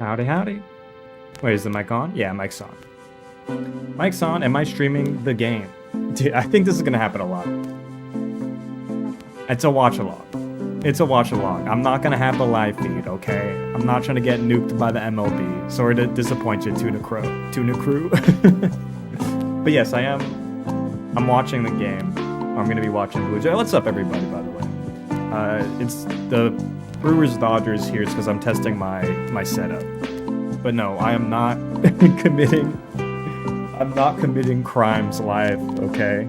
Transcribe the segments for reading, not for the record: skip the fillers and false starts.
Howdy, howdy. Wait, is the mic on? Yeah, mic's on. Mic's on. Am I streaming the game? Dude, I think this is gonna happen a lot. It's a watch-along. It's a watch-along. I'm not gonna have the live feed, okay? I'm not trying to get nuked by the MLB. Sorry to disappoint you, Tuna Crew. But yes, I am. I'm watching the game. I'm gonna be watching Blue Jay. What's up, everybody, by the way? It's the Brewers-Dodgers here because I'm testing my setup. But no, I am not committing. I'm not committing crimes live, okay?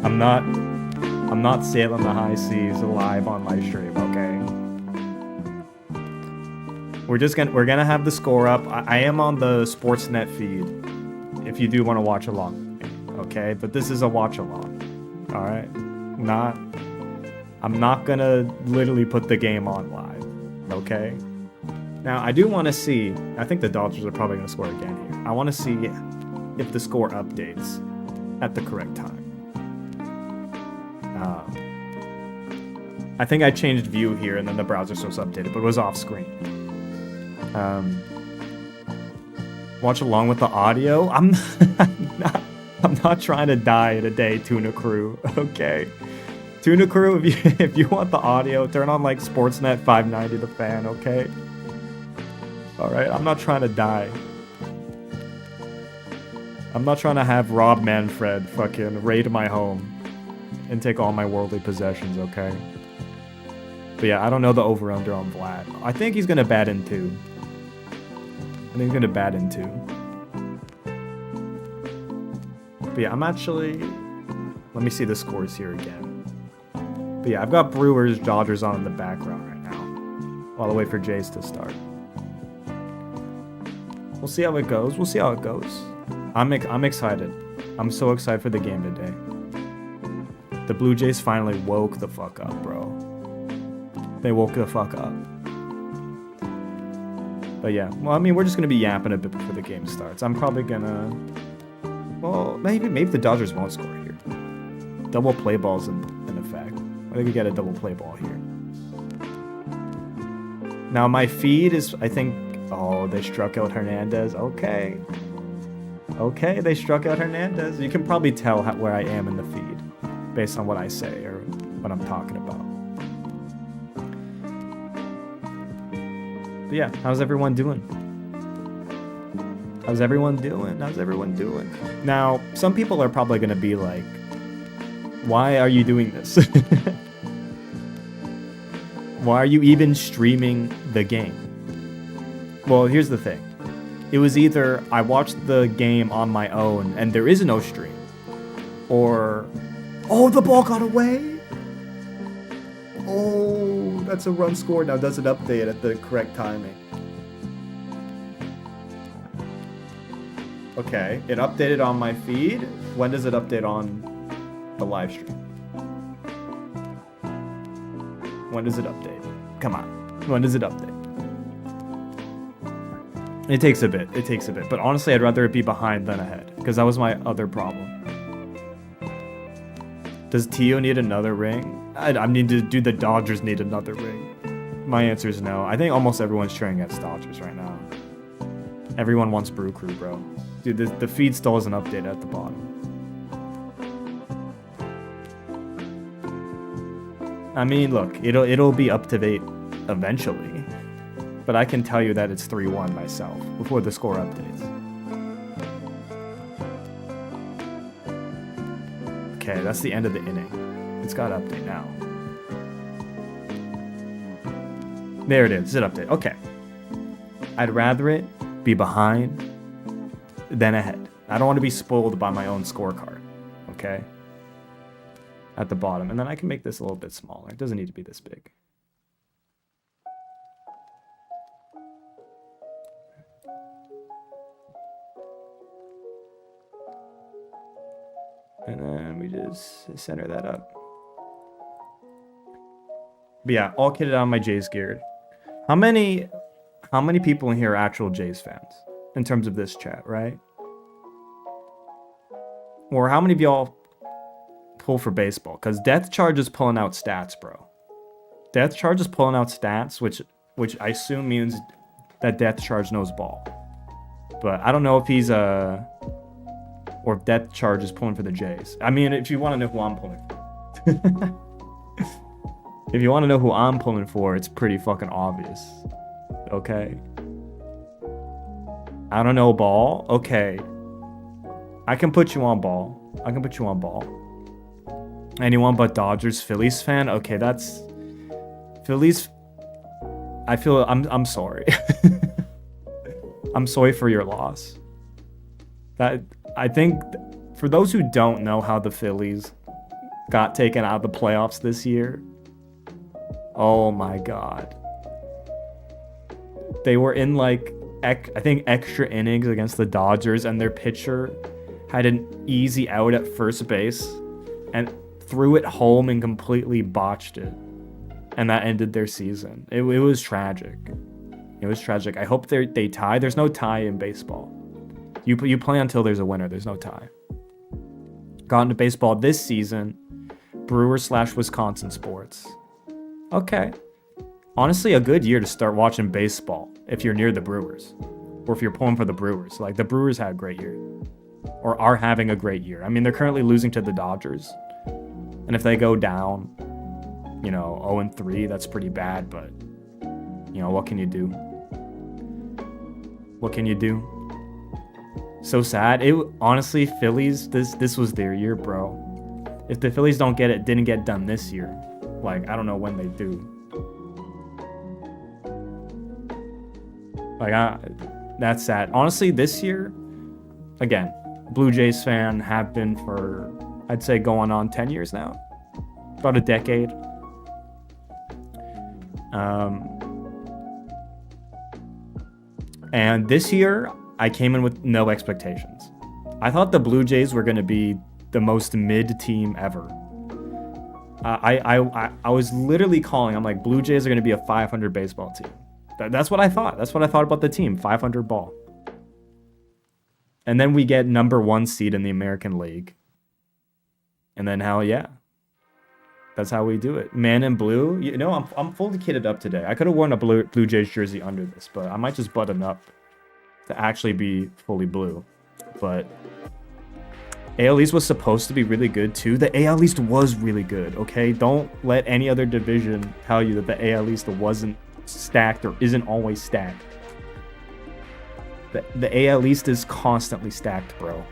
I'm not sailing the high seas live on my stream, okay? We're gonna have the score up. I am on the Sportsnet feed if you do want to watch along, okay? But this is a watch along, all right? I'm not gonna literally put the game on live, okay? Now, I do want to see, I think the Dodgers are probably going to score again here. I want to see if the score updates at the correct time. I think I changed view here and then the browser source updated, but it was off screen. Watch along with the audio. I'm not trying to die today, Tuna Crew, okay? Tuna Crew, if you want the audio, turn on like Sportsnet 590 The Fan, okay? Alright, I'm not trying to die. I'm not trying to have Rob Manfred fucking raid my home and take all my worldly possessions, okay? But yeah, I don't know the over-under on Vlad. I think he's gonna bat in 2. I think he's gonna bat in 2. But yeah, I'm actually... Let me see the scores here again. But yeah, I've got Brewers, Dodgers on in the background right now. While I wait for Jays to start. We'll see how it goes. We'll see how it goes. I'm excited. I'm so excited for the game today. The Blue Jays finally woke the fuck up, bro. They woke the fuck up. But yeah, well, I mean, we're just gonna be yapping a bit before the game starts. I'm probably gonna... Well, maybe the Dodgers won't score here. Double play ball's in effect. I think we get a double play ball here. Now, my feed is, I think... Oh, they struck out Hernandez. Okay. Okay, they struck out Hernandez. You can probably tell where I am in the feed based on what I say or what I'm talking about. But yeah, how's everyone doing? How's everyone doing? How's everyone doing? Now, some people are probably going to be like, why are you doing this? Why are you even streaming the game? Well, here's the thing. It was either I watched the game on my own and there is no stream, or... Oh, the ball got away! Oh, that's a run scored. Now, does it update at the correct timing? Okay, it updated on my feed. When does it update on the live stream? When does it update? Come on. When does it update? It takes a bit. It takes a bit. But honestly, I'd rather it be behind than ahead, because that was my other problem. Does Tio need another ring? I mean, do the Dodgers need another ring? My answer is no. I think almost everyone's cheering against Dodgers right now. Everyone wants Brew Crew, bro. Dude, the feed still has an update at the bottom. I mean, look, it'll be up to date eventually, but I can tell you that it's 3-1 myself before the score updates. Okay, that's the end of the inning. It's got to update now. There it is. It's an update. Okay. I'd rather it be behind than ahead. I don't want to be spoiled by my own scorecard. Okay? At the bottom. And then I can make this a little bit smaller. It doesn't need to be this big. And then we just center that up. But yeah, all kitted out on my Jays geared. How many people in here are actual Jays fans in terms of this chat, right? Or how many of y'all pull for baseball? Because Death Charge is pulling out stats, bro. Death Charge is pulling out stats, which I assume means that Death Charge knows ball. But I don't know if he's or if Death Charge is pulling for the Jays. I mean, if you want to know who I'm pulling for. If you want to know who I'm pulling for, it's pretty fucking obvious. Okay? I don't know ball. Okay. I can put you on ball. I can put you on ball. Anyone but Dodgers, Phillies fan? Okay, that's... Phillies... I feel... I'm sorry. I'm sorry for your loss. I think... For those who don't know how the Phillies got taken out of the playoffs this year... Oh my god. They were in like, I think extra innings against the Dodgers, and their pitcher had an easy out at first base and threw it home and completely botched it. And that ended their season. It was tragic. It was tragic. I hope they tie. There's no tie in baseball. You play until there's a winner. There's no tie. Got into baseball this season. Brewers/Wisconsin sports. Okay. Honestly, a good year to start watching baseball if you're near the Brewers. Or if you're pulling for the Brewers. Like, the Brewers had a great year. Or are having a great year. I mean, they're currently losing to the Dodgers. And if they go down, 0-3, that's pretty bad. But, what can you do? What can you do? So sad. Honestly, Phillies, this was their year, bro. If the Phillies didn't get done this year, like, I don't know when they do. Like, that's sad. Honestly, this year, again, Blue Jays fan, have been for, I'd say, going on 10 years now. About a decade. And this year, I came in with no expectations. I thought the Blue Jays were going to be the most mid team ever. I was literally calling. I'm like, Blue Jays are going to be a 500 baseball team. That's what I thought. That's what I thought about the team. 500 ball. And then we get number 1 seed in the American League. And then hell yeah. That's how we do it. Man in blue. I'm fully kitted up today. I could have worn a Blue Jays jersey under this, but I might just button up to actually be fully blue. But AL East was supposed to be really good too. The AL East was really good, okay? Don't let any other division tell you that the AL East wasn't stacked or isn't always stacked. The AL East is constantly stacked, bro.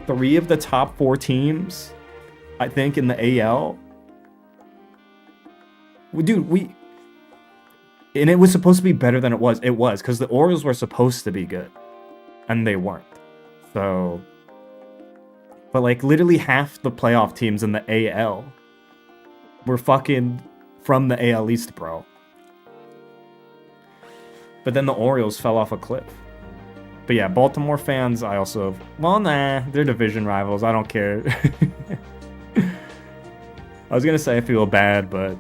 3 of the top 4 teams, I think, in the AL. Dude, and it was supposed to be better than it was. It was, because the Orioles were supposed to be good. And they weren't. So, but like literally half the playoff teams in the AL were fucking from the AL East, bro. But then the Orioles fell off a cliff. But yeah, Baltimore fans, I also, they're division rivals. I don't care. I was gonna say I feel bad, but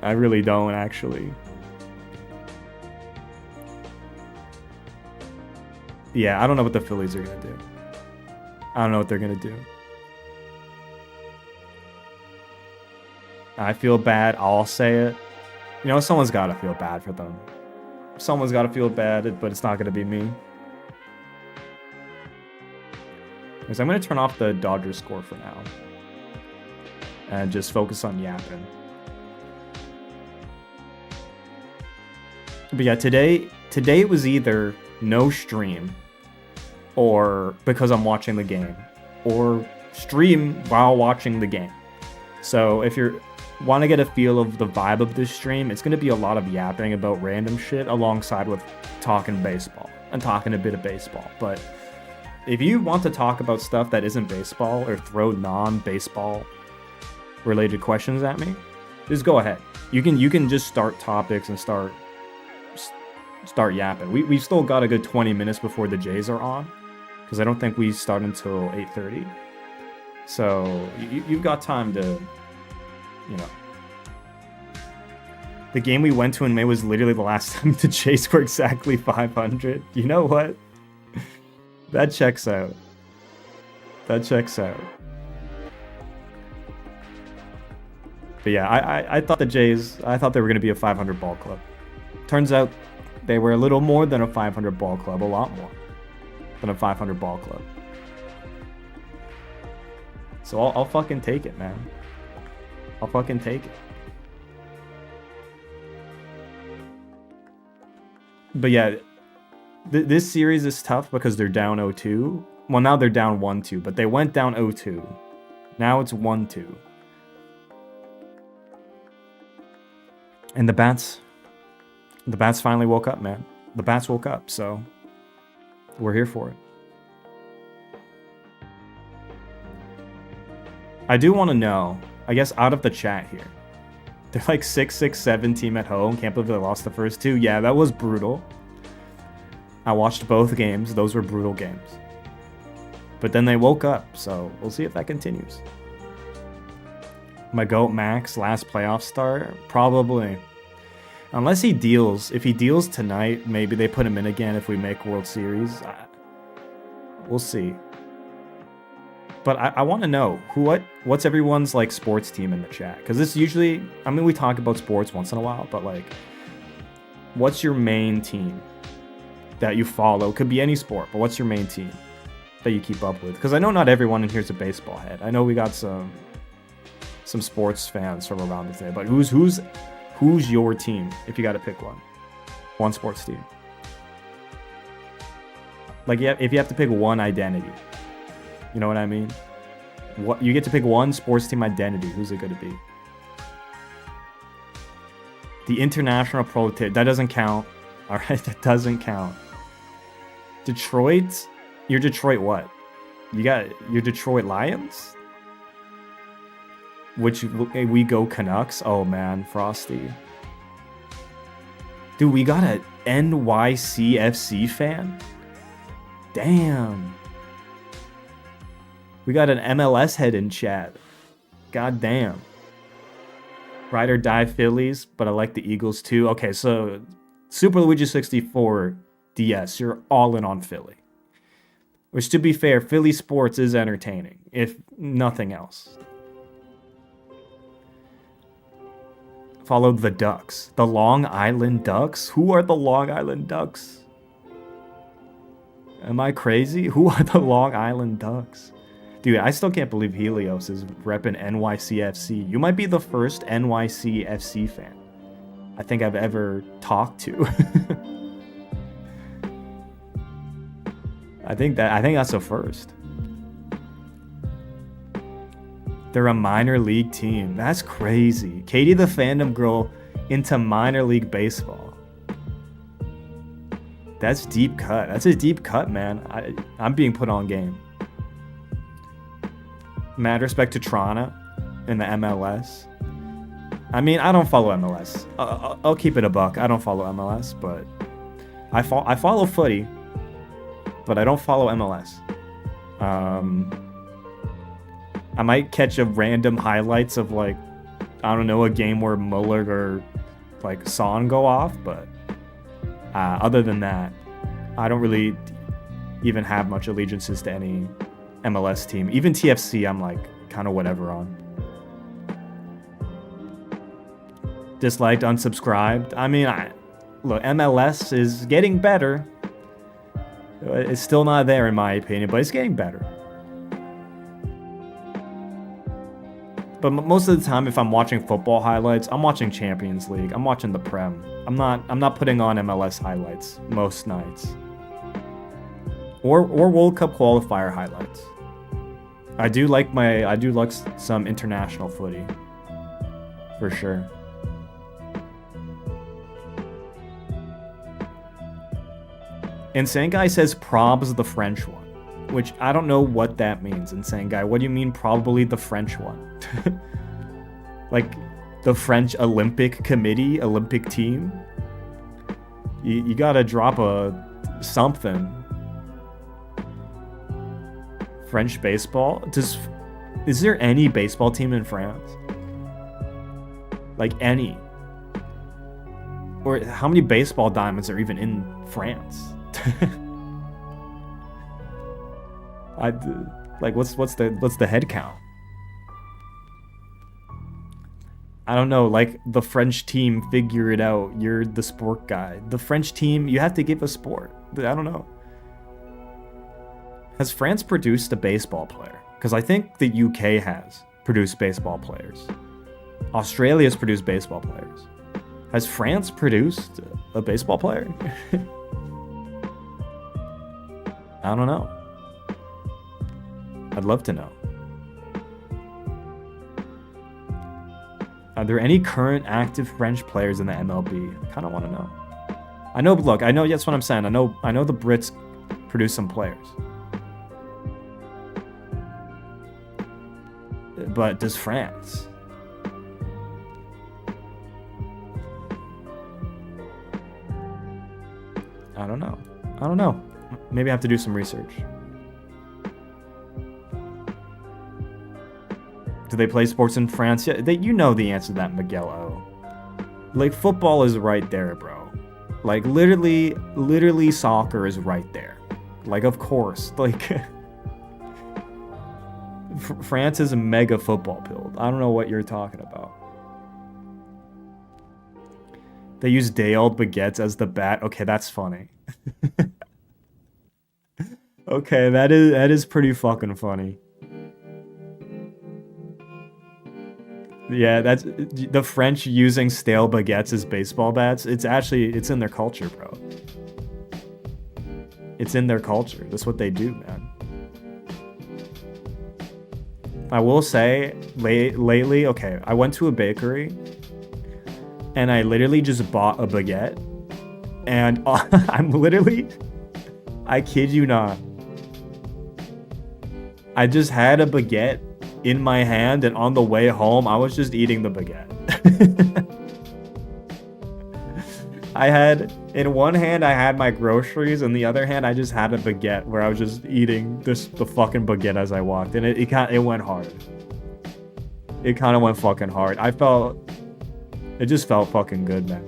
I really don't actually. Yeah, I don't know what the Phillies are going to do. I don't know what they're going to do. I feel bad. I'll say it. You know, someone's got to feel bad for them. Someone's got to feel bad, but it's not going to be me. Because I'm going to turn off the Dodgers score for now. And just focus on yapping. But yeah, today it was either no stream, or because I'm watching the game, or stream while watching the game. So if you want to get a feel of the vibe of this stream, it's going to be a lot of yapping about random shit alongside with talking baseball and talking a bit of baseball. But if you want to talk about stuff that isn't baseball or throw non-baseball related questions at me, just go ahead. You can just start topics and start yapping. We've still got a good 20 minutes before the Jays are on, because I don't think we start until 8:30. So you've got time to, you know. The game we went to in May was literally the last time the Jays were exactly 500. You know what? That checks out. That checks out. But yeah, I thought the Jays, I thought they were going to be a 500 ball club. Turns out they were a little more than a 500 ball club, a lot more than a 500 ball club. So I'll fucking take it, man. I'll fucking take it. But yeah, this series is tough because they're down 0-2. Well, now they're down 1-2, but they went down 0-2. Now it's 1-2. And the Bats finally woke up, man. The Bats woke up, so we're here for it. I do want to know, I guess out of the chat here, they're like 6-6-7 team at home. Can't believe they lost the first two. Yeah, that was brutal. I watched both games. Those were brutal games. But then they woke up, so we'll see if that continues. My GOAT Max, last playoff start? Probably. Unless he deals. If he deals tonight, maybe they put him in again if we make World Series. We'll see. But I want to know, what's everyone's like sports team in the chat? Because this usually, I mean, we talk about sports once in a while, but like, what's your main team that you follow? Could be any sport, but what's your main team that you keep up with? Because I know not everyone in here is a baseball head. I know we got some sports fans from around the day, but who's your team if you got to pick one sports team? Like, yeah, if you have to pick one identity, you know what I mean? What you get to pick one sports team identity. Who's it going to be? The international pro team, that doesn't count. All right, that doesn't count. Detroit, you're Detroit what? You're Detroit Lions? Which we go Canucks. Oh man, Frosty. Dude, we got an NYCFC fan? Damn. We got an MLS head in chat. God damn. Ride or die Phillies, but I like the Eagles too. Okay, so Super Luigi 64 DS, you're all in on Philly. Which, to be fair, Philly sports is entertaining, if nothing else. Followed the Ducks. The Long Island Ducks? Who are the Long Island Ducks? Am I crazy? Who are the Long Island Ducks? Dude, I still can't believe Helios is repping NYCFC. You might be the first NYCFC fan I think I've ever talked to. I think that's a first. They're a minor league team. That's crazy. Katie the fandom girl into minor league baseball. That's deep cut. That's a deep cut, man. I'm being put on game. Mad respect to Toronto in the MLS. I mean, I don't follow MLS. I'll keep it a buck. I don't follow MLS, but I follow footy, but I don't follow MLS. I might catch a random highlights of like, I don't know, a game where Muller or like Son go off, but other than that, I don't really even have much allegiances to any MLS team. Even TFC, I'm like kind of whatever on. Disliked, unsubscribed. I mean, look, MLS is getting better. It's still not there in my opinion, but it's getting better. But most of the time, if I'm watching football highlights, I'm watching Champions League. I'm watching the Prem. I'm not putting on MLS highlights most nights. Or World Cup qualifier highlights. I do like some international footy. For sure. Insane Guy says prob's the French one. Which I don't know what that means, Insane Guy. What do you mean probably the French one? Like the French Olympic Committee, Olympic team? You gotta drop something. French baseball? Is there any baseball team in France? Like any? Or how many baseball diamonds are even in France? What's the head count? I don't know, like the French team, figure it out. You're the sport guy. The French team, you have to give a sport. I don't know. Has France produced a baseball player? Because I think the UK has produced baseball players. Australia's produced baseball players. Has France produced a baseball player? I don't know. I'd love to know. Are there any current active French players in the MLB? I kind of want to know. I know, look, I know that's what I'm saying. I know the Brits produce some players. But does France? I don't know. Maybe I have to do some research. Do they play sports in France? Yeah, you know the answer to that, Miguel O. Like, football is right there, bro. Like, literally soccer is right there. Like, of course. Like, France is a mega football build. I don't know what you're talking about. They use day-old baguettes as the bat. Okay, that's funny. Okay, that is pretty fucking funny. Yeah, that's the French using stale baguettes as baseball bats. It's in their culture, bro. It's in their culture. That's what they do, man. I will say, lately, okay, I went to a bakery and I literally just bought a baguette. And I kid you not, I just had a baguette in my hand, and on the way home, I was just eating the baguette. In one hand, I had my groceries, and the other hand, I just had a baguette where I was just eating the fucking baguette as I walked, and it went hard. It kind of went fucking hard. It just felt fucking good, man.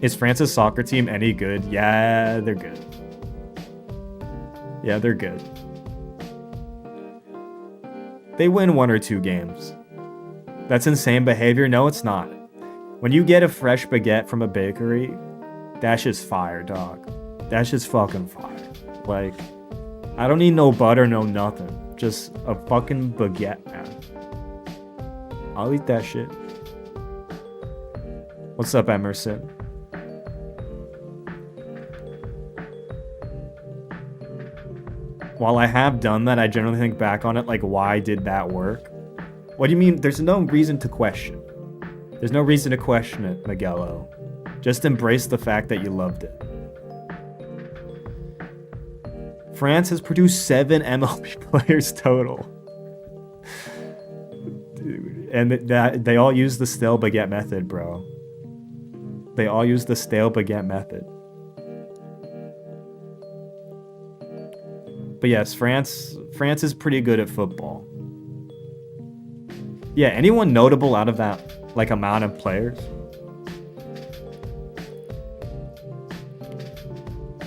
Is France's soccer team any good? Yeah, they're good. Yeah, they're good. They win 1 or 2 games. That's insane behavior? No, it's not. When you get a fresh baguette from a bakery, that's just fire, dog. That's just fucking fire. Like, I don't need no butter, no nothing. Just a fucking baguette, man. I'll eat that shit. What's up, Emerson? While I have done that, I generally think back on it like, why did that work? What do you mean? There's no reason to question. There's no reason to question it, Miguelo. Just embrace the fact that you loved it. France has produced 7 MLB players total. Dude, and they all use the stale baguette method, bro. They all use the stale baguette method. But yes, France is pretty good at football. Yeah, anyone notable out of that like amount of players?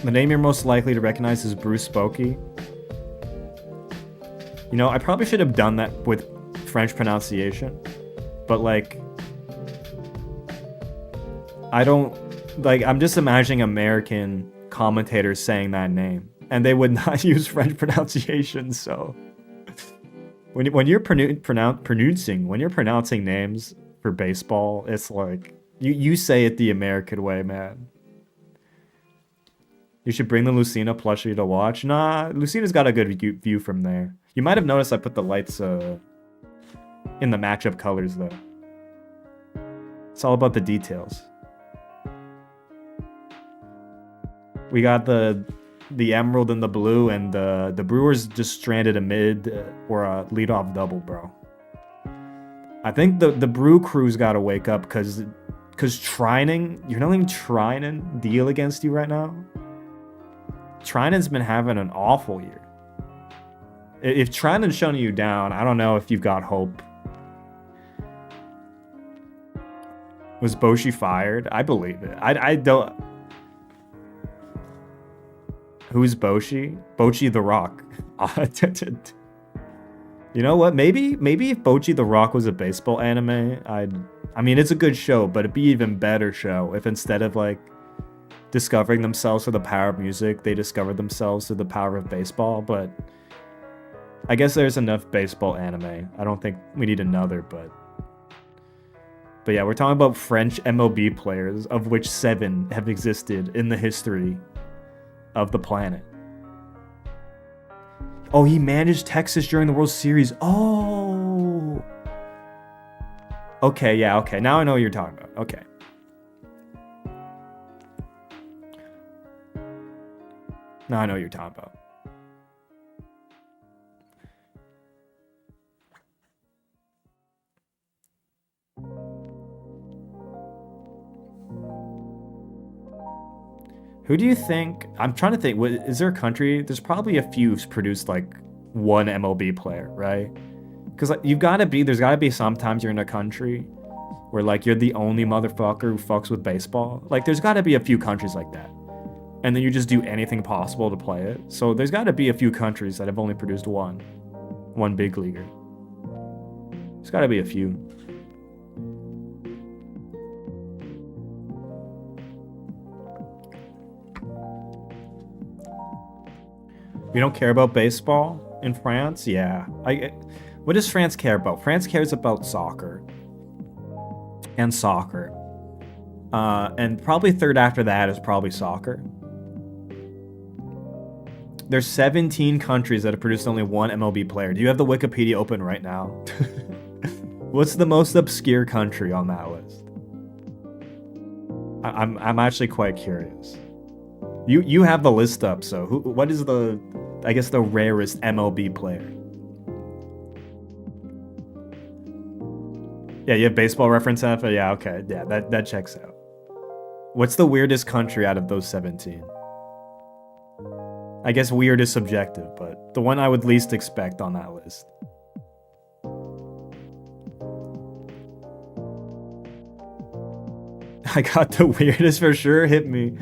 The name you're most likely to recognize is Bruce Bochy. You know, I probably should have done that with French pronunciation, but like, I don't like. I'm just imagining American commentators saying that name, and they would not use French pronunciation. So when you're pronouncing names for baseball, it's like you say it the American way, man. You should bring the Lucina plushie to watch. Nah, Lucina's got a good view from there. You might have noticed I put the lights in the matchup colors though. It's all about the details. We got the emerald and the blue, and the Brewers just stranded a mid or a leadoff double, bro. I think the Brew crew's got to wake up because Trinan, you're not letting Trinan deal against you right now. Trinan's been having an awful year. If Trinan's shutting you down, I don't know if you've got hope. Was Boshi fired? I believe it. I don't. Who's Boshi? Bochi the Rock. You know what? Maybe if Bochi the Rock was a baseball anime, I mean, it's a good show, but it'd be even better show if instead of like discovering themselves through the power of music, they discovered themselves through the power of baseball. But I guess there's enough baseball anime. I don't think we need another, but yeah, we're talking about French MLB players, of which 7 have existed in the history of the planet. Oh, he managed Texas during the World Series. Oh. Okay, yeah, okay. Now I know what you're talking about. Okay. Now I know what you're talking about. Who do you think? I'm trying to think. Is there a country? There's probably a few who's produced like one MLB player, right? Because like, there's gotta be sometimes you're in a country where like you're the only motherfucker who fucks with baseball. Like there's gotta be a few countries like that. And then you just do anything possible to play it. So there's gotta be a few countries that have only produced one big leaguer. There's gotta be a few. We don't care about baseball in France? Yeah. What does France care about? France cares about soccer. And soccer. And probably third after that is probably soccer. There's 17 countries that have produced only one MLB player. Do you have the Wikipedia open right now? What's the most obscure country on that list? I'm actually quite curious. You have the list up, so what is the rarest MLB player? Yeah, you have Baseball Reference app? Yeah, okay. Yeah, that checks out. What's the weirdest country out of those 17? I guess weird is subjective, but the one I would least expect on that list. I got the weirdest for sure. Hit me.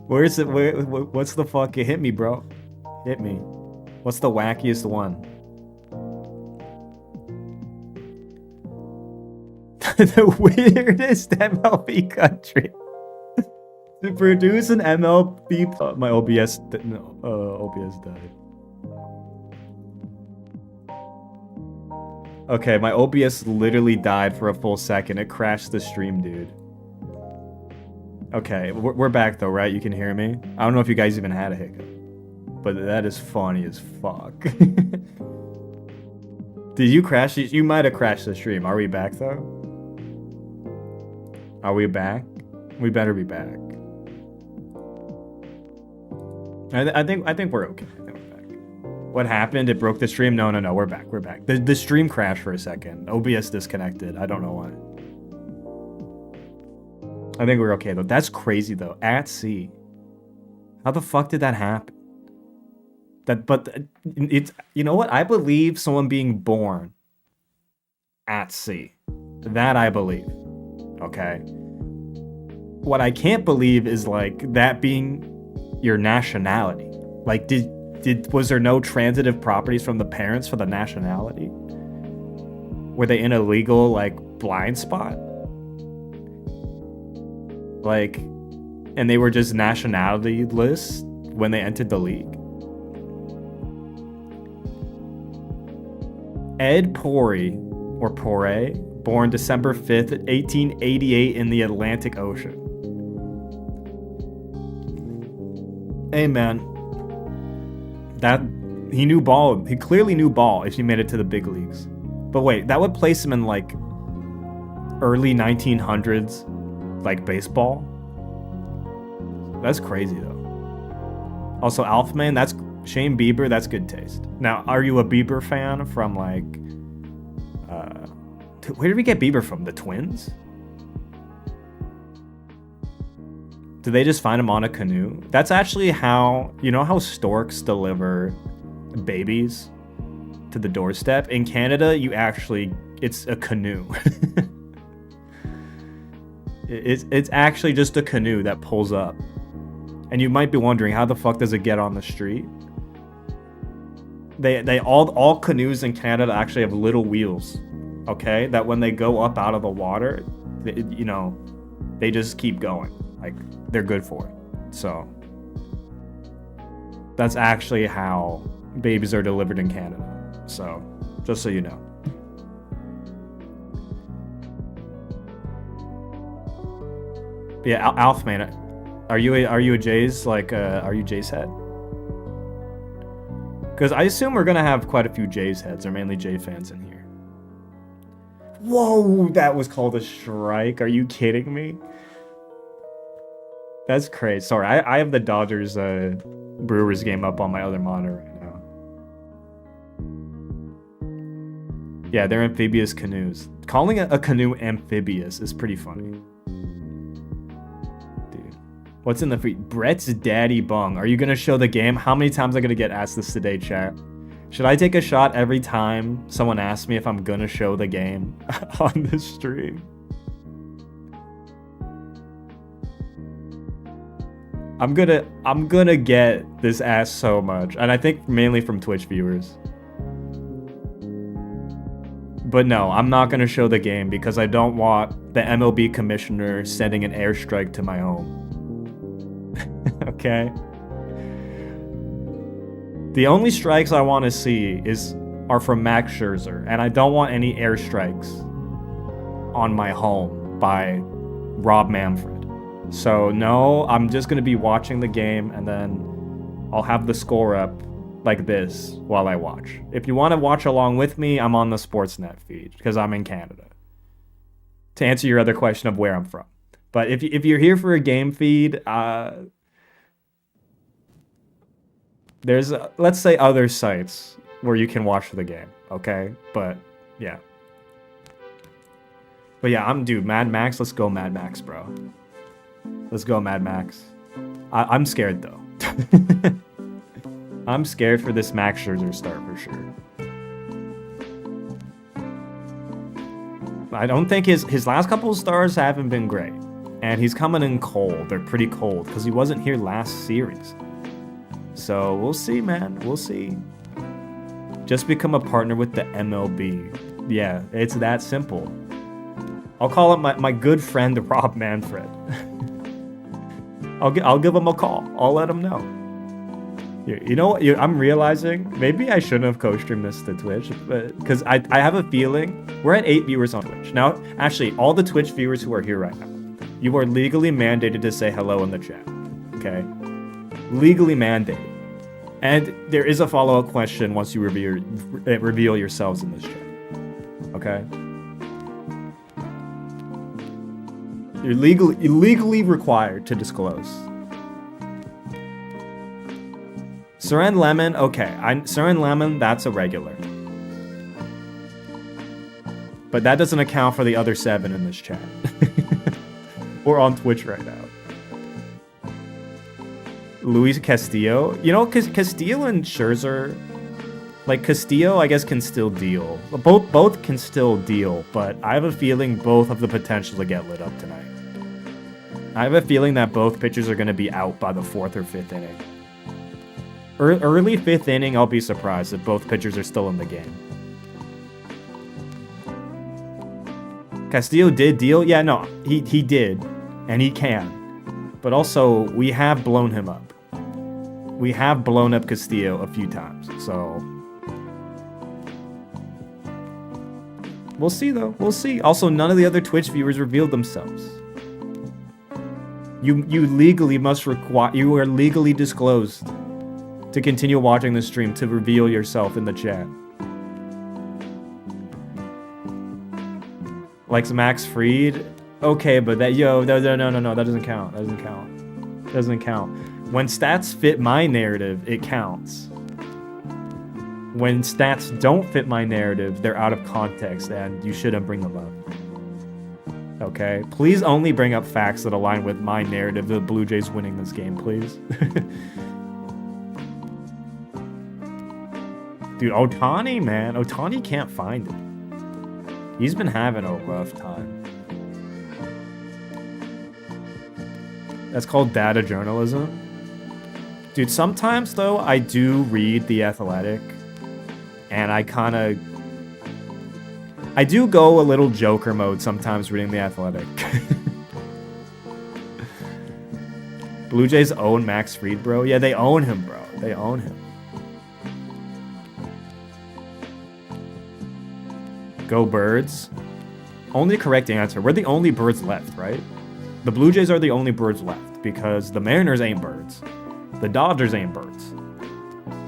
Where is it? What's the fuck? Hit me, bro. Hit me. What's the wackiest one? The weirdest MLB country to produce an MLB. My OBS. No, OBS died. Okay, my OBS literally died for a full second. It crashed the stream, dude. Okay, we're back though, right? You can hear me? I don't know if you guys even had a hiccup. But that is funny as fuck. Did you crash? You might have crashed the stream. Are we back though? Are we back? We better be back. I think we're okay. I think we're back. What happened? It broke the stream? No, we're back. We're back. The stream crashed for a second. OBS disconnected. I don't know why. I think we're okay though. That's crazy though. At sea. How the fuck did that happen? But it's, you know what? I believe someone being born at sea. That I believe. Okay. What I can't believe is like that being your nationality. Like was there no transitive properties from the parents for the nationality? Were they in a legal like blind spot? Like, and they were just nationality lists when they entered the league. Ed Pori, or Pore, born December 5th, 1888 in the Atlantic Ocean. Hey man, he knew ball. He clearly knew ball if he made it to the big leagues. But wait, that would place him in like early 1900s, like baseball. That's crazy though. Also, Alfman, that's Shane Bieber. That's good taste. Now, are you a Bieber fan from like? Where did we get Bieber from? The Twins? Did they just find him on a canoe? That's actually how, you know how storks deliver babies to the doorstep? In Canada, it's a canoe. It's actually just a canoe that pulls up. And you might be wondering, how the fuck does it get on the street? All canoes in Canada actually have little wheels, okay? That when they go up out of the water, they just keep going. Like, they're good for it. So that's actually how babies are delivered in Canada. So just so you know. Yeah, Alfman, are you a Jays, like, are you Jays head? Because I assume we're gonna have quite a few Jays heads, or mainly Jay fans in here. Whoa, that was called a strike. Are you kidding me? That's crazy. Sorry, I have the Dodgers Brewers game up on my other monitor right now. Yeah, they're amphibious canoes. Calling a canoe amphibious is pretty funny. Dude, what's in the feed? Brett's Daddy Bung. Are you gonna show the game? How many times am I gonna get asked this today, chat? Should I take a shot every time someone asks me if I'm gonna show the game on this stream? I'm gonna get this asked so much, and I think mainly from Twitch viewers. But no, I'm not gonna show the game because I don't want the MLB commissioner sending an airstrike to my home. Okay? The only strikes I want to see are from Max Scherzer, and I don't want any airstrikes on my home by Rob Manfred. So no, I'm just going to be watching the game, and then I'll have the score up like this while I watch. If you want to watch along with me, I'm on the Sportsnet feed because I'm in Canada. To answer your other question of where I'm from. But if you're here for a game feed, there's, let's say, other sites where you can watch the game, okay? But, yeah. But yeah, dude, Mad Max, let's go Mad Max, bro. Let's go, Mad Max. I'm scared, though. I'm scared for this Max Scherzer start, for sure. I don't think his last couple of starts haven't been great. And he's coming in cold. They're pretty cold, because he wasn't here last series. So, we'll see, man. We'll see. Just become a partner with the MLB. Yeah, it's that simple. I'll call up my good friend, Rob Manfred. I'll give him a call. I'll let him know. You know what? I'm realizing maybe I shouldn't have co-streamed this to Twitch, because I have a feeling we're at 8 viewers on Twitch. Now, actually, all the Twitch viewers who are here right now, you are legally mandated to say hello in the chat. Okay? Legally mandated. And there is a follow-up question once you reveal yourselves in this chat. Okay? You're legally required to disclose. Seren Lemon, okay. Seren Lemon, that's a regular. But that doesn't account for the other 7 in this chat. Or on Twitch right now. Luis Castillo. You know, Castillo and Scherzer, like, Castillo, I guess, can still deal. Both can still deal, but I have a feeling both have the potential to get lit up tonight. I have a feeling that both pitchers are going to be out by the 4th or 5th inning. Early 5th inning, I'll be surprised if both pitchers are still in the game. Castillo did deal? Yeah, no, he did. And he can. But also, we have blown him up. We have blown up Castillo a few times, so... We'll see, though. We'll see. Also, none of the other Twitch viewers revealed themselves. You legally must require... You are legally disclosed to continue watching the stream to reveal yourself in the chat. Likes Max Fried? Okay, but that... Yo, no, that doesn't count. That doesn't count. That doesn't count. When stats fit my narrative, it counts. When stats don't fit my narrative, they're out of context, and you shouldn't bring them up. Okay? Please only bring up facts that align with my narrative, the Blue Jays winning this game, please. Dude, Ohtani, man. Ohtani can't find it. He's been having a rough time. That's called data journalism. Dude, sometimes, though, I do read The Athletic, and I do go a little Joker mode sometimes reading The Athletic. Blue Jays own Max Fried, bro. Yeah, they own him, bro. They own him. Go Birds. Only correct answer. We're the only birds left, right? The Blue Jays are the only birds left, because the Mariners ain't birds. The Dodgers ain't birds.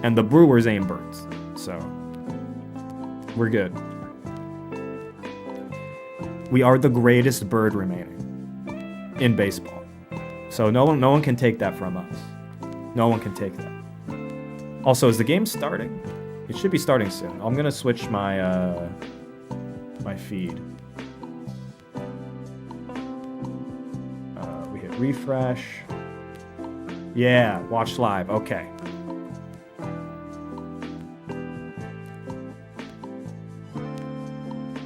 And the Brewers ain't birds. So, we're good. We are the greatest bird remaining in baseball. So no one can take that from us. No one can take that. Also, is the game starting? It should be starting soon. I'm gonna switch my my feed. We hit refresh. Yeah, watch live. Okay.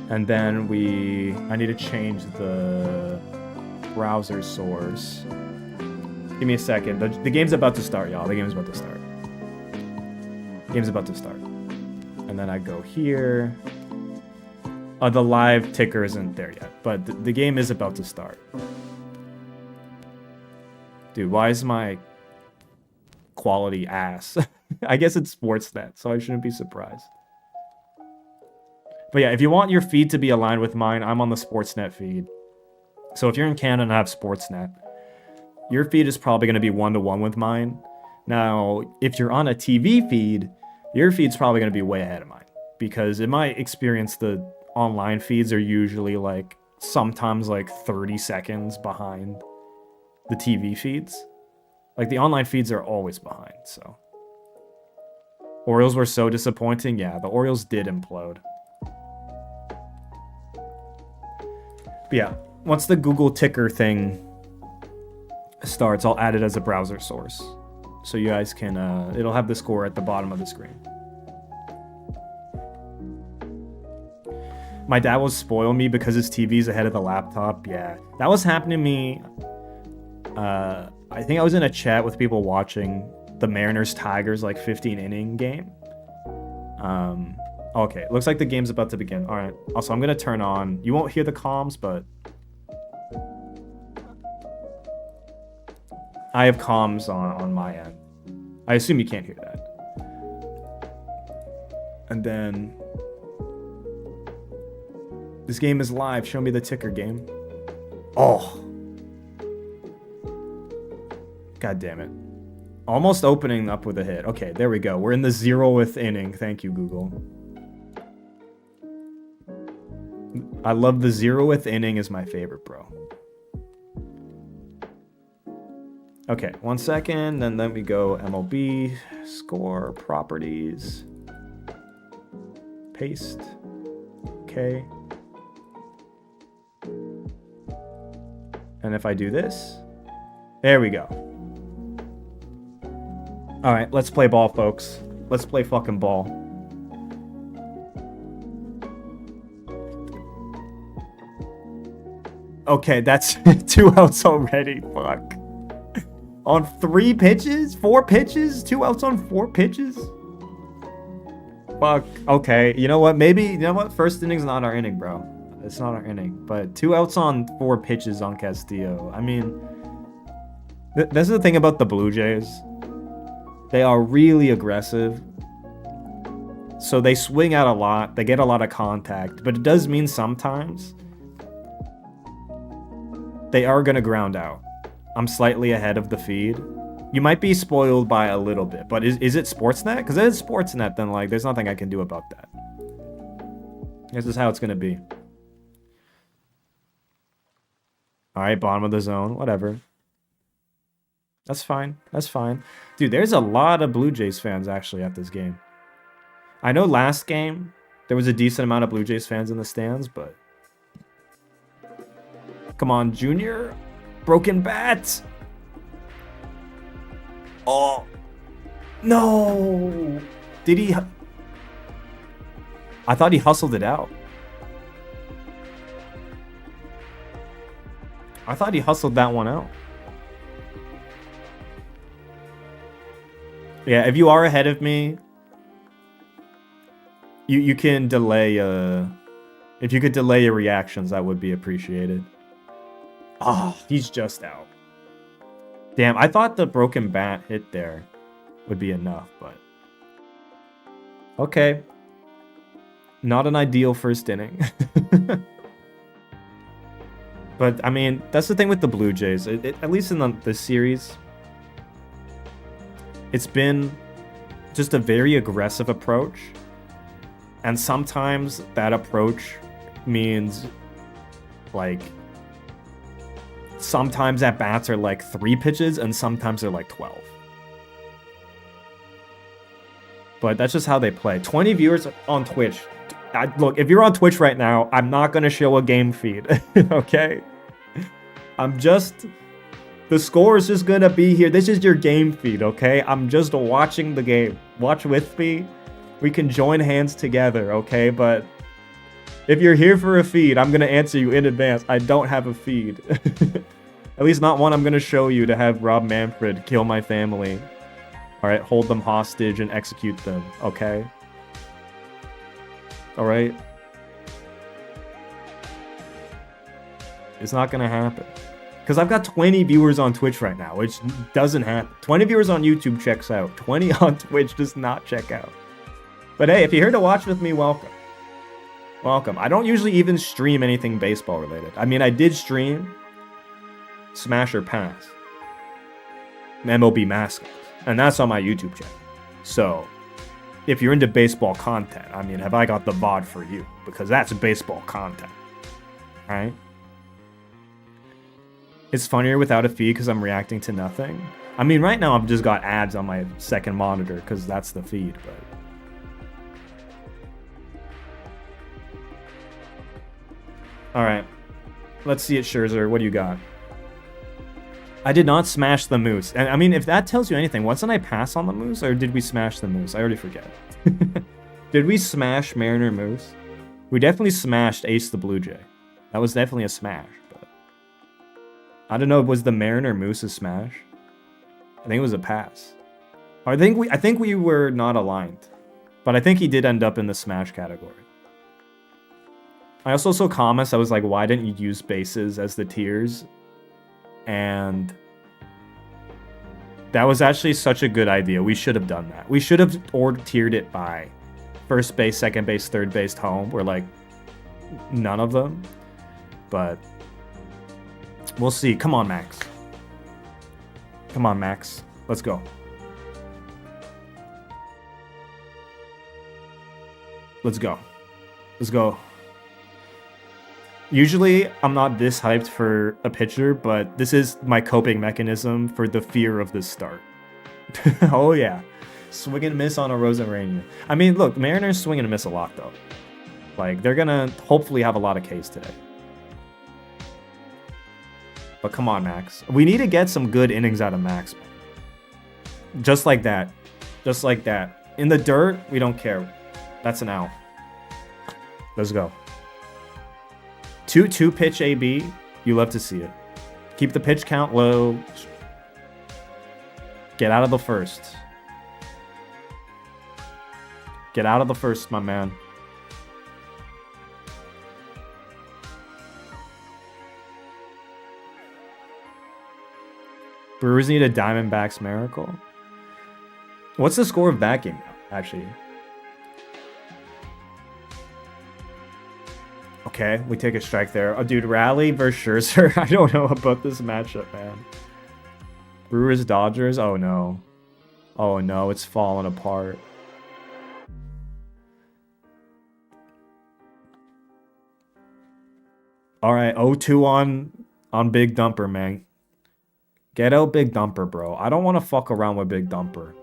And then I need to change the browser source. Give me a second. The game's about to start, y'all. The game's about to start. Game's about to start. And then I go here. The live ticker isn't there yet, but the game is about to start. Dude, why is my quality ass? I guess it's Sportsnet, so I shouldn't be surprised. But yeah, if you want your feed to be aligned with mine, I'm on the Sportsnet feed. So if you're in Canada and have Sportsnet, your feed is probably going to be 1-to-1 with mine. Now, if you're on a TV feed, your feed's probably going to be way ahead of mine. Because in my experience, the online feeds are usually like sometimes like 30 seconds behind the TV feeds. Like the online feeds are always behind, so. Orioles were so disappointing. Yeah, the Orioles did implode. But yeah, once the Google ticker thing starts, I'll add it as a browser source. So you guys can, it'll have the score at the bottom of the screen. My dad will spoil me because his TV's ahead of the laptop. Yeah, that was happening to me. I think I was in a chat with people watching the Mariners-Tigers, like, 15-inning game. Okay, looks like the game's about to begin. All right. Also, I'm going to turn on... You won't hear the comms, but... I have comms on my end. I assume you can't hear that. And then... This game is live. Show me the ticker, game. Oh. God damn it. Almost opening up with a hit. Okay, there we go. We're in the 0th inning. Thank you, Google. I love the 0th inning is my favorite, bro. Okay, 1 second. And then we go MLB, score, properties. Paste. Okay. And if I do this, there we go. All right, let's play ball, folks. Let's play fucking ball. Okay, that's 2 outs already. Fuck. On 3 pitches? 4 pitches? 2 outs on 4 pitches? Fuck. Okay, you know what? Maybe, you know what? First inning's not our inning, bro. It's not our inning. But 2 outs on 4 pitches on Castillo. I mean, this is the thing about the Blue Jays. They are really aggressive. So they swing out a lot. They get a lot of contact. But it does mean sometimes they are going to ground out. I'm slightly ahead of the feed. You might be spoiled by a little bit. But is it Sportsnet? Because if it's Sportsnet, then like there's nothing I can do about that. This is how it's going to be. Alright, bottom of the zone. Whatever. That's fine. That's fine. Dude, there's a lot of Blue Jays fans actually at this game. I know last game there was a decent amount of Blue Jays fans in the stands, but... Come on, Junior. Broken bat. Oh. No. Did he... I thought he hustled it out. I thought he hustled that one out. Yeah, if you are ahead of me, you can delay, if you could delay your reactions, that would be appreciated. Oh, he's just out. Damn, I thought the broken bat hit there would be enough, but... Okay. Not an ideal first inning. But, I mean, that's the thing with the Blue Jays. At least in the series, it's been just a very aggressive approach. And sometimes that approach means, like, sometimes at bats are like 3 pitches and sometimes they're like 12. But that's just how they play. 20 viewers on Twitch. Look, if you're on Twitch right now, I'm not going to show a game feed, okay? The score is just going to be here. This is your game feed, okay? I'm just watching the game. Watch with me. We can join hands together, okay? But if you're here for a feed, I'm going to answer you in advance. I don't have a feed. At least not one I'm going to show you to have Rob Manfred kill my family. Alright, hold them hostage and execute them, okay? Alright? It's not gonna happen. Because I've got 20 viewers on Twitch right now, which doesn't happen. 20 viewers on YouTube checks out. 20 on Twitch does not check out. But hey, if you're here to watch with me, welcome. Welcome. I don't usually even stream anything baseball related. I mean, I did stream Smash or Pass. MLB mascots. And that's on my YouTube channel. So, if you're into baseball content, I mean, have I got the VOD for you? Because that's baseball content. Right? It's funnier without a feed because I'm reacting to nothing. I mean, right now I've just got ads on my second monitor because that's the feed, but... Alright. Let's see it, Scherzer. What do you got? I did not smash the Moose. And I mean, if that tells you anything, wasn't I pass on the Moose? Or did we smash the Moose? I already forget. Did we smash Mariner Moose? We definitely smashed Ace the Blue Jay. That was definitely a smash. But I don't know, was the Mariner Moose a smash? I think it was a pass. I think we were not aligned. But I think he did end up in the smash category. I also saw comments that was like, why didn't you use bases as the tiers? And that was actually such a good idea. We should have done that. We should have tiered it by first base, second base, third base, home. We're like none of them. But we'll see. Come on, Max. Come on, Max. Let's go. Let's go. Let's go. Usually, I'm not this hyped for a pitcher, but this is my coping mechanism for the fear of this start. Oh, yeah. Swing and miss on a Rosarania. I mean, look, Mariners swing and miss a lot, though. Like, they're gonna hopefully have a lot of Ks today. But come on, Max. We need to get some good innings out of Max, man. Just like that. Just like that. In the dirt, we don't care. That's an out. Let's go. 2-2 pitch AB. You love to see it. Keep the pitch count low. Get out of the first. Get out of the first, my man. Brewers need a Diamondbacks miracle. What's the score of that game now, actually? Okay, we take a strike there. Oh, dude, Rally versus Scherzer. I don't know about this matchup, man. Brewers, Dodgers. Oh, no. Oh, no, it's falling apart. All right, 0-2 on Big Dumper, man. Get out Big Dumper, bro. I don't want to fuck around with Big Dumper.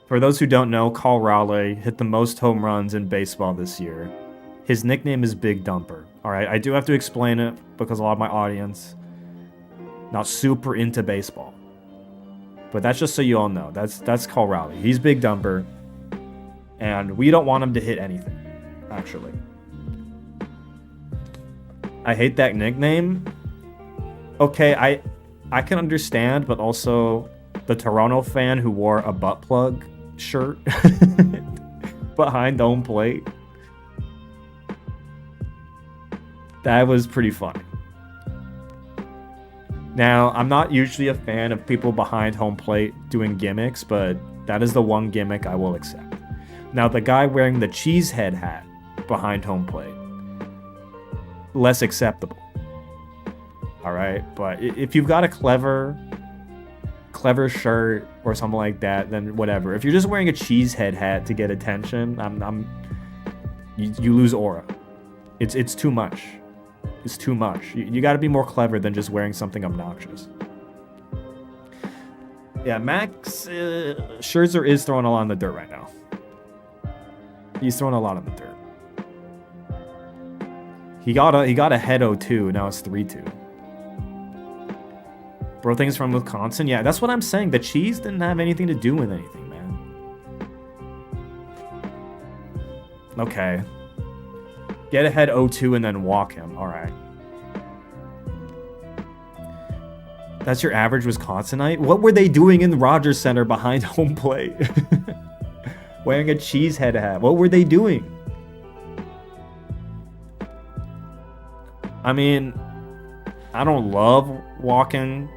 For those who don't know, Cal Raleigh hit the most home runs in baseball this year. His nickname is Big Dumper. All right, I do have to explain it because a lot of my audience not super into baseball. But that's just so you all know. That's Cal Raleigh. He's Big Dumper. And we don't want him to hit anything, actually. I hate that nickname. Okay, I can understand, but also the Toronto fan who wore a butt plug shirt behind home plate. That was pretty funny. Now, I'm not usually a fan of people behind home plate doing gimmicks, but that is the one gimmick I will accept. Now, the guy wearing the cheesehead hat behind home plate, less acceptable. All right, but if you've got a clever shirt or something like that, then whatever. If you're just wearing a cheesehead hat to get attention, you lose aura. It's too much. It's too much. You got to be more clever than just wearing something obnoxious. Yeah, Max Scherzer is throwing a lot in the dirt right now. He's throwing a lot in the dirt. He got ahead 0-2. Now it's 3-2. Bro, things from Wisconsin. Yeah, that's what I'm saying. The cheese didn't have anything to do with anything, man. Okay. Get ahead 0-2 and then walk him. All right. That's your average Wisconsinite? What were they doing in the Rogers Center behind home plate? Wearing a cheesehead hat. What were they doing? I mean, I don't love walking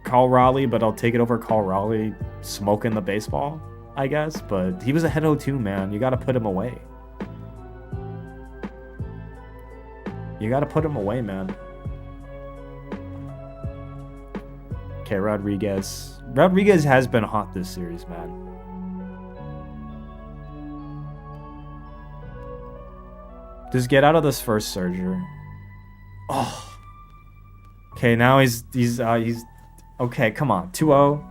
Cal Raleigh, but I'll take it over Cal Raleigh smoking the baseball, I guess. But he was ahead 0-2, man. You got to put him away. You got to put him away, man. Okay, Rodriguez. Rodriguez has been hot this series, man. Just get out of this first surgery. Oh. Okay, now he's okay, come on. 2-0.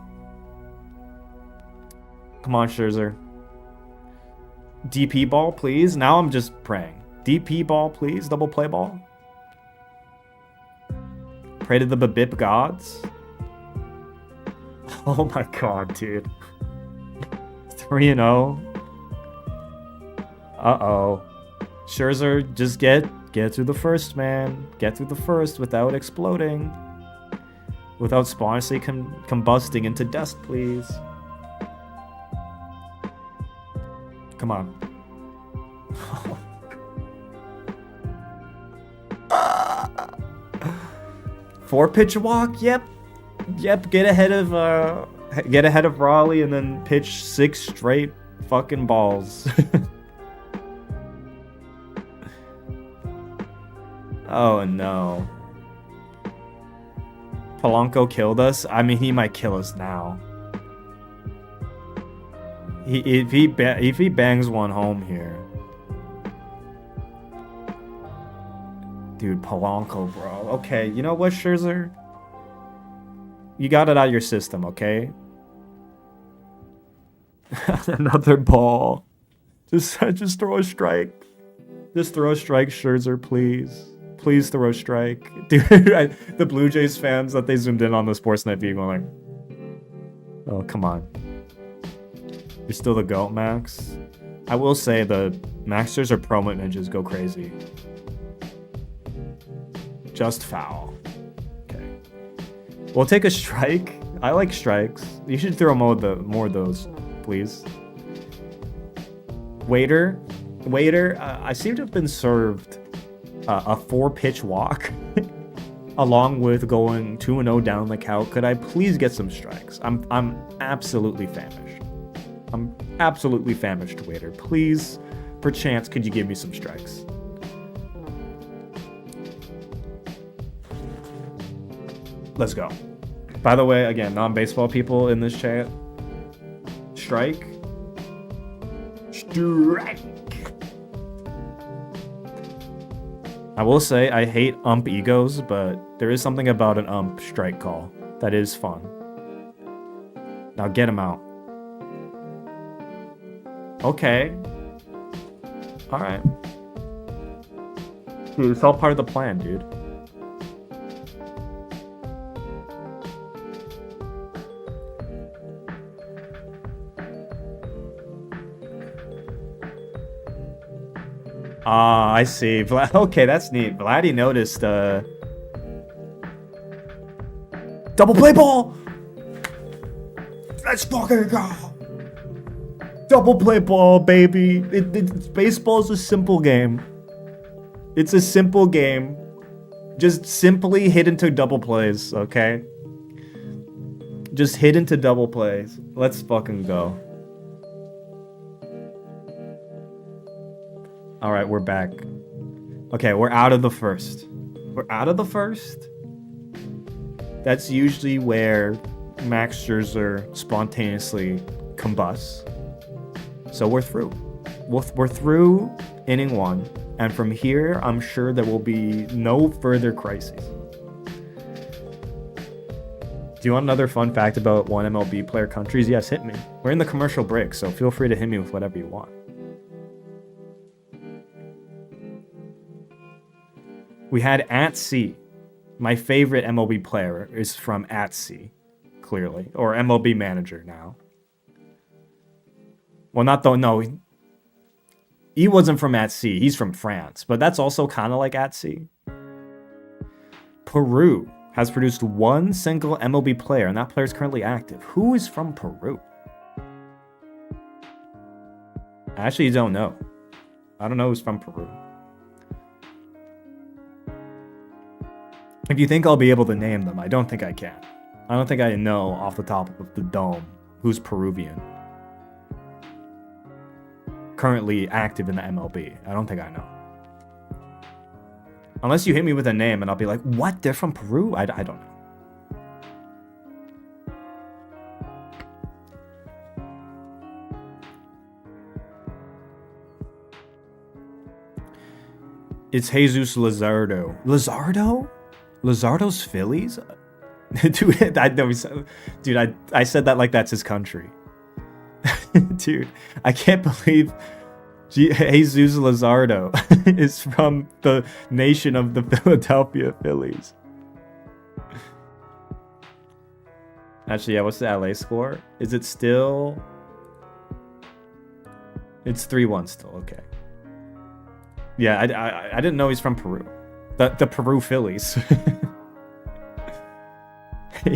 Come on, Scherzer. DP ball, please. Now I'm just praying. DP ball, please. Double play ball. Pray to the Babip gods. Oh my god, dude. 3-0. Uh-oh. Scherzer, just get through the first, man. Get through the first without exploding. Without spontaneously combusting into dust, please. Come on. 4-pitch walk? Yep. Get ahead of Raleigh and then pitch 6 straight fucking balls. Oh no. Polanco killed us? I mean, he might kill us now. If he bangs one home here. Dude, Polanco, bro. Okay, you know what, Scherzer? You got it out of your system, okay? Another ball. Just throw a strike. Just throw a strike, Scherzer, please. Please throw a strike. Dude, the Blue Jays fans that they zoomed in on the Sportsnet feed going like, oh, come on. You're still the GOAT, Max. I will say the Max Scherzer promo images go crazy. Just foul. Okay. We'll take a strike. I like strikes. You should throw more of those, please. Waiter, I seem to have been served a 4-pitch walk, along with going 2-0 down the count. Could I please get some strikes? I'm absolutely famished. I'm absolutely famished, waiter. Please, perchance, could you give me some strikes? Let's go. By the way, again, non-baseball people in this chat, strike. Strike. I will say I hate ump egos, but there is something about an ump strike call that is fun. Now get him out. Okay. All right. Dude, it's all part of the plan, dude. Ah, I see. Okay, that's neat. Vladdy noticed, double play ball! Let's fucking go! Double play ball, baby! Baseball's a simple game. It's a simple game. Just simply hit into double plays, okay? Just hit into double plays. Let's fucking go. All right, we're back. Okay, we're out of the first. We're out of the first? That's usually where Max Scherzer spontaneously combusts. So we're through. We're through inning 1. And from here, I'm sure there will be no further crises. Do you want another fun fact about one MLB player countries? Yes, hit me. We're in the commercial break, so feel free to hit me with whatever you want. We had at sea. My favorite MLB player is from at sea, clearly. Or MLB manager now. Well, not though, no. He wasn't from at sea. He's from France. But that's also kind of like at sea. Peru has produced one single MLB player, and that player is currently active. Who is from Peru? I actually don't know. I don't know who's from Peru. If you think I'll be able to name them, I don't think I can. I don't think I know off the top of the dome who's Peruvian. Currently active in the MLB. I don't think I know. Unless you hit me with a name and I'll be like, what? They're from Peru? I don't know. It's Jesus Luzardo. Luzardo? Luzardo's Phillies? Dude, I said that like that's his country. Dude, I can't believe Jesus Luzardo is from the nation of the Philadelphia Phillies. Actually, yeah, what's the LA score? Is it still... It's 3-1 still, okay. Yeah, I didn't know he's from Peru. The Peru Phillies.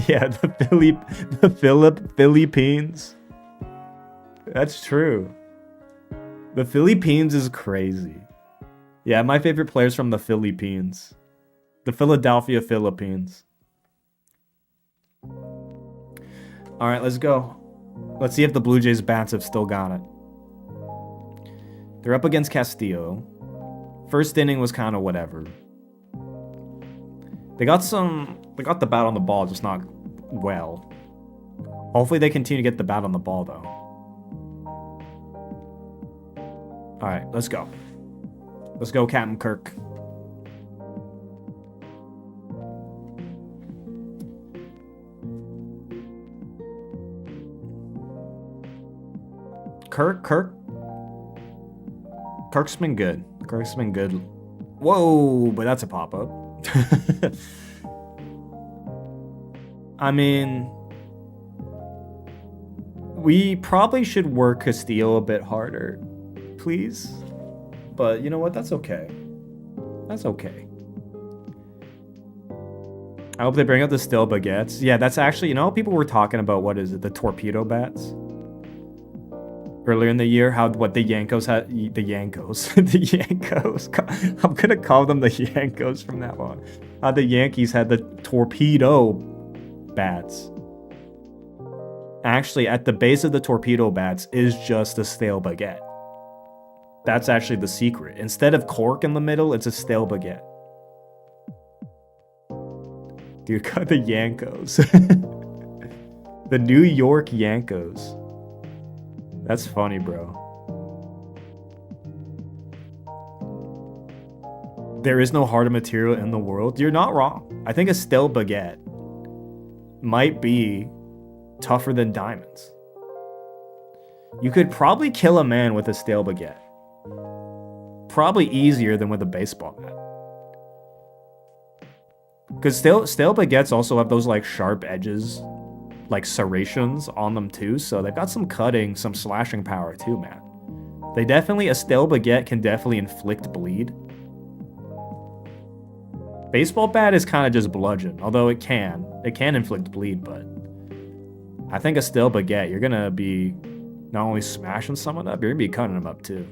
Yeah, the Philippines. That's true. The Philippines is crazy. Yeah, my favorite player's from the Philippines. The Philadelphia Philippines. Alright, let's go. Let's see if the Blue Jays bats have still got it. They're up against Castillo. First inning was kind of whatever. They got the bat on the ball, just not well. Hopefully they continue to get the bat on the ball, though. Alright, let's go. Let's go, Captain Kirk. Kirk's been good. Kirk's been good. Whoa, but that's a pop-up. I mean, we probably should work Castillo a bit harder, please. But you know what? That's okay. That's okay. I hope they bring out the still baguettes. Yeah, that's actually, you know, people were talking about, what is it, the torpedo bats? earlier in the year, how what the Yankos had, the Yankos, the Yankos. I'm gonna call them the Yankos from now on. How the Yankees had the torpedo bats. Actually, at the base of the torpedo bats is just a stale baguette. That's actually the secret. Instead of cork in the middle, it's a stale baguette. Dude, got the Yankos. The New York Yankos. That's funny, bro. There is no harder material in the world. You're not wrong. I think a stale baguette might be tougher than diamonds. You could probably kill a man with a stale baguette. Probably easier than with a baseball bat. Because stale baguettes also have those like sharp edges, like serrations on them too, so they've got some cutting, some slashing power too, man. A stale baguette can definitely inflict bleed. Baseball bat is kind of just bludgeon, although it can inflict bleed, but I think a stale baguette, you're gonna be not only smashing someone up, you're gonna be cutting them up too.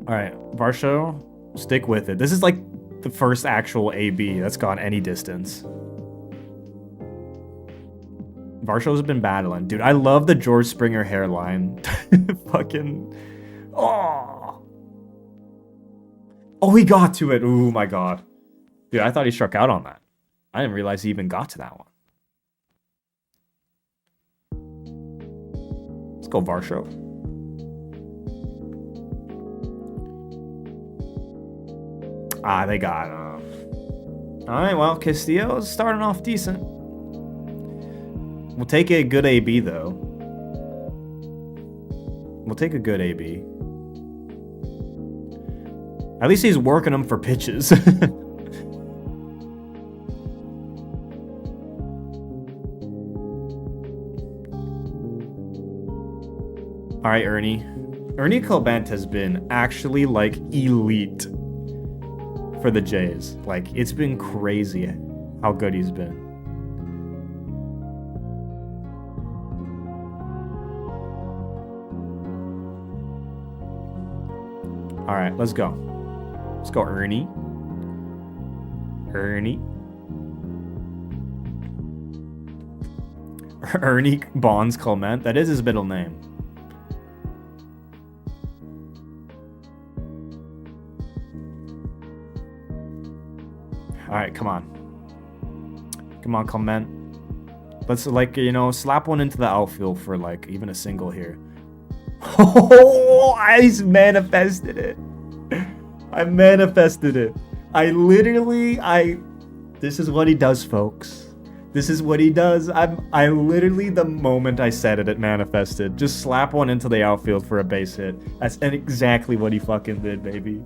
Alright, Varsho, stick with it. This is like the first actual AB that's gone any distance. Varsho's been battling. Dude, I love the George Springer hairline. Fucking... Oh! Oh, he got to it. Oh my god. Dude, I thought he struck out on that. I didn't realize he even got to that one. Let's go, Varsho. Ah, they got him. Alright, well, Castillo's starting off decent. We'll take a good AB, though. We'll take a good AB. At least he's working them for pitches. Alright, Ernie. Ernie Clement has been actually, like, elite for the Jays. Like, it's been crazy how good he's been. Alright, let's go. Let's go, Ernie. Ernie. Ernie Bonds Clement. That is his middle name. Alright, come on. Come on, Clement. Let's, like, you know, slap one into the outfield for, like, even a single here. Oh, I manifested it. I manifested it. This is what he does, folks. This is what he does. I literally, the moment I said it, it manifested. Just slap one into the outfield for a base hit. That's exactly what he fucking did, baby.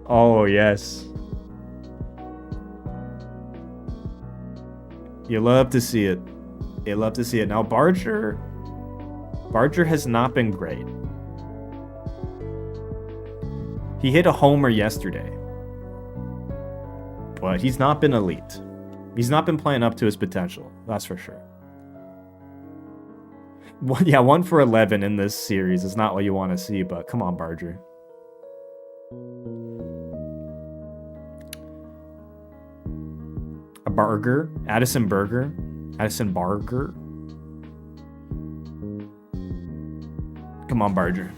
Oh, yes. You love to see it. You love to see it. Now, Barger has not been great. He hit a homer yesterday. But he's not been elite. He's not been playing up to his potential. That's for sure. Well, yeah, 1 for 11 in this series is not what you want to see, but come on, Barger. A Barger? Addison Burger? Addison Barger? Come on, Barger.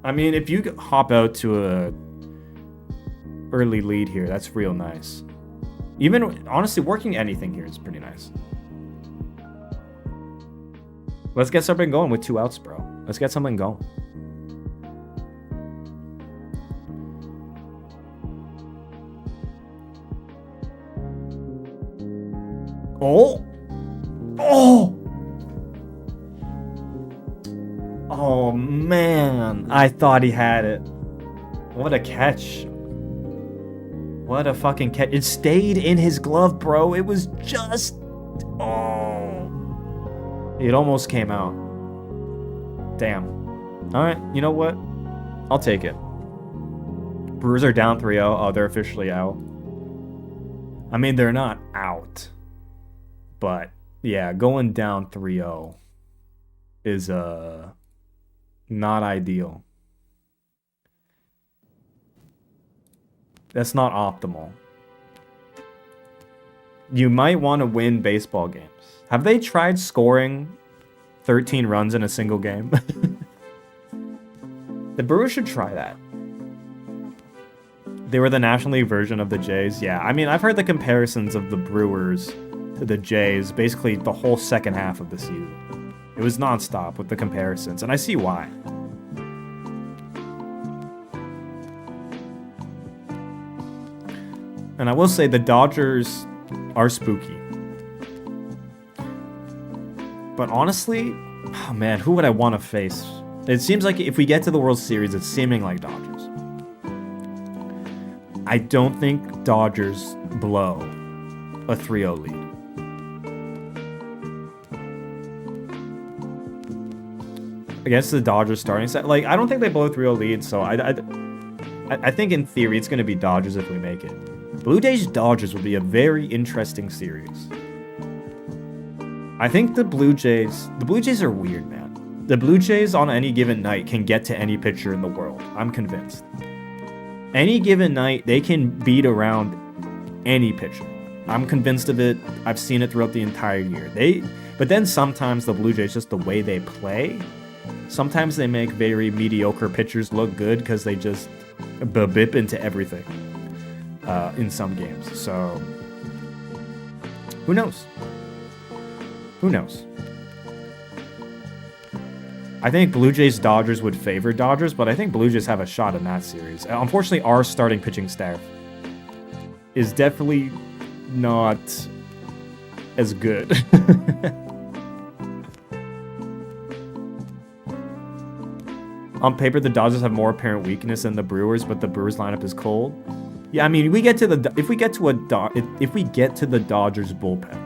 I mean, if you hop out to a early lead here, that's real nice. Even, honestly, working anything here is pretty nice. Let's get something going with 2 outs, bro. Let's get something going. Oh! Oh! Oh, man. I thought he had it. What a catch. What a fucking catch. It stayed in his glove, bro. It was just... Oh. It almost came out. Damn. Alright, you know what? I'll take it. Brewers are down 3-0. Oh, they're officially out. I mean, they're not out. But, yeah, going down 3-0 is not ideal. That's not optimal. You might want to win baseball games. Have they tried scoring 13 runs in a single game? The Brewers should try that. They were the National League version of the Jays. Yeah, I mean, I've heard the comparisons of the Brewers to the Jays basically the whole second half of the season. It was nonstop with the comparisons, and I see why. And I will say the Dodgers are spooky. But honestly, oh man, who would I want to face? It seems like if we get to the World Series, it's seeming like Dodgers. I don't think Dodgers blow a 3-0 lead. Against the Dodgers starting set, like, I don't think they blow a 3-0 lead, so I think in theory it's going to be Dodgers if we make it. Blue Jays Dodgers would be a very interesting series. I think the Blue Jays are weird, man. The Blue Jays on any given night can get to any pitcher in the world. I'm convinced. Any given night, they can beat around any pitcher. I'm convinced of it. I've seen it throughout the entire year. But then sometimes the Blue Jays, just the way they play, sometimes they make very mediocre pitchers look good because they just bip into everything in some games. So, who knows? Who knows? I think Blue Jays Dodgers would favor Dodgers, but I think Blue Jays have a shot in that series. Unfortunately, our starting pitching staff is definitely not as good. On paper, the Dodgers have more apparent weakness than the Brewers, but the Brewers lineup is cold. Yeah, I mean, if we get to the Dodgers bullpen,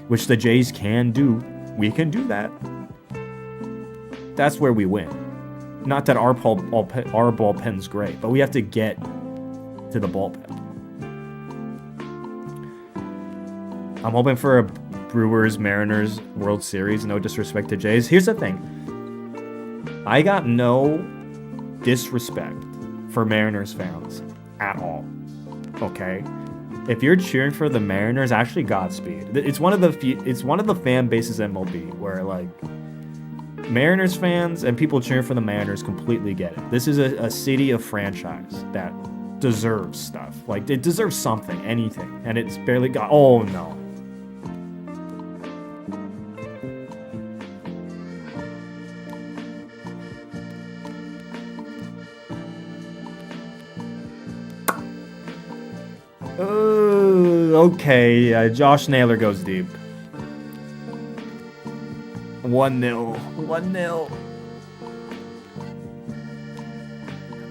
which the Jays can do, we can do that. That's where we win. Not that our bullpen's great, but we have to get to the bullpen. I'm hoping for a Brewers-Mariners World Series. No disrespect to Jays. Here's the thing. I got no disrespect for Mariners fans at all. Okay? If you're cheering for the Mariners, actually Godspeed. It's one of the fan bases in MLB where, like, Mariners fans and people cheering for the Mariners completely get it. This is a city of franchise that deserves stuff. Like, it deserves something, anything. And it's barely got... Oh, no. Okay, Josh Naylor goes deep. 1-0. 1-0.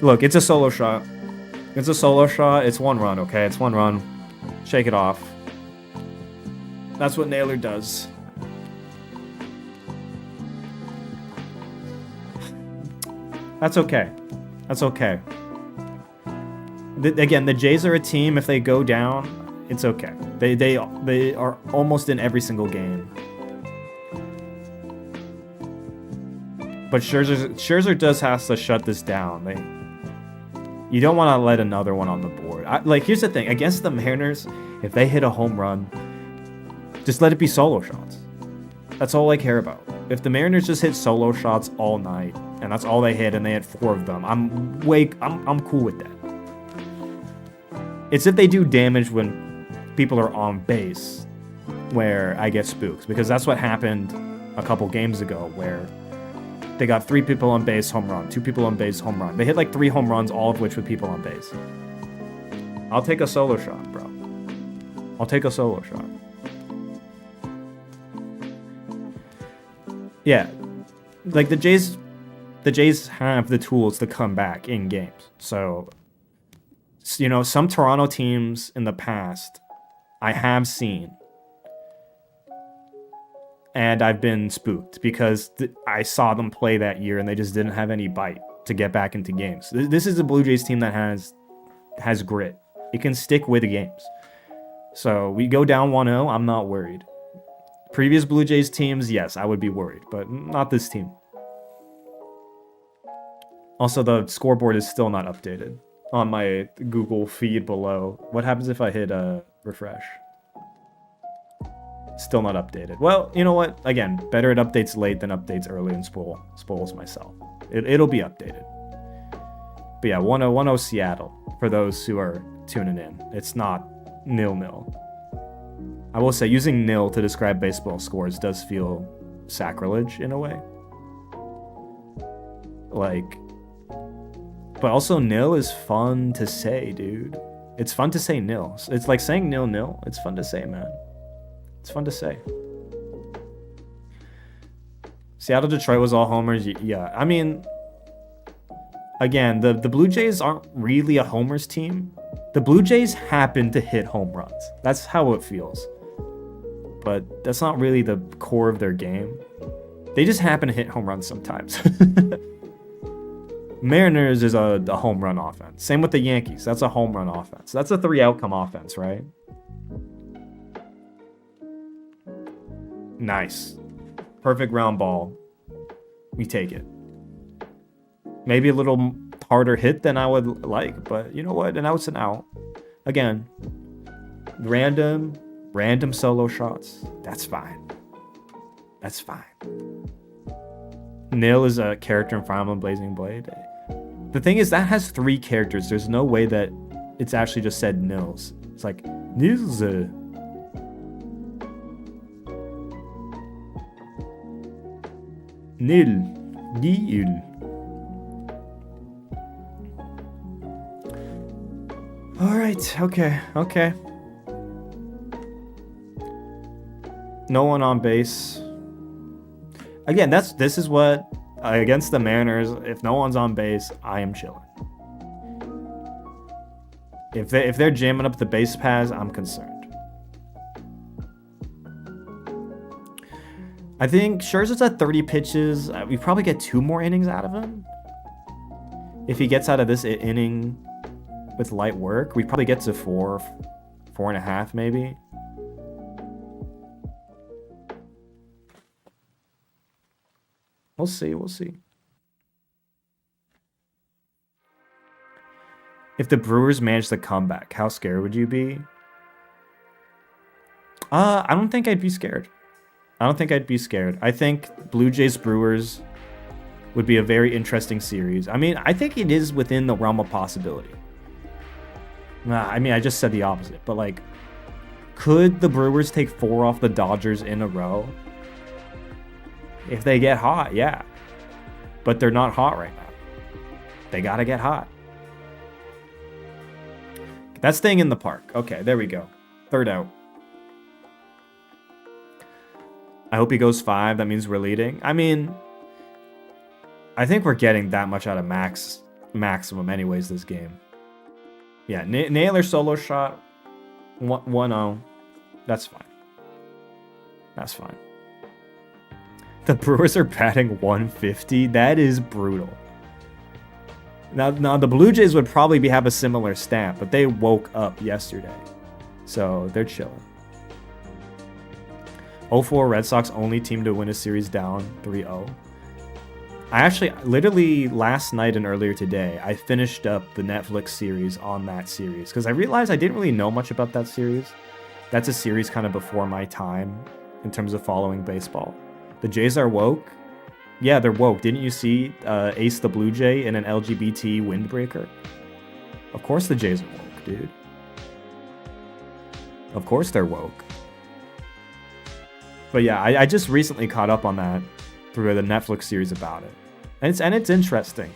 Look, it's a solo shot. It's a solo shot. It's one run, okay? It's one run. Shake it off. That's what Naylor does. That's okay. That's okay. Again, the Jays are a team. If they go down, it's okay. They are almost in every single game. But Scherzer does have to shut this down. You don't want to let another one on the board. Here's the thing. Against the Mariners, if they hit a home run, just let it be solo shots. That's all I care about. If the Mariners just hit solo shots all night, and that's all they hit, and they had 4 of them, I'm cool with that. It's if they do damage when people are on base where I get spooked, because that's what happened a couple games ago where they got 3 people on base, home run, 2 people on base, home run. They hit like 3 home runs, all of which with people on base. I'll take a solo shot, bro. I'll take a solo shot. Yeah, like the Jays have the tools to come back in games. So, you know, some Toronto teams in the past I have seen, and I've been spooked because I saw them play that year and they just didn't have any bite to get back into games. This is a Blue Jays team that has grit. It can stick with games. So we go down 1-0, I'm not worried. Previous Blue Jays teams, yes, I would be worried, but not this team. Also, the scoreboard is still not updated on my Google feed below. What happens if I hit refresh? Still not updated. Well, you know what? Again, better it updates late than updates early and spoils myself. It'll be updated. But yeah, 1-0 Seattle, for those who are tuning in. It's not 0-0. I will say, using nil to describe baseball scores does feel sacrilege in a way. Like, but also nil is fun to say, dude. It's fun to say nil. It's like saying 0-0. It's fun to say, man. It's fun to say. Seattle Detroit was all homers. Yeah, I mean, again, the Blue Jays aren't really a homers team. The Blue Jays happen to hit home runs. That's how it feels. But that's not really the core of their game. They just happen to hit home runs sometimes. Mariners is a home run offense. Same with the Yankees. That's a home run offense. That's a 3-outcome offense, right? Nice. Perfect ground ball. We take it. Maybe a little harder hit than I would like, but you know what? An out's an out. Again, random solo shots. That's fine. That's fine. Nil is a character in Fire Emblem Blazing Blade. The thing is, that has 3 characters. There's no way that it's actually just said nils. It's like, nils. Nil. Nil. Alright, okay. No one on base. Again, this is what, against the Mariners, if no one's on base, I am chilling. If they're jamming up the base paths, I'm concerned. I think Scherzer's at 30 pitches. We probably get 2 more innings out of him. If he gets out of this inning with light work, we probably get to 4.5 maybe. We'll see. If the Brewers manage the comeback, how scared would you be? I don't think I'd be scared. I think Blue Jays Brewers would be a very interesting series. I mean, I think it is within the realm of possibility. I mean, I just said the opposite, but like, could the Brewers take 4 off the Dodgers in a row? If they get hot, yeah. But they're not hot right now. They gotta get hot. That's staying in the park. Okay, there we go. 3rd out. I hope he goes 5. That means we're leading. I mean, I think we're getting that much out of maximum anyways this game. Yeah, Naylor solo shot. 1-0. That's fine. The Brewers are batting 150. That is brutal. Now the Blue Jays would probably have a similar stamp, but they woke up yesterday. So they're chilling. 0-4 Red Sox only team to win a series down 3-0. I actually, literally last night and earlier today, I finished up the Netflix series on that series because I realized I didn't really know much about that series. That's a series kind of before my time in terms of following baseball. The Jays are woke. Yeah, they're woke. Didn't you see Ace the Blue Jay in an LGBT windbreaker? Of course the Jays are woke, dude. Of course they're woke. But yeah, I just recently caught up on that through the Netflix series about it. And it's interesting.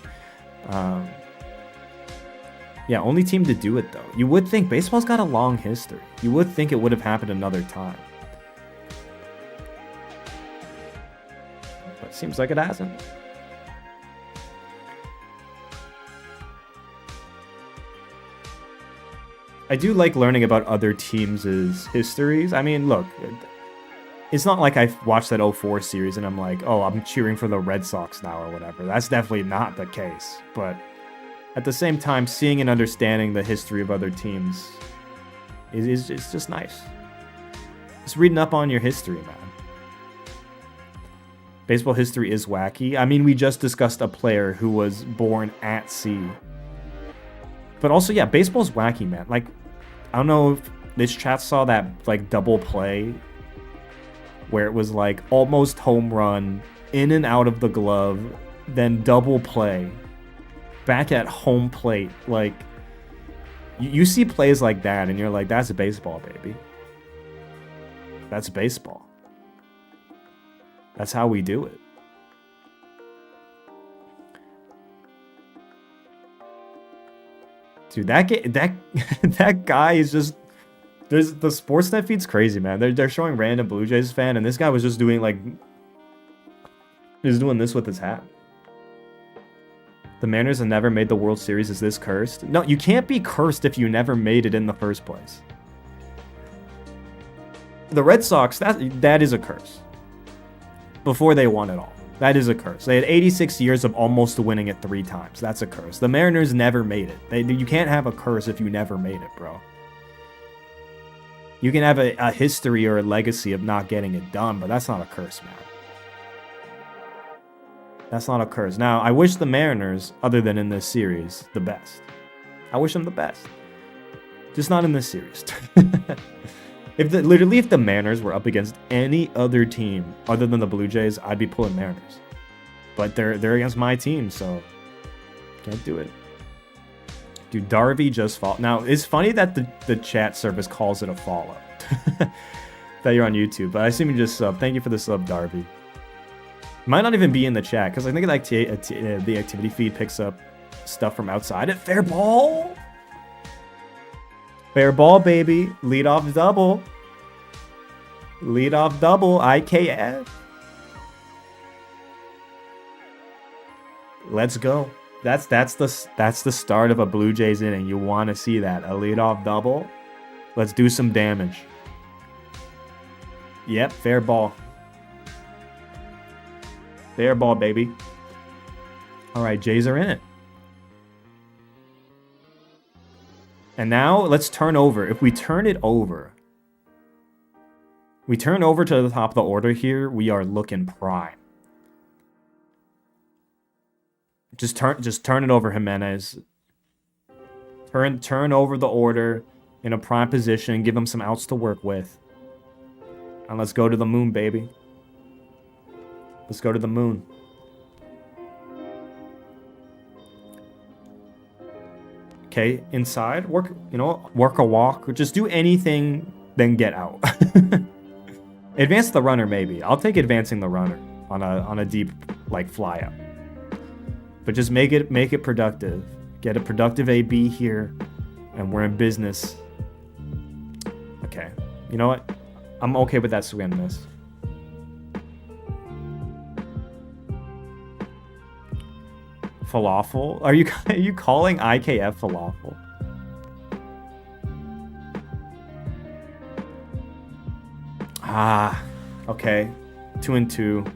Yeah, only team to do it though. You would think baseball's got a long history. You would think it would have happened another time. But it seems like it hasn't. I do like learning about other teams' histories. I mean, look, it's not like I watched that 04 series and I'm like, oh, I'm cheering for the Red Sox now or whatever. That's definitely not the case. But at the same time, seeing and understanding the history of other teams It's just nice. Just reading up on your history, man. Baseball history is wacky. I mean, we just discussed a player who was born at sea. But also, yeah, baseball's wacky, man. Like, I don't know if this chat saw that, like, double play where it was, like, almost home run, in and out of the glove, then double play, back at home plate. Like, you see plays like that, and you're like, that's baseball, baby. That's baseball. That's how we do it. Dude, that guy is just... There's the Sportsnet feed's crazy, man. They're showing random Blue Jays fan, and this guy was just doing, like... He's doing this with his hat. The Mariners have never made the World Series. Is this cursed? No, you can't be cursed if you never made it in the first place. The Red Sox, that is a curse. Before they won it all. That is a curse. They had 86 years of almost winning it 3 times. That's a curse. The Mariners never made it. You can't have a curse if you never made it, bro. You can have a history or a legacy of not getting it done, but that's not a curse, man. That's not a curse. Now, I wish the Mariners, other than in this series, the best. I wish them the best. Just not in this series. Literally, if the Mariners were up against any other team other than the Blue Jays, I'd be pulling Mariners. But they're against my team, so can't do it. Dude, Darby just followed. Now, it's funny that the chat service calls it a follow. That you're on YouTube, but I assume you just sub. Thank you for the sub, Darby. Might not even be in the chat, because I think like the activity feed picks up stuff from outside it. Fair ball! Fair ball, baby. Lead off double. Lead off double. IKF. Let's go. That's the start of a Blue Jays inning. You want to see that. A lead off double. Let's do some damage. Yep, fair ball. Fair ball, baby. All right, Jays are in it. And now let's turn over. If we turn it over, we turn over to the top of the order here, we are looking prime. Just turn it over, Jimenez. Turn over the order in a prime position. Give him some outs to work with. And let's go to the moon, baby. Let's go to the moon. Okay, inside. Work a walk. Or just do anything, then get out. Advance the runner, maybe. I'll take advancing the runner on a deep, like, fly out. But just make it productive. Get a productive AB here, and we're in business. Okay. You know what? I'm okay with that swing and miss. Falafel? Are you calling IKF falafel? Ah, okay. 2-2.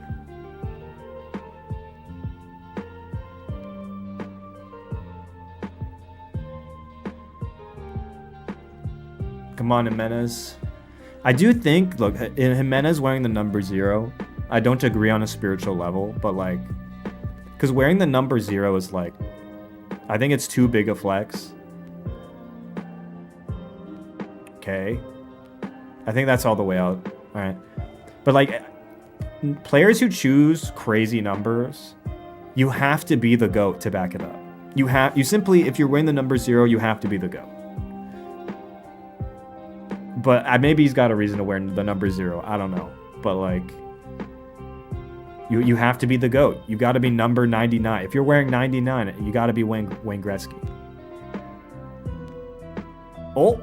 Come on, Jimenez. I do think, look, in Jimenez wearing the number 0, I don't agree on a spiritual level, but like, because wearing the number 0 is like, I think it's too big a flex. Okay. I think that's all the way out. All right. But like, players who choose crazy numbers, you have to be the GOAT to back it up. You simply, if you're wearing the number 0, you have to be the GOAT. But maybe he's got a reason to wear the number 0. I don't know. But like, you have to be the GOAT. You got to be number 99. If you're wearing 99, you got to be Wayne Gretzky. Oh.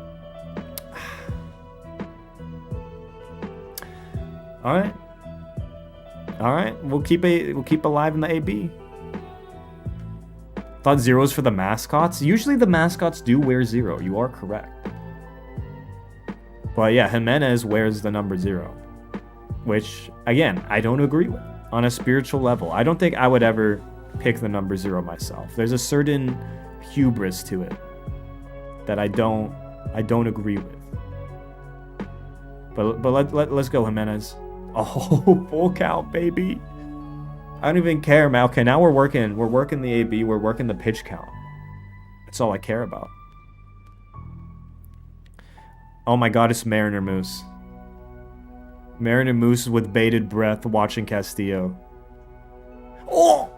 All right. All right. We'll keep alive in the AB. Thought 0's for the mascots. Usually the mascots do wear 0. You are correct. But yeah, Jimenez wears the number 0, which again, I don't agree with on a spiritual level. I don't think I would ever pick the number 0 myself. There's a certain hubris to it that I don't agree with. But let's go, Jimenez. Oh, full count, baby. I don't even care, man. Okay, now we're working the AB, we're working the pitch count. That's all I care about. Oh my god, it's Mariner Moose. Mariner Moose with bated breath watching Castillo. Oh!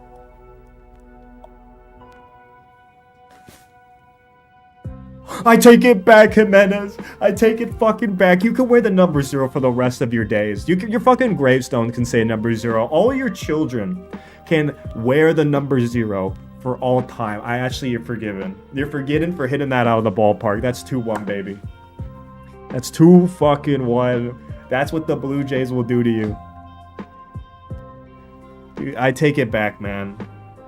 I take it back, Jimenez. I take it fucking back. You can wear the number 0 for the rest of your days. Your fucking gravestone can say number 0. All your children can wear the number 0 for all time. You're forgiven. You're forgiven for hitting that out of the ballpark. That's 2-1, baby. That's 2-1. That's what the Blue Jays will do to you. Dude, I take it back, man.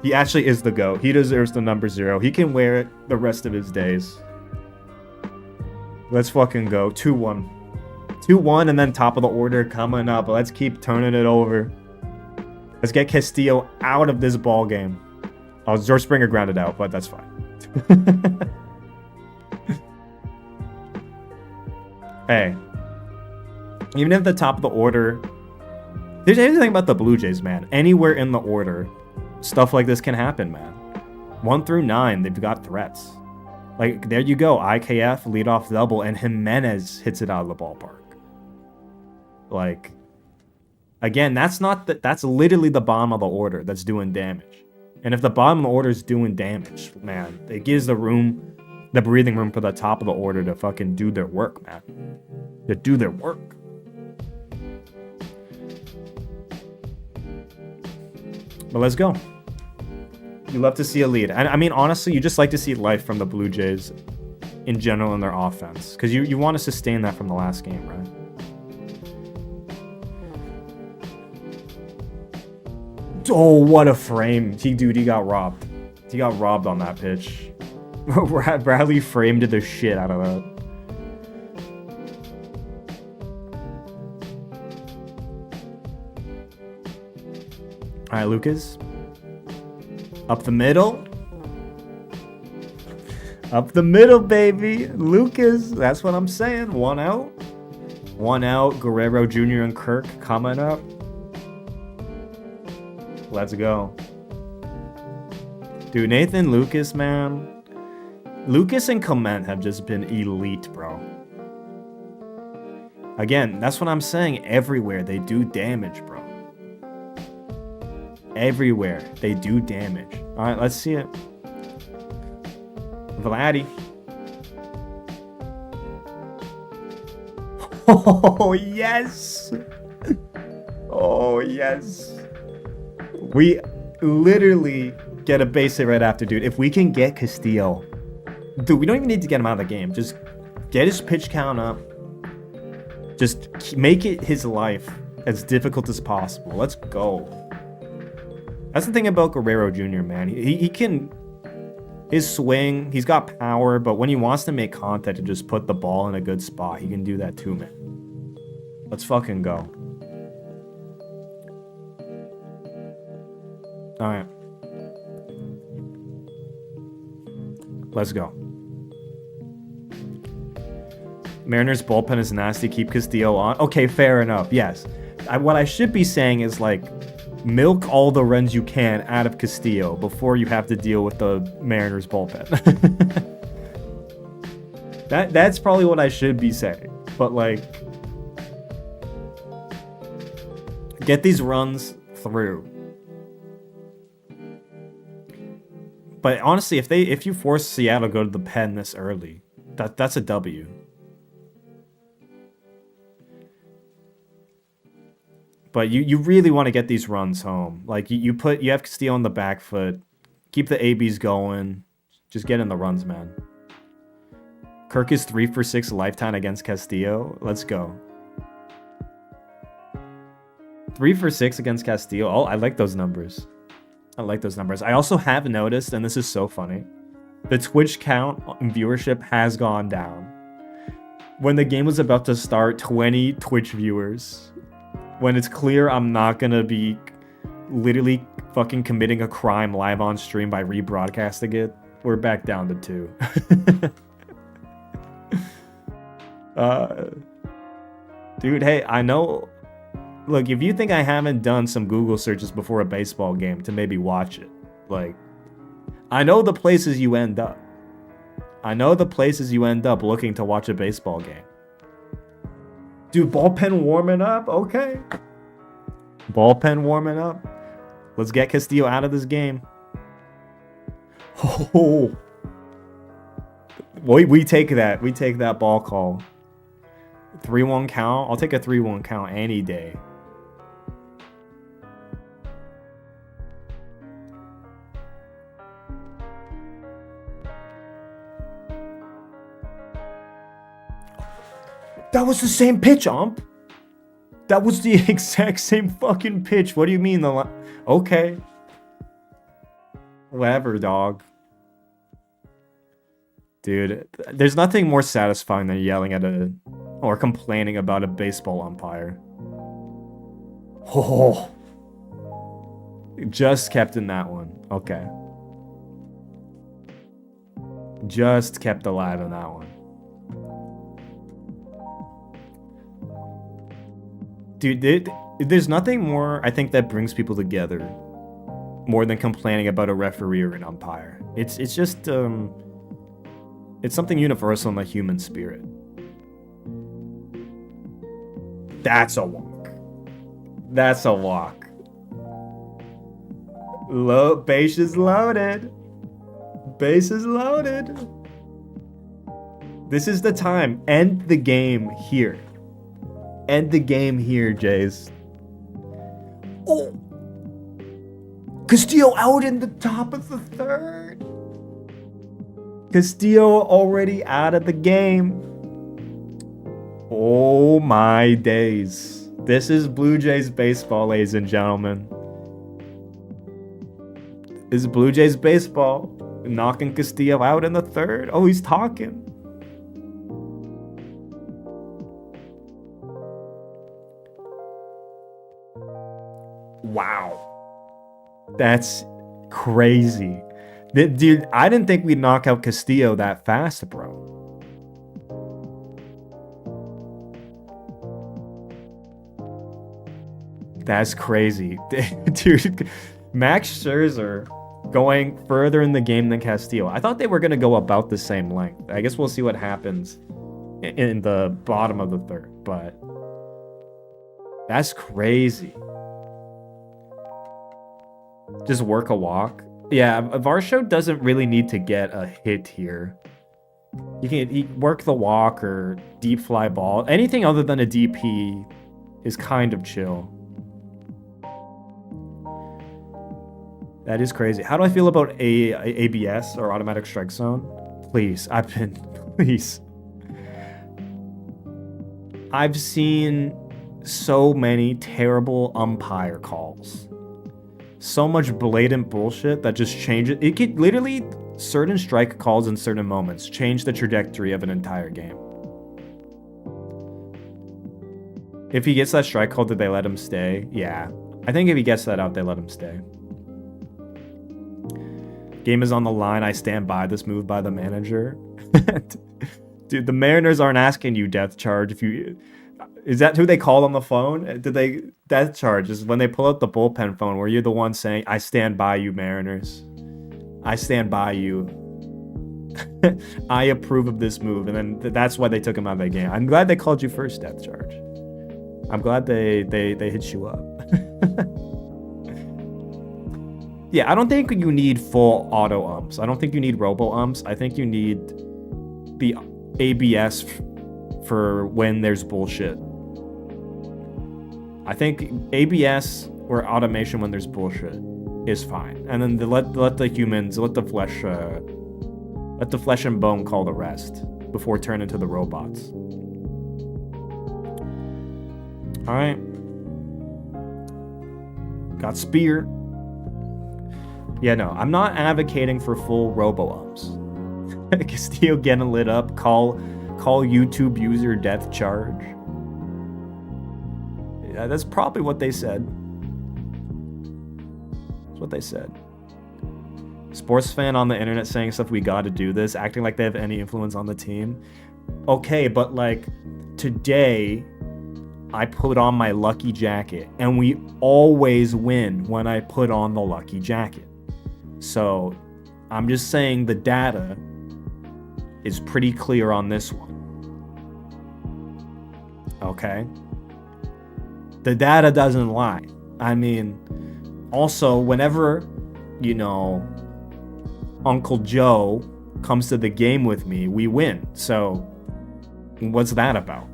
He actually is the GOAT. He deserves the number 0. He can wear it the rest of his days. Let's fucking go. 2-1. 2-1 and then top of the order coming up. Let's keep turning it over. Let's get Castillo out of this ball game. Oh, George Springer grounded out, but that's fine. Hey. Even if the top of the order... There's anything about the Blue Jays, man. Anywhere in the order, stuff like this can happen, man. 1 through 9, they've got threats. Like, there you go. IKF, leadoff double, and Jimenez hits it out of the ballpark. Like, again, that's literally the bottom of the order that's doing damage. And if the bottom of the order is doing damage, man, it gives the breathing room for the top of the order to fucking do their work, man. To do their work. But let's go. You love to see a lead. I mean, honestly, you just like to see life from the Blue Jays in general in their offense. Because you want to sustain that from the last game, right? Oh, what a frame. Dude, he got robbed. He got robbed on that pitch. Bradley framed the shit out of that. All right, Lucas. Up the middle. Up the middle, baby. Lucas, that's what I'm saying. 1 out. 1 out. Guerrero Jr. and Kirk coming up. Let's go. Dude, Nathan Lucas, man. Lucas and Clement have just been elite, bro. Again, that's what I'm saying. Everywhere they do damage, bro. Everywhere they do damage. All right, let's see it. Vladdy. Oh, yes. Oh, yes. We literally get a base hit right after, dude. If we can get Castillo. Dude, we don't even need to get him out of the game. Just get his pitch count up. Just make it his life as difficult as possible. Let's go. That's the thing about Guerrero Jr., man. He can... His swing, he's got power, but when he wants to make contact and just put the ball in a good spot, he can do that too, man. Let's fucking go. Alright. Let's go. Mariners bullpen is nasty. Keep Castillo on. Okay, fair enough. Yes. What I should be saying is, like, milk all the runs you can out of Castillo before you have to deal with the Mariners bullpen. That's probably what I should be saying. But, like, get these runs through. But honestly, if you force Seattle to go to the pen this early, that's a W. But you really want to get these runs home. Like, you have Castillo on the back foot. Keep the ABs going. Just get in the runs, man. Kirk is 3 for 6 lifetime against Castillo. Let's go. 3 for 6 against Castillo. Oh, I like those numbers. I like those numbers. I also have noticed, and this is so funny, the Twitch count and viewership has gone down. When the game was about to start, 20 Twitch viewers. When it's clear I'm not gonna be literally fucking committing a crime live on stream by rebroadcasting it, we're back down to 2. Dude, hey, I know. Look, if you think I haven't done some Google searches before a baseball game to maybe watch it, like, I know the places you end up. I know the places you end up looking to watch a baseball game. Dude, ballpen warming up? Okay. Ballpen warming up. Let's get Castillo out of this game. Oh. We take that. We take that ball call. 3-1 count. I'll take a 3-1 count any day. That was the same pitch, ump. That was the exact same fucking pitch. What do you mean? Okay. Whatever, dog. Dude, there's nothing more satisfying than yelling at or complaining about a baseball umpire. Oh. Just kept in that one. Okay. Just kept alive in that one. Dude, there's nothing more, I think, that brings people together more than complaining about a referee or an umpire. It's just, it's something universal in the human spirit. That's a walk. That's a walk. Base is loaded. Base is loaded. This is the time. End the game here. End the game here, Jays. Oh! Castillo out in the top of the third. Castillo already out of the game. Oh my days. This is Blue Jays baseball, ladies and gentlemen. This is Blue Jays baseball. Knocking Castillo out in the third. Oh, he's talking. Wow. That's crazy. Dude, I didn't think we'd knock out Castillo that fast, bro. That's crazy. Dude, Max Scherzer going further in the game than Castillo. I thought they were going to go about the same length. I guess we'll see what happens in the bottom of the third, but that's crazy. Just work a walk. Yeah, Varsho doesn't really need to get a hit here. You can work the walk or deep fly ball. Anything other than a DP is kind of chill. That is crazy. How do I feel about ABS or automatic strike zone? Please, please. I've seen so many terrible umpire calls. So much blatant bullshit that just changes. It could literally, certain strike calls in certain moments change the trajectory of an entire game. If he gets that strike call, did they let him stay? Yeah. I think if he gets that out, they let him stay. Game is on the line. I stand by this move by the manager. Dude, the Mariners aren't asking you death charge if you... Is that who they called on the phone? Death charge is when they pull out the bullpen phone where you're the one saying, I stand by you, Mariners. I stand by you. I approve of this move. And then that's why they took him out of the game. I'm glad they called you first, death charge. I'm glad they hit you up. Yeah, I don't think you need full auto umps. I don't think you need robo umps. I think you need the ABS for when there's bullshit. I think ABS or automation when there's bullshit is fine, and then let the humans, let the flesh and bone call the rest before turning to the robots. All right, got spear. Yeah, no, I'm not advocating for full robo umps. Castillo getting lit up. Call YouTube user death charge. Yeah, that's probably what they said. That's what they said. Sports fan on the internet saying stuff, we gotta do this, acting like they have any influence on the team. Okay, but like today, I put on my lucky jacket, and we always win when I put on the lucky jacket. So I'm just saying the data is pretty clear on this one. Okay? The data doesn't lie. I mean, also, whenever, you know, Uncle Joe comes to the game with me, we win. So what's that about?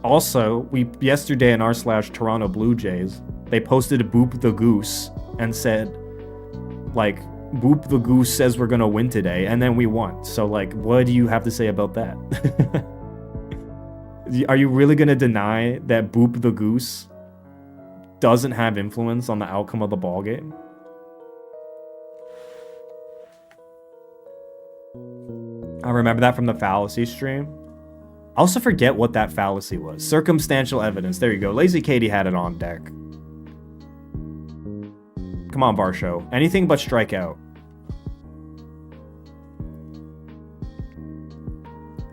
Also, yesterday in r/Toronto Blue Jays, they posted Boop the Goose and said, like, Boop the Goose says we're gonna win today, and then we won. So, like, what do you have to say about that? Are you really gonna deny that Boop the Goose doesn't have influence on the outcome of the ball game? I remember that from the fallacy stream. I also forget what that fallacy was. Circumstantial evidence. There you go. Lazy Katie had it on deck. Come on, Barshow. Anything but strike out.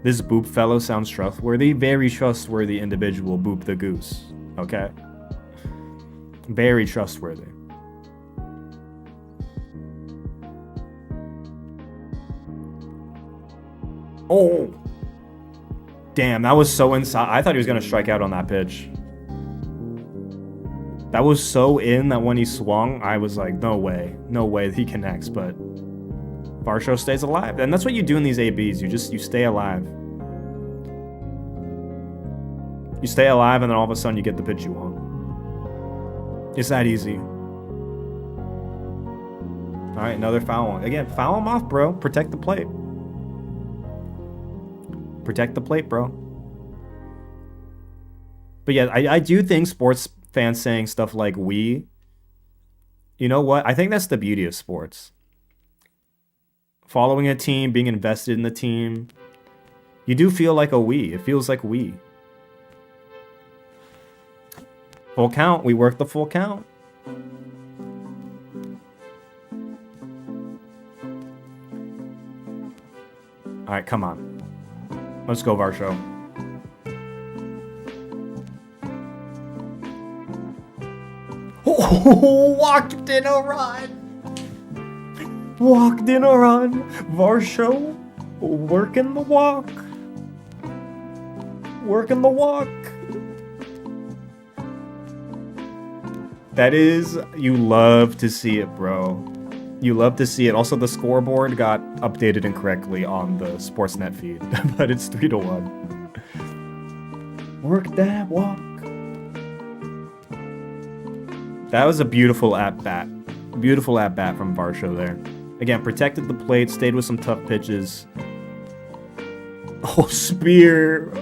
This Boop fellow sounds trustworthy. Very trustworthy individual, Boop the Goose. Okay? Very trustworthy. Oh! Damn, that was so inside. I thought he was going to strike out on that pitch. That was so in that when he swung, I was like, no way. No way he connects, but Barshow stays alive. And that's what you do in these ABs. You stay alive. You stay alive, and then all of a sudden you get the pitch you want. It's that easy. All right, another foul one. Again, foul him off, bro. Protect the plate. Protect the plate, bro. But yeah, I do think sports fans saying stuff like we, you know what? I think that's the beauty of sports. Following a team, being invested in the team. You do feel like a we. It feels like we. Full count. We work the full count. All right, come on. Let's go, Varsho. Oh, walked in a run. Walked in a run. Varsho, working the walk. Working the walk. That is, you love to see it, bro. You love to see it. Also, the scoreboard got updated incorrectly on the Sportsnet feed, but it's 3-1. Work that walk. That was a beautiful at-bat. Beautiful at-bat from Varsho there. Again, protected the plate, stayed with some tough pitches. Oh, spear.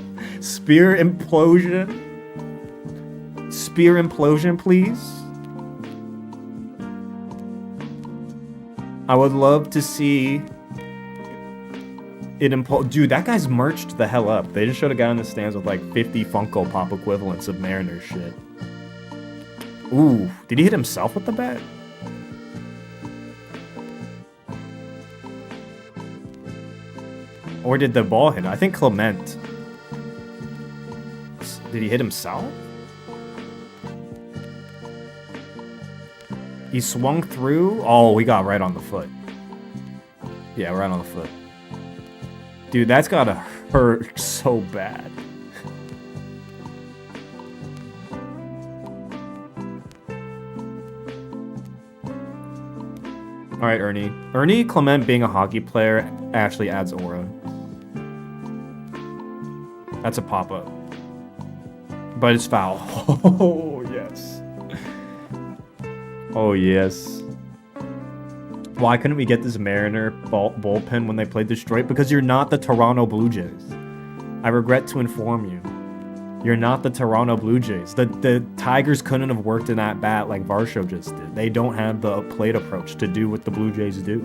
Spear implosion. Spear implosion, please. I would love to see it implode. Dude, that guy's merched the hell up. They just showed a guy in the stands with like 50 Funko Pop equivalents of Mariners shit. Ooh, did he hit himself with the bat? Or did the ball hit him? I think Clement. Did he hit himself? He swung through. Oh, we got right on the foot. Yeah, right on the foot. Dude, that's gotta hurt so bad. Alright, Ernie. Ernie Clement being a hockey player actually adds aura. That's a pop-up. But it's foul. Oh, yes. Oh, yes. Why couldn't we get this Mariner bullpen when they played Detroit? Because you're not the Toronto Blue Jays. I regret to inform you. You're not the Toronto Blue Jays. The Tigers couldn't have worked in that bat like Varsho just did. They don't have the plate approach to do what the Blue Jays do.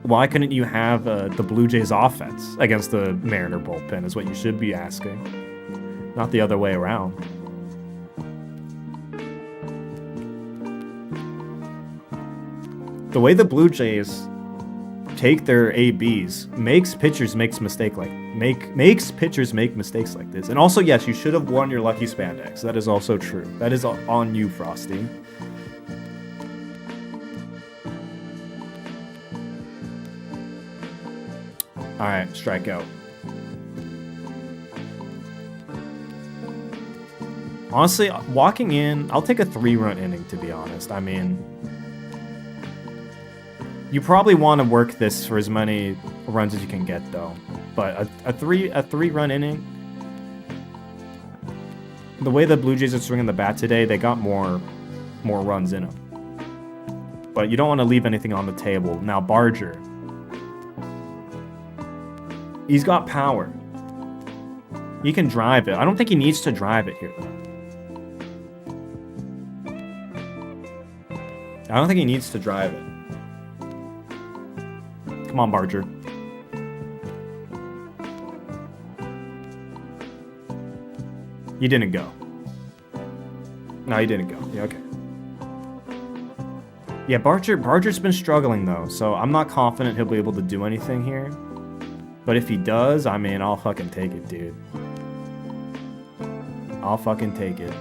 Why couldn't you have the Blue Jays offense against the Mariner bullpen is what you should be asking. Not the other way around. The way the Blue Jays take their ABs. Makes pitchers make mistakes like this. And also, yes, you should have worn your lucky spandex. That is also true. That is on you, Frosty. All right, strikeout. Honestly, walking in, I'll take a 3-run inning, to be honest. I mean, you probably want to work this for as many runs as you can get, though. But a 3-run inning, the way the Blue Jays are swinging the bat today, they got more runs in them. But you don't want to leave anything on the table. Now, Barger. He's got power. He can drive it. I don't think he needs to drive it here, though. I don't think he needs to drive it. Come on, Barger. You didn't go. No, you didn't go. Yeah, okay. Yeah, Barger's been struggling, though, so I'm not confident he'll be able to do anything here. But if he does, I mean, I'll fucking take it, dude. I'll fucking take it.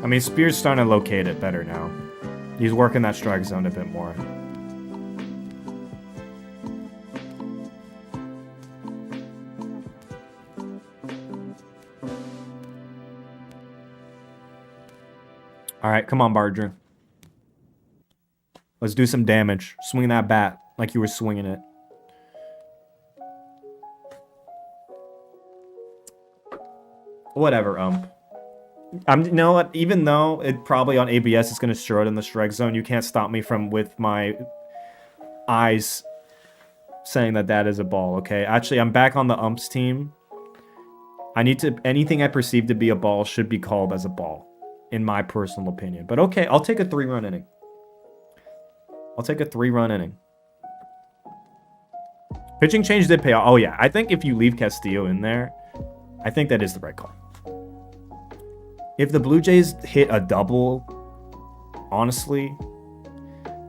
I mean, Spears starting to locate it better now. He's working that strike zone a bit more. All right, come on, Barger. Let's do some damage. Swing that bat like you were swinging it. Whatever, ump. You know what? Even though it probably on ABS is going to show it in the strike zone, you can't stop me from, with my eyes, saying that is a ball, okay? Actually, I'm back on the umps team. Anything I perceive to be a ball should be called as a ball, in my personal opinion. But okay, I'll take a 3-run inning. I'll take a 3-run inning. Pitching change did pay off. Oh, yeah. I think if you leave Castillo in there, I think that is the right call. If the Blue Jays hit a double, honestly,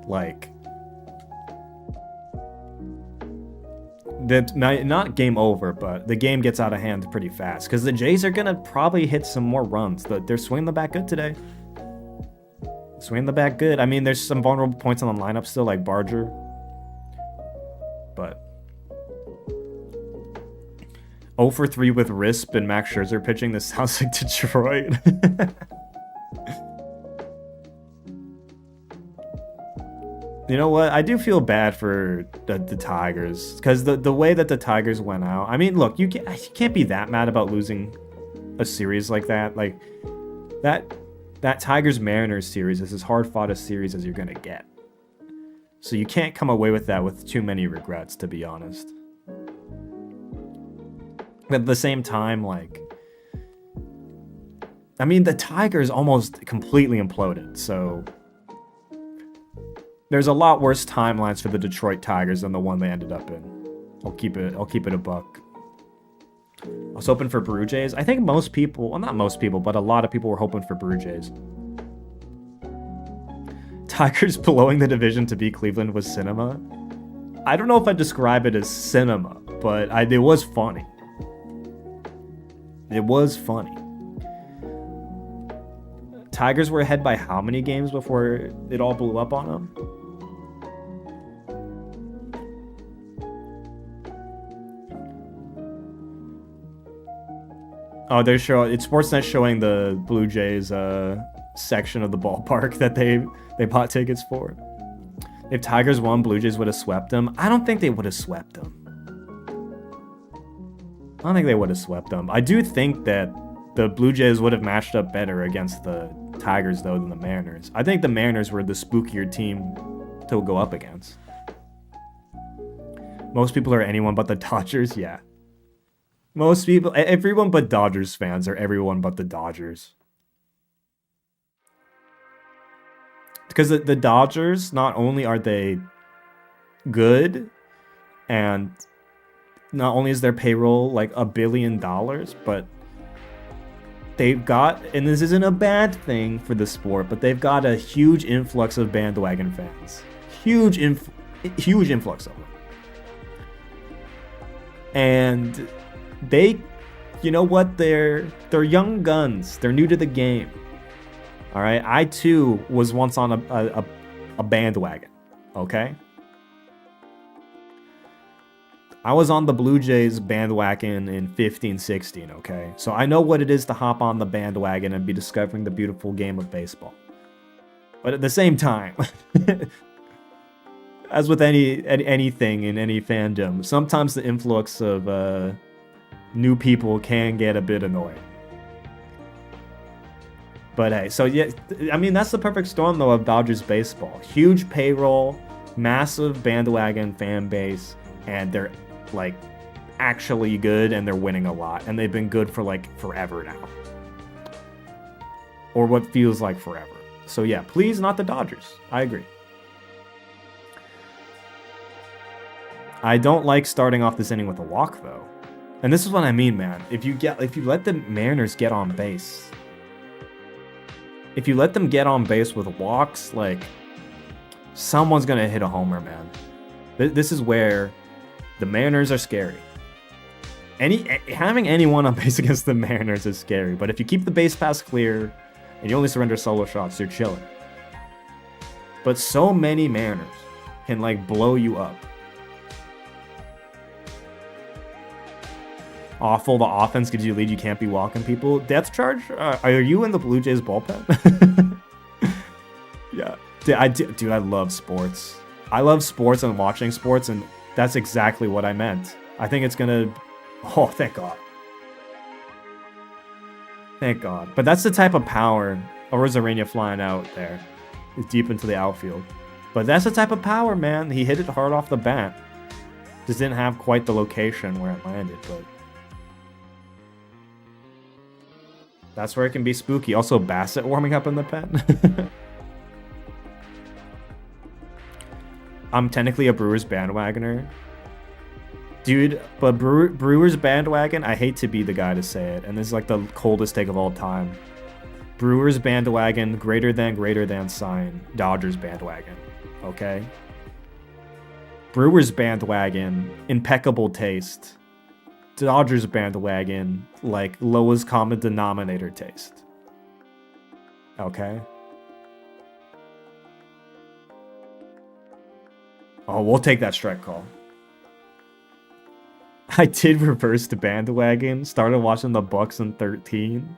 like, not game over, but the game gets out of hand pretty fast. Because the Jays are going to probably hit some more runs. They're swinging the bat good today. Swinging the bat good. I mean, there's some vulnerable points on the lineup still, like Barger. But 0 for 3 with Risp and Max Scherzer pitching. This sounds like Detroit. You know what? I do feel bad for the Tigers. Because the way that the Tigers went out. I mean, look, you can't be that mad about losing a series like that. Like, that Tigers-Mariners series is as hard-fought a series as you're going to get. So you can't come away with that with too many regrets, to be honest. But at the same time, like, I mean, the Tigers almost completely imploded, so there's a lot worse timelines for the Detroit Tigers than the one they ended up in. I'll keep it a buck. I was hoping for Blue Jays. I think most people, well, not most people, but a lot of people were hoping for Blue Jays. Tigers blowing the division to beat Cleveland was cinema. I don't know if I'd describe it as cinema, but it was funny. It was funny. Tigers were ahead by how many games before it all blew up on them? Oh, it's Sportsnet showing the Blue Jays section of the ballpark that they bought tickets for. If Tigers won, Blue Jays would have swept them. I don't think they would have swept them. I don't think they would have swept them. I do think that the Blue Jays would have matched up better against the Tigers, though, than the Mariners. I think the Mariners were the spookier team to go up against. Most people are anyone but the Dodgers, yeah. Most people, everyone but Dodgers fans are everyone but the Dodgers. Because the Dodgers, not only are they good, and not only is their payroll like $1 billion, but they've got, and this isn't a bad thing for the sport, but they've got a huge influx of bandwagon fans. Huge influx of them. And they, you know what, they're young guns. They're new to the game. All right, I too was once on a bandwagon, okay? I was on the Blue Jays bandwagon in 15, 16, okay? So I know what it is to hop on the bandwagon and be discovering the beautiful game of baseball. But at the same time, as with anything in any fandom, sometimes the influx of new people can get a bit annoying. But hey, so yeah, I mean, that's the perfect storm, though, of Dodgers baseball. Huge payroll, massive bandwagon fan base, and they're, like, actually good, and they're winning a lot. And they've been good for, like, forever now. Or what feels like forever. So yeah, please, not the Dodgers. I agree. I don't like starting off this inning with a walk, though. And this is what I mean, man. If you let the Mariners get on base... If you let them get on base with walks, like, someone's going to hit a homer, man. This is where the Mariners are scary. Having anyone on base against the Mariners is scary, but if you keep the base paths clear and you only surrender solo shots, you're chilling. But so many Mariners can, like, blow you up. Awful, the offense gives you a lead, you can't be walking people. Death charge? Are you in the Blue Jays bullpen? Yeah. Dude, I love sports. I love sports and watching sports, and that's exactly what I meant. I think it's gonna... Oh, thank God. Thank God. But that's the type of power... Arozarena flying out there. Deep into the outfield. But that's the type of power, man. He hit it hard off the bat. Just didn't have quite the location where it landed, but... That's where it can be spooky. Also, Bassett warming up in the pen. I'm technically a Brewers bandwagoner. Dude, but Brewers bandwagon, I hate to be the guy to say it, and this is like the coldest take of all time. Brewers bandwagon, greater than sign, Dodgers bandwagon, okay? Brewers bandwagon, impeccable taste. Dodgers bandwagon, like, lowest common denominator taste. Okay? Oh, we'll take that strike call. I did reverse the bandwagon. Started watching the Bucks in 13.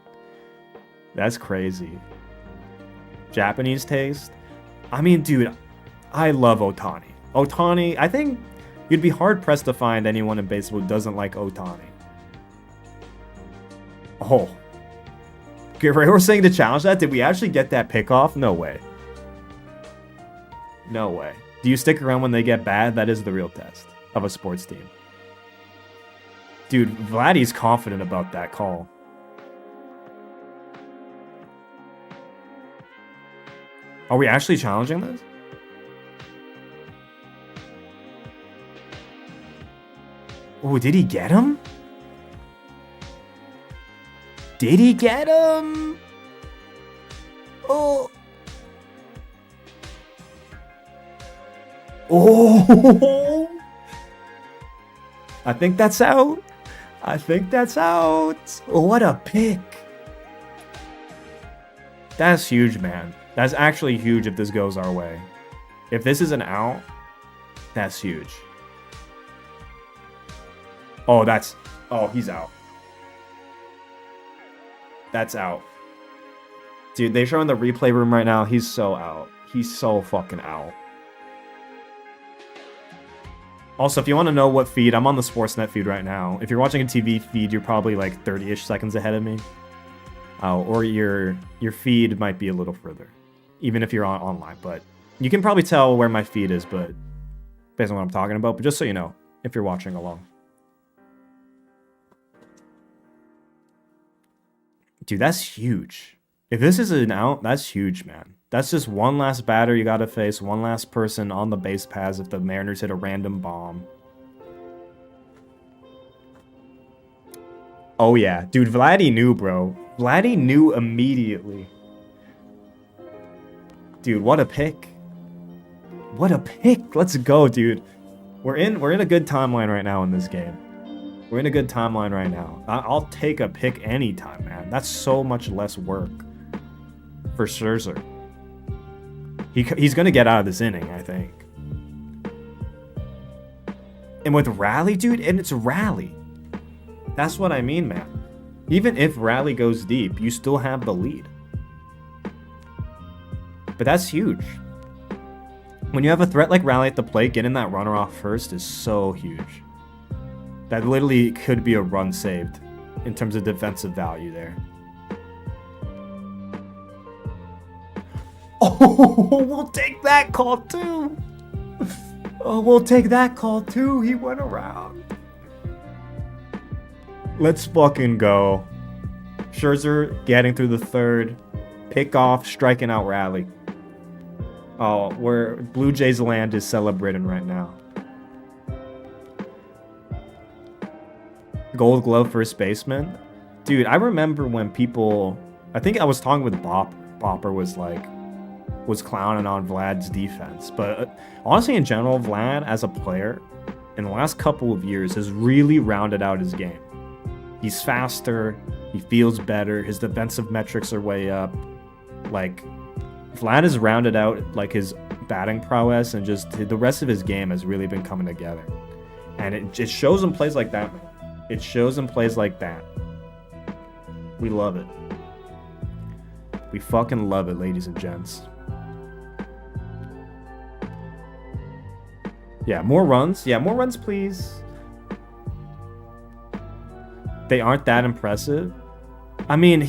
That's crazy. Japanese taste? I mean, dude, I love Ohtani. Ohtani, I think... You'd be hard-pressed to find anyone in baseball who doesn't like Ohtani. Oh. Guerrero saying to challenge that? Did we actually get that pick off? No way. No way. Do you stick around when they get bad? That is the real test of a sports team. Dude, Vladdy's confident about that call. Are we actually challenging this? Oh, did he get him? Did he get him? Oh. Oh. I think that's out. I think that's out. Oh, what a pick. That's huge, man. That's actually huge if this goes our way. If this is an out, that's huge. Oh, that's... Oh, he's out. That's out. Dude, they show in the replay room right now. He's so out. He's so fucking out. Also, if you want to know what feed, I'm on the Sportsnet feed right now. If you're watching a TV feed, you're probably like 30-ish seconds ahead of me. Or your feed might be a little further. Even if you're online. But you can probably tell where my feed is, but based on what I'm talking about. But just so you know, if you're watching along. Dude, that's huge. If this is an out, that's huge, man. That's just one last batter you gotta face, one last person on the base paths if the Mariners hit a random bomb. Oh yeah, dude, Vladdy knew, bro. Vladdy knew immediately. Dude, what a pick. What a pick. Let's go, dude. We're in a good timeline right now in this game. We're in a good timeline right now. I'll take a pick anytime, man. That's so much less work for Scherzer. He's going to get out of this inning, I think. And with Rally, dude, and it's Rally. That's what I mean, man. Even if Rally goes deep, you still have the lead. But that's huge. When you have a threat like Rally at the plate, getting that runner off first is so huge. That literally could be a run saved in terms of defensive value there. Oh, we'll take that call too. Oh, we'll take that call too. He went around. Let's fucking go. Scherzer getting through the third. Pick off, striking out Rally. Oh, where Blue Jays land is celebrating right now. Gold Glove first baseman. Dude, I remember when people... I think I was talking with Bopper. Bopper was clowning on Vlad's defense. But honestly, in general, Vlad, as a player, in the last couple of years, has really rounded out his game. He's faster. He feels better. His defensive metrics are way up. Like, Vlad has rounded out, like, his batting prowess, and just the rest of his game has really been coming together. And it shows in plays like that, man. It shows in plays like that. We love it. We fucking love it, ladies and gents. Yeah, more runs. Yeah, more runs, please. They aren't that impressive. I mean,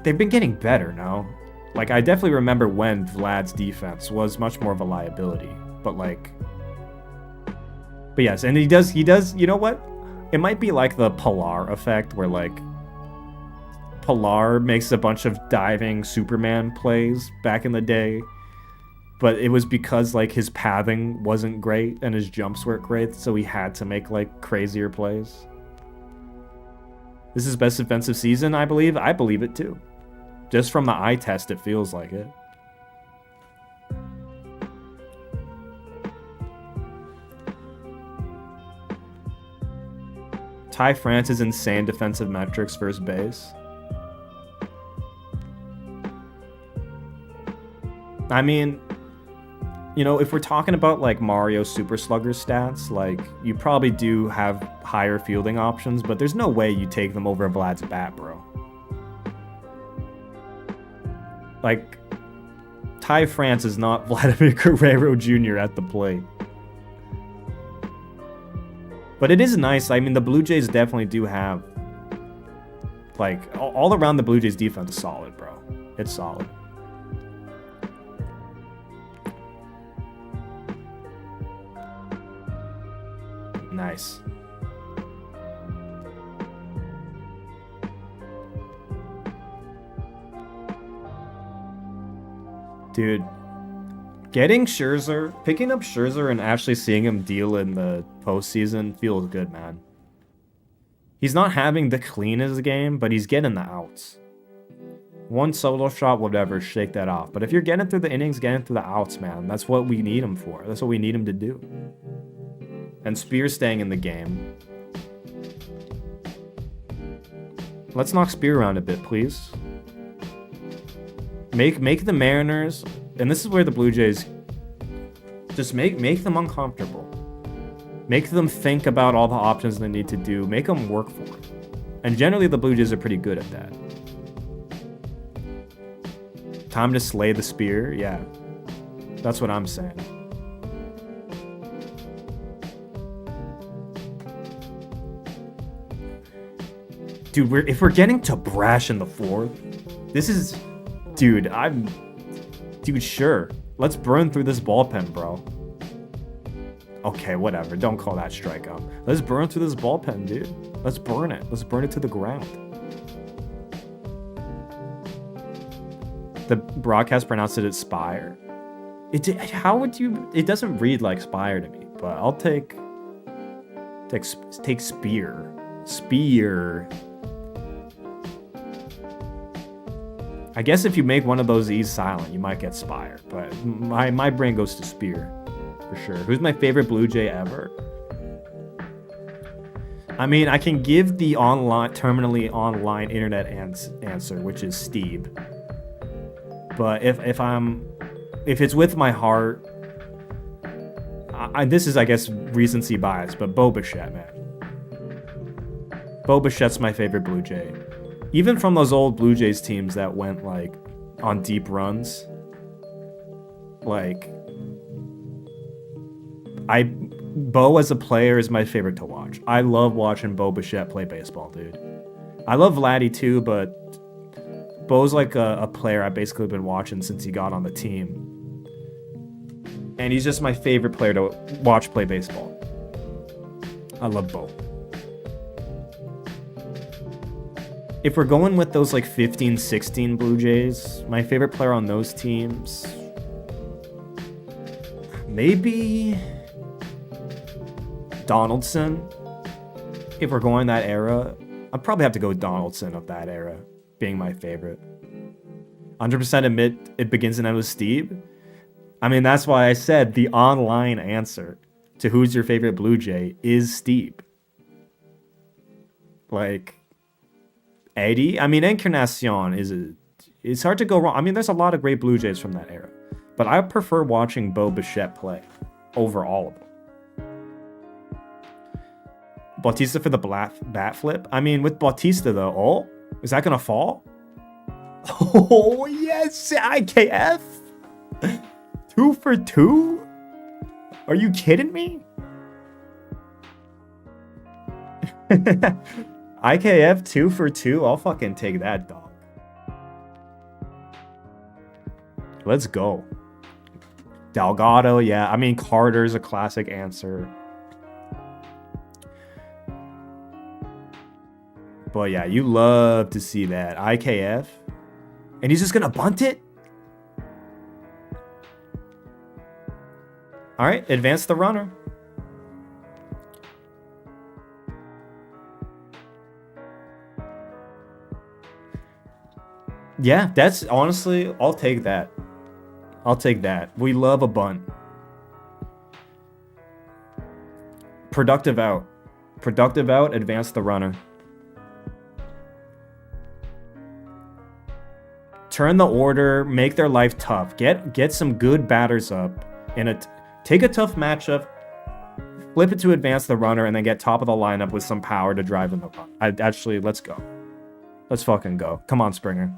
they've been getting better now. Like, I definitely remember when Vlad's defense was much more of a liability. But yes, and he does, you know what? It might be like the Pilar effect, where, like, Pilar makes a bunch of diving Superman plays back in the day. But it was because, like, his pathing wasn't great and his jumps weren't great, so he had to make, like, crazier plays. This is best defensive season, I believe. I believe it, too. Just from the eye test, it feels like it. Ty France's insane defensive metrics first base. I mean, you know, if we're talking about, like, Mario Super Slugger stats, like, you probably do have higher fielding options, but there's no way you take them over Vlad's bat, bro. Like, Ty France is not Vladimir Guerrero Jr. at the plate. But it is nice. I mean, the Blue Jays definitely do have, like, all around the Blue Jays defense is solid, bro. It's solid. Nice. Dude, picking up Scherzer and actually seeing him deal in the postseason feels good, man. He's not having the cleanest game, but he's getting the outs. One solo shot, whatever, shake that off. But if you're getting through the innings, getting through the outs, man, that's what we need him for. That's what we need him to do. And Spear's staying in the game. Let's knock Spear around a bit, please. Make the Mariners, and this is where the Blue Jays just make them uncomfortable. Make them think about all the options they need to do. Make them work for it. And generally, the Blue Jays are pretty good at that. Time to slay the Spear? Yeah. That's what I'm saying. Dude, if we're getting to Brash in the fourth, this is... Dude, sure. Let's burn through this bullpen, bro. Okay, whatever. Don't call that strikeout. Let's burn through this bullpen, dude. Let's burn it. Let's burn it to the ground. The broadcast pronounced it as Spire. How would you... It doesn't read like Spire to me, but I'll take Spear. Spear. I guess if you make one of those E's silent, you might get Spire. But my brain goes to Spear, for sure. Who's my favorite Blue Jay ever? I mean, I can give the terminally online internet answer, which is Steve. But if it's with my heart, this is, I guess, recency bias, but Bo Bichette, man. Bo Bichette's my favorite Blue Jay. Even from those old Blue Jays teams that went, like, on deep runs. Like, Bo as a player is my favorite to watch. I love watching Bo Bichette play baseball, dude. I love Vladdy too, but Bo's like a player I've basically been watching since he got on the team. And he's just my favorite player to watch play baseball. I love Bo. If we're going with those like 15, 16 Blue Jays, my favorite player on those teams, maybe Donaldson. If we're going that era, I'd probably have to go with Donaldson of that era being my favorite. 100% admit it begins and ends with Steve. I mean, that's why I said the online answer to who's your favorite Blue Jay is Steve. Like, Eddie? I mean, Encarnacion it's hard to go wrong. I mean, there's a lot of great Blue Jays from that era. But I prefer watching Bo Bichette play over all of them. Bautista for the bat flip? I mean, with Bautista, though, is that going to fall? Oh, yes, IKF? 2 for 2? Are you kidding me? IKF 2 for 2? I'll fucking take that, dog. Let's go. Delgado, yeah. I mean, Carter's a classic answer. But yeah, you love to see that. IKF. And he's just going to bunt it? All right, advance the runner. Yeah, that's honestly, I'll take that. I'll take that. We love a bunt. Productive out. Productive out, advance the runner. Turn the order, make their life tough. Get some good batters up. Take a tough matchup, flip it to advance the runner, and then get top of the lineup with some power to drive in the run. Let's go. Let's fucking go. Come on, Springer.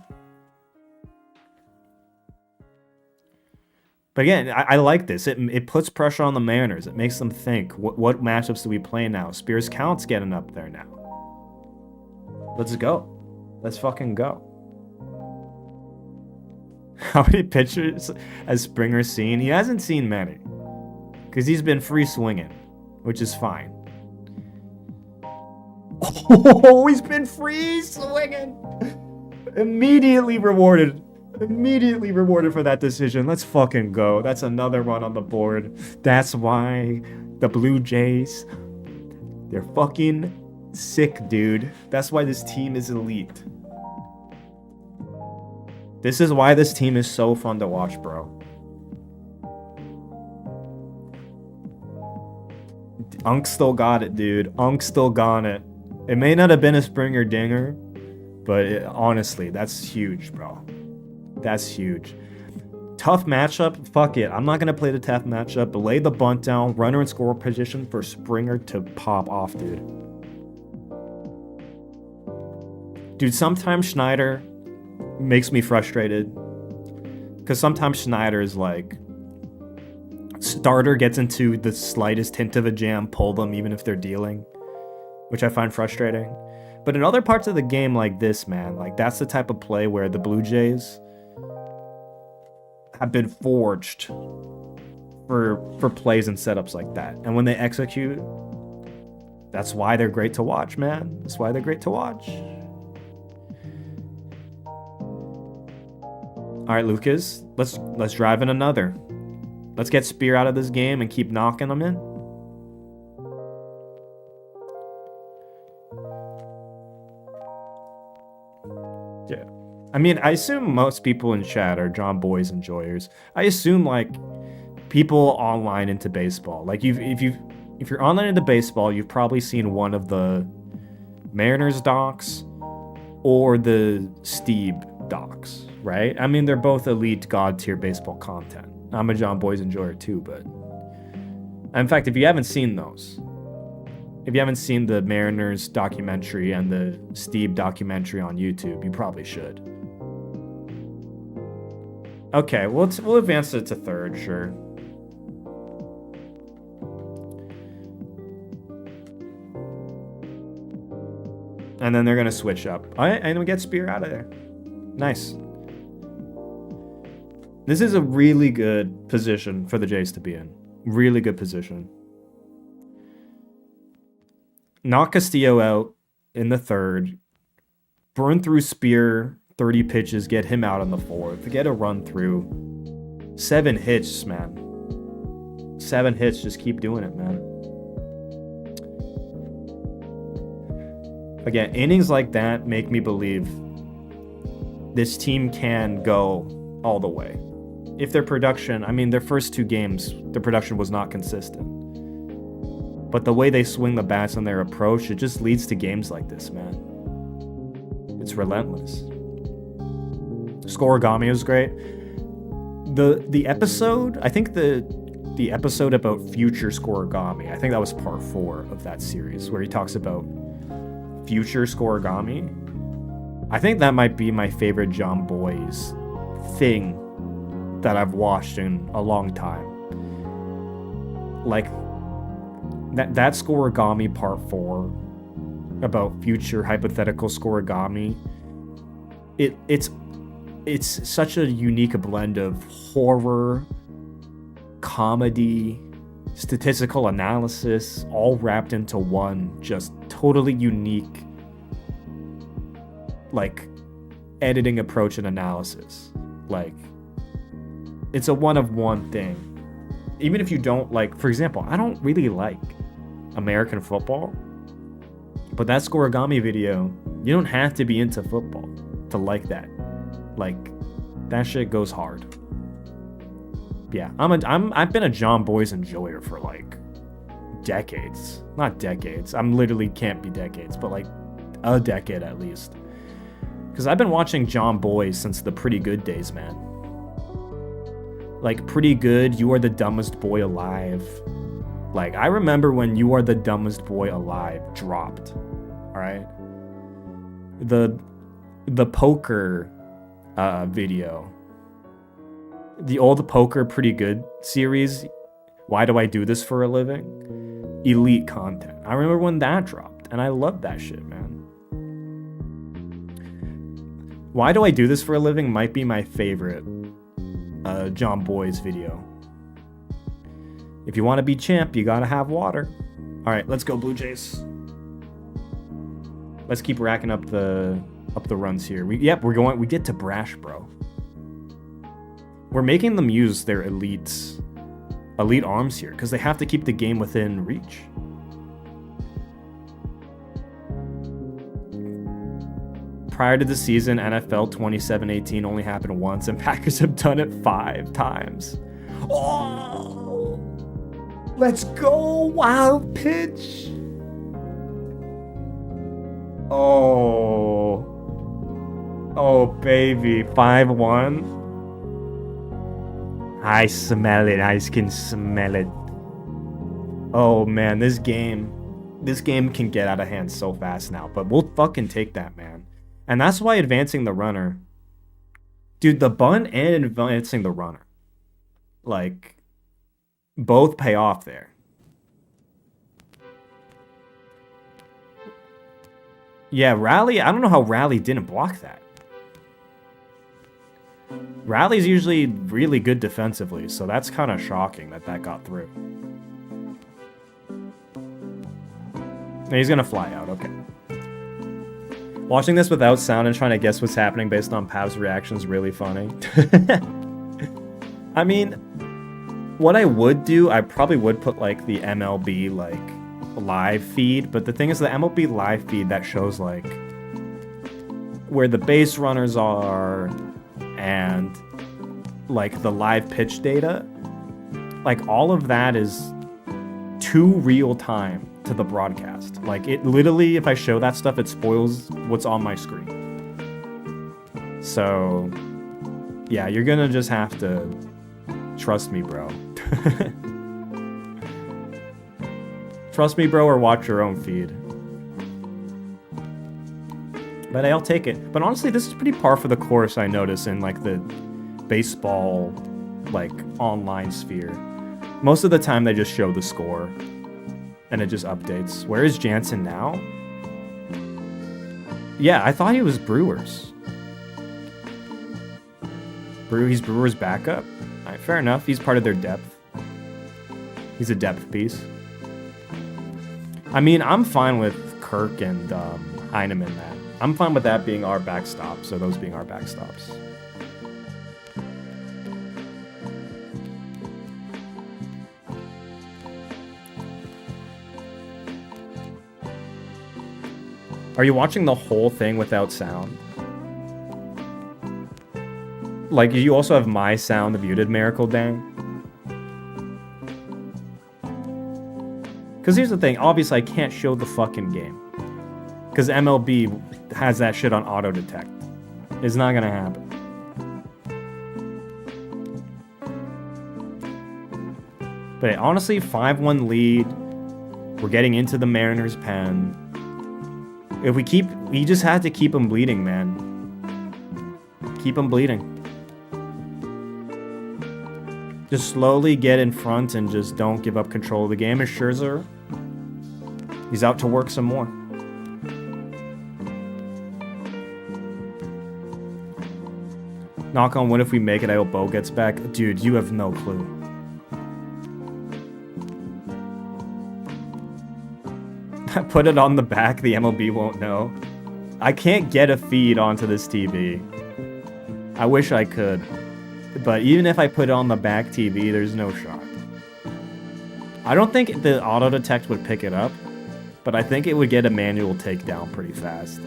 But again, I like this. It puts pressure on the Mariners. It makes them think, what matchups do we play now? Spears Count's getting up there now. Let's go. Let's fucking go. How many pitchers has Springer seen? He hasn't seen many. Because he's been free swinging, which is fine. Oh, he's been free swinging. Immediately rewarded for that decision. Let's fucking go. That's another one on the board. That's why the Blue Jays, they're fucking sick, dude. That's why this team is elite. This is why this team is so fun to watch, bro. Unk still got it, dude. Unk still got it. It may not have been a Springer dinger, but honestly, that's huge, bro. That's huge. Tough matchup? Fuck it. I'm not going to play the tough matchup. But lay the bunt down, runner in score position for Springer to pop off, dude. Dude, sometimes Schneider makes me frustrated. Because sometimes Schneider is like, starter gets into the slightest hint of a jam, pull them even if they're dealing, which I find frustrating. But in other parts of the game like this, man, like that's the type of play where the Blue Jays have been forged for plays and setups like that. And when they execute, that's why they're great to watch, man. That's why they're great to watch. All right, Lucas, let's drive in another. Let's get Spear out of this game and keep knocking them in. Yeah. I mean, I assume most people in chat are John Boy's enjoyers. I assume like people online into baseball. Like if you're online into baseball, you've probably seen one of the Mariners docs or the Steve docs, right? I mean, they're both elite god tier baseball content. I'm a John Boy's enjoyer too, but in fact, if you haven't seen those, if you haven't seen the Mariners documentary and the Steve documentary on YouTube, you probably should. Okay, we'll advance it to third, sure. And then they're gonna switch up. All right, and we get Spear out of there. Nice. This is a really good position for the Jays to be in. Really good position. Knock Castillo out in the third. Burn through Spear, 30 pitches, get him out on the fourth. Get a run through. 7 hits, man. 7 hits, just keep doing it, man. Again, innings like that make me believe this team can go all the way. If their production, I mean, their first 2 games, their production was not consistent. But the way they swing the bats and their approach, it just leads to games like this, man. It's relentless. Scoregami was great. The episode, I think the episode about future Scoregami, I think that was part 4 of that series, where he talks about future Scoregami. I think that might be my favorite John Boy's thing that I've watched in a long time. Like that Scoregami part 4 about future hypothetical Scoregami. It's such a unique blend of horror, comedy, statistical analysis, all wrapped into one just totally unique like editing approach and analysis. Like it's a one of one thing. Even if you don't like, for example, I don't really like American football, but that Scoregami video, you don't have to be into football to like that. Like that shit goes hard. Yeah, I've been a John Boy's enjoyer for like decades. Not decades. I'm literally can't be decades, but like a decade at least. Because I've been watching John Boy since the Pretty Good days, man. Like Pretty Good, You Are the Dumbest Boy Alive. Like I remember when You Are the Dumbest Boy Alive dropped. All right. The poker video. The old poker Pretty Good series, Why Do I Do This for a Living? Elite content. I remember when that dropped, and I loved that shit, man. Why Do I Do This for a Living might be my favorite John Boy's video. If you want to be champ, you gotta have water. All right, let's go Blue Jays. Let's keep racking up the runs here. We get to Brash, bro. We're making them use their elite arms here because they have to keep the game within reach. Prior to the season, NFL 27-18 only happened once, and Packers have done it 5 times. Oh, let's go, wild pitch. Oh, baby, 5-1. I smell it. I can smell it. Oh man, this game can get out of hand so fast now, but we'll fucking take that, man. And that's why advancing the runner, dude, the bunt and advancing the runner, like, both pay off there. Yeah, Rally, I don't know how Rally didn't block that. Rally's usually really good defensively, so that's kind of shocking that got through. And he's gonna fly out, okay. Watching this without sound and trying to guess what's happening based on Pav's reaction is really funny. I mean, what I would do, I probably would put like the MLB like live feed, but the thing is the MLB live feed that shows like where the base runners are and like the live pitch data, like all of that is too real time to the broadcast. Like it literally, if I show that stuff, it spoils what's on my screen. So yeah, you're gonna just have to trust me, bro. Trust me, bro, or watch your own feed. But I'll take it. But honestly, this is pretty par for the course, I notice, in like the baseball like online sphere. Most of the time they just show the score and it just updates. Where is Jansen now? Yeah, I thought he was Brewers. He's Brewers backup. All right, fair enough. He's part of their depth. He's a depth piece. I mean, I'm fine with Kirk and Heineman, man. I'm fine with that being our backstop, so those being our backstops. Are you watching the whole thing without sound? Like, you also have my sound muted, Miracle Dang? Because here's the thing, obviously I can't show the fucking game. Because MLB has that shit on auto detect. It's not gonna happen. But honestly, 5-1 lead. We're getting into the Mariners' pen. If we just had to keep them bleeding, man. Keep them bleeding. Just slowly get in front and just don't give up control of the game. As Scherzer, he's out to work some more. Knock on wood, if we make it, I hope Bo gets back. Dude, you have no clue. Put it on the back, the MLB won't know. I can't get a feed onto this TV. I wish I could. But even if I put it on the back TV, there's no shot. I don't think the auto detect would pick it up, but I think it would get a manual takedown pretty fast.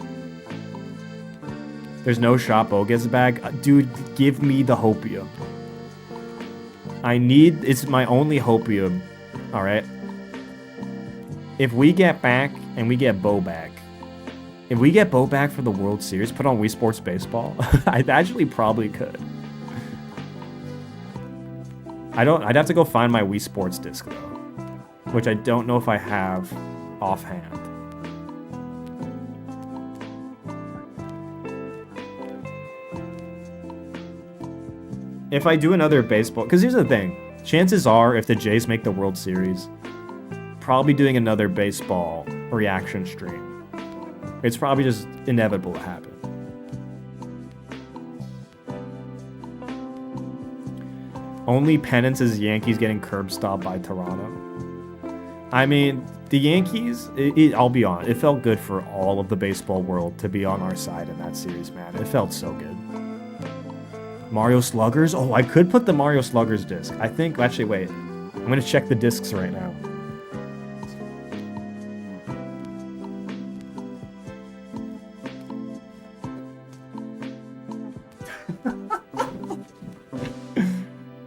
There's no shot Bo gets back. Dude, give me the hopium. It's my only hopium. Alright? If we get back and we get Bo back, if we get Bo back for the World Series, put on Wii Sports Baseball, I actually probably could. I'd have to go find my Wii Sports disc though, which I don't know if I have offhand. If I do another baseball, because here's the thing, chances are if the Jays make the World Series, probably doing another baseball reaction stream. It's probably just inevitable to happen. Only penance is Yankees getting curb stomped by Toronto. I mean, the Yankees, I'll be honest, it felt good for all of the baseball world to be on our side in that series, man. It felt so good. Mario Sluggers? Oh, I could put the Mario Sluggers disc. I think, actually, wait. I'm going to check the discs right now.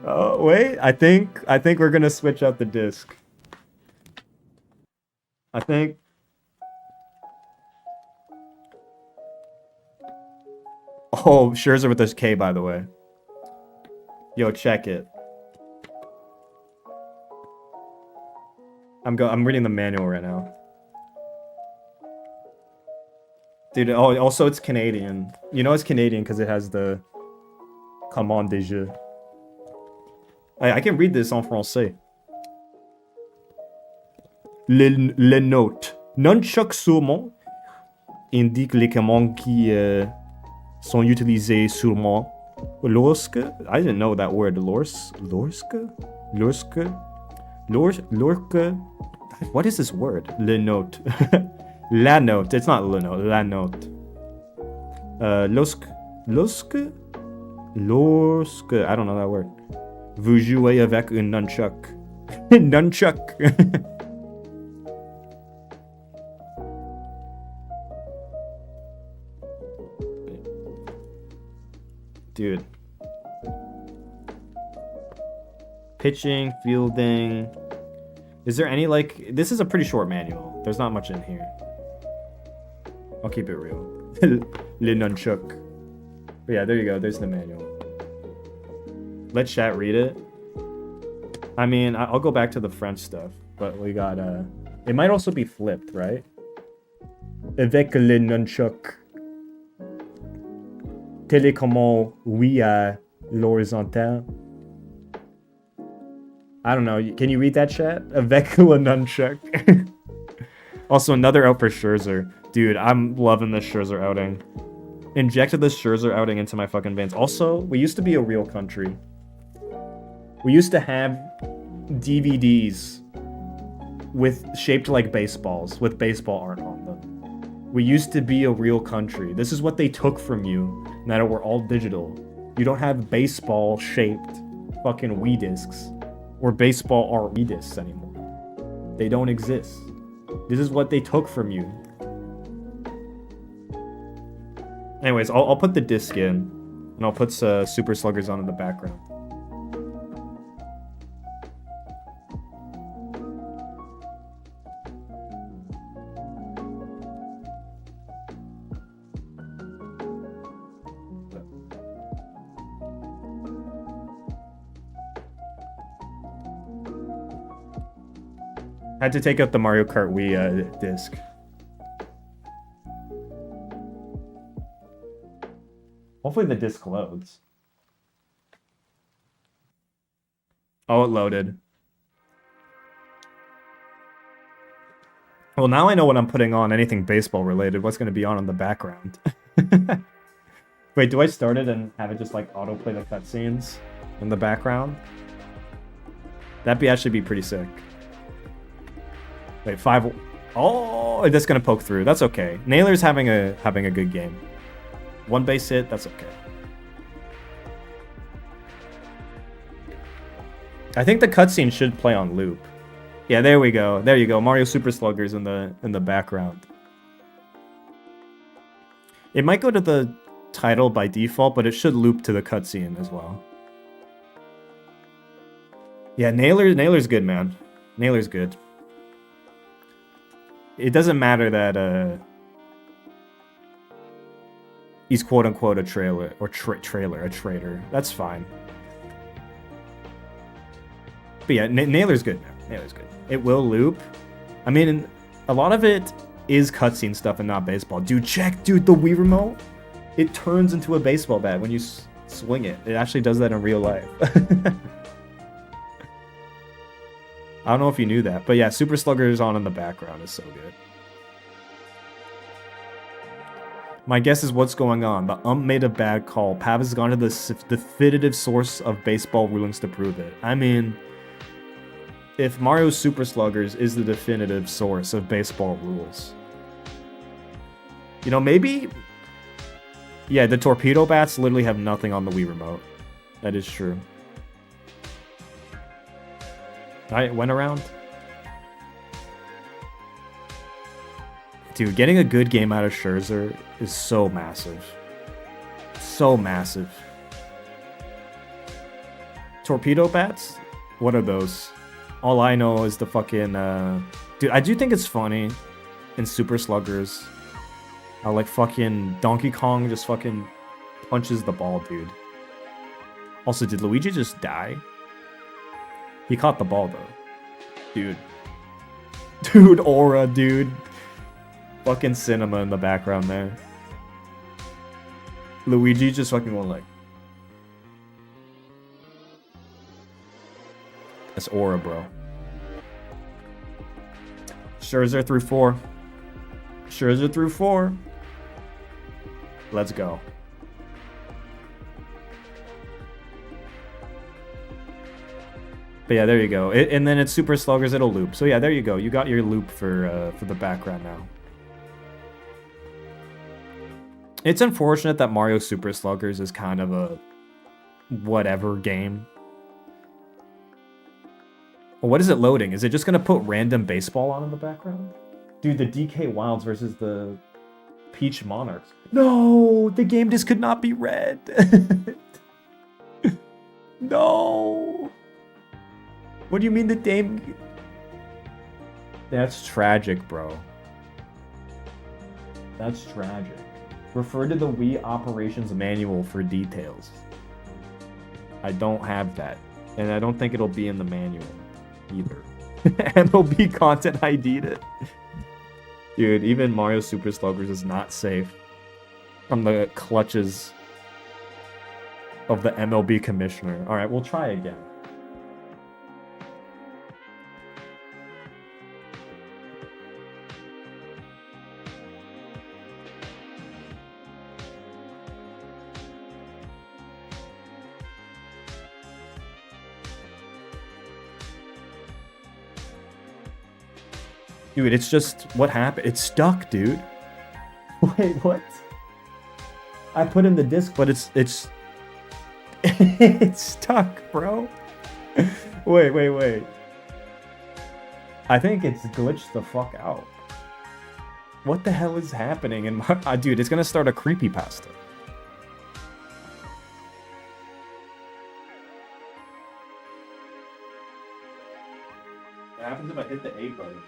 Oh, wait. I think we're going to switch out the disc. I think... Oh, Scherzer with this K, by the way. Yo, check it. I'm reading the manual right now. Dude, oh, also it's Canadian. You know it's Canadian because it has the... Comment déjà. I can read this en français. Les notes. Nunchuck sûrement indique les commandes qui sont utilisées sûrement lorsque... I didn't know that word. Lorsque? What is this word? Le note. La note. It's not le note. La note. Lorsque. I don't know that word. Vous jouez avec un nunchuck. Nunchuck. Dude. Pitching, fielding. Is there any, like... This is a pretty short manual. There's not much in here. I'll keep it real. Le nunchuk. But yeah, there you go. There's the manual. Let chat read it. I mean, I'll go back to the French stuff. But we got, It might also be flipped, right? Avec le nunchuk. Télécommande, oui à l'horizontal. I don't know. Can you read that, chat? Avec le nunchuk. Also, another out for Scherzer. Dude, I'm loving this Scherzer outing. Injected this Scherzer outing into my fucking veins. Also, we used to be a real country. We used to have DVDs with shaped like baseballs, with baseball art on them. We used to be a real country. This is what they took from you, now that we're all digital. You don't have baseball-shaped fucking Wii discs or baseball art Wii discs anymore. They don't exist. This is what they took from you. Anyways, I'll put the disc in, and I'll put Super Sluggers on in the background. Had to take out the Mario Kart Wii disc. Hopefully the disc loads. Oh, it loaded. Well, now I know what I'm putting on, anything baseball related. What's going to be on in the background. Wait, do I start it and have it just like autoplay the cutscenes in the background? That'd actually be pretty sick. Wait, 5... Oh, that's gonna poke through. That's okay. Naylor's having a good game. One base hit, that's okay. I think the cutscene should play on loop. Yeah, there we go. There you go. Mario Super Sluggers in the background. It might go to the title by default, but it should loop to the cutscene as well. Yeah, Naylor's good, man. Naylor's good. It doesn't matter that he's quote-unquote a trailer, or a traitor. That's fine. But yeah, Naylor's good now. Naylor's good. It will loop. I mean, a lot of it is cutscene stuff and not baseball. Dude, dude, the Wii remote, it turns into a baseball bat when you swing it. It actually does that in real life. I don't know if you knew that, but yeah, Super Sluggers on in the background is so good. My guess is what's going on. The made a bad call. Pav has gone to the definitive source of baseball rulings to prove it. I mean, if Mario Super Sluggers is the definitive source of baseball rules, you know, maybe... Yeah, the torpedo bats literally have nothing on the Wii remote. That is true. I went around. Dude, getting a good game out of Scherzer is so massive. So massive. Torpedo bats? What are those? All I know is the fucking... Dude, I do think it's funny in Super Sluggers how, like, fucking Donkey Kong just fucking punches the ball, dude. Also, did Luigi just die? He caught the ball, though. Dude. Dude, aura, dude. Fucking cinema in the background there. Luigi just fucking went like... That's aura, bro. Scherzer through 4. Scherzer through 4. Let's go. But yeah, there you go. And then it's Super Sluggers, it'll loop. So yeah, there you go. You got your loop for the background now. It's unfortunate that Mario Super Sluggers is kind of a whatever game. Well, what is it loading? Is it just gonna put random baseball on in the background? Dude, the DK Wilds versus the Peach Monarchs. No, the game disc could not be read. No. What do you mean the Dame? That's tragic, bro. That's tragic. Refer to the Wii operations manual for details. I don't have that. And I don't think it'll be in the manual either. MLB content ID'd it. Dude, even Mario Super Sluggers is not safe from the clutches of the MLB commissioner. Alright, we'll try again. Dude, it's just what happened. It's stuck, dude. Wait, what? I put in the disc, but it's it's stuck, bro. Wait. I think it's glitched the fuck out. What the hell is happening? And dude, it's gonna start a creepypasta. What happens if I hit the A buttons?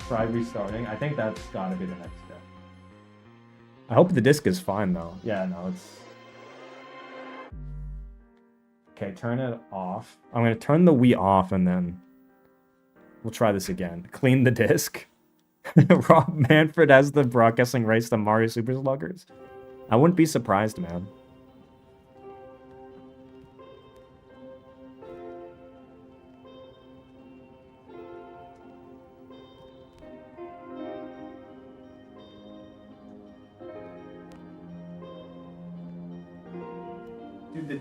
Try restarting. I think that's gotta be the next step. I hope the disc is fine though. Yeah, no, it's... Okay, turn it off. I'm gonna turn the Wii off and then we'll try this again. Clean the disc. Rob Manfred has the broadcasting rights to Mario Super Sluggers. I wouldn't be surprised, man. Dude, the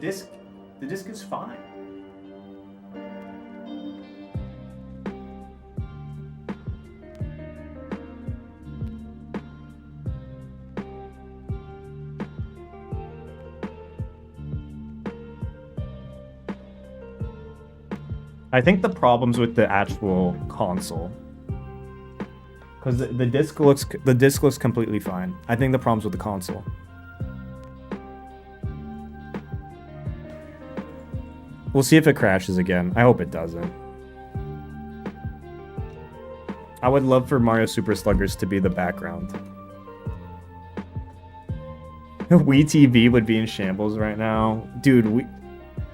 disc is fine. I think the problem's with the actual console. Because the disc looks completely fine. I think the problem's with the console. We'll see if it crashes again. I hope it doesn't. I would love for Mario Super Sluggers to be the background. Wii TV would be in shambles right now. Dude,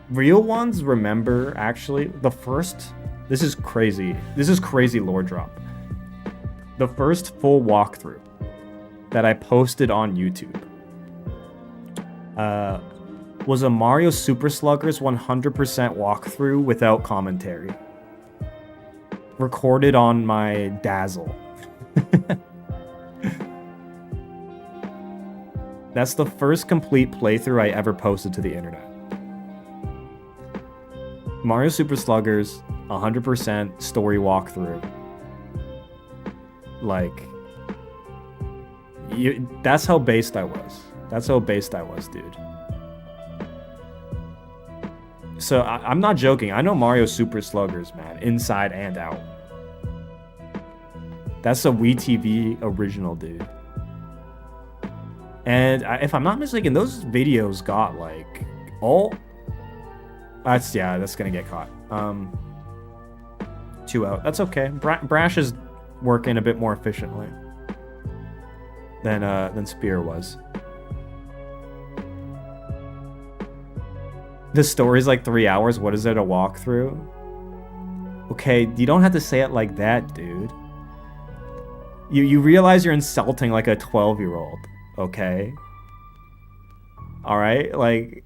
real ones remember, actually, the first... This is crazy. This is crazy lore drop. The first full walkthrough that I posted on YouTube was a Mario Super Sluggers 100% walkthrough without commentary. Recorded on my Dazzle. That's the first complete playthrough I ever posted to the internet. Mario Super Sluggers 100% story walkthrough. Like, that's how based I was. That's how based I was, dude. So, I'm not joking. I know Mario Super Sluggers, man. Inside and out. That's a Wii TV original, dude. And if I'm not mistaken, those videos got, like, all... that's gonna get caught. 2 out. That's okay. Brash is working a bit more efficiently than Spear was. The story's like 3 hours. What is there to walk through? Okay, you don't have to say it like that, dude. You realize you're insulting like a 12-year-old, okay? Alright? Like,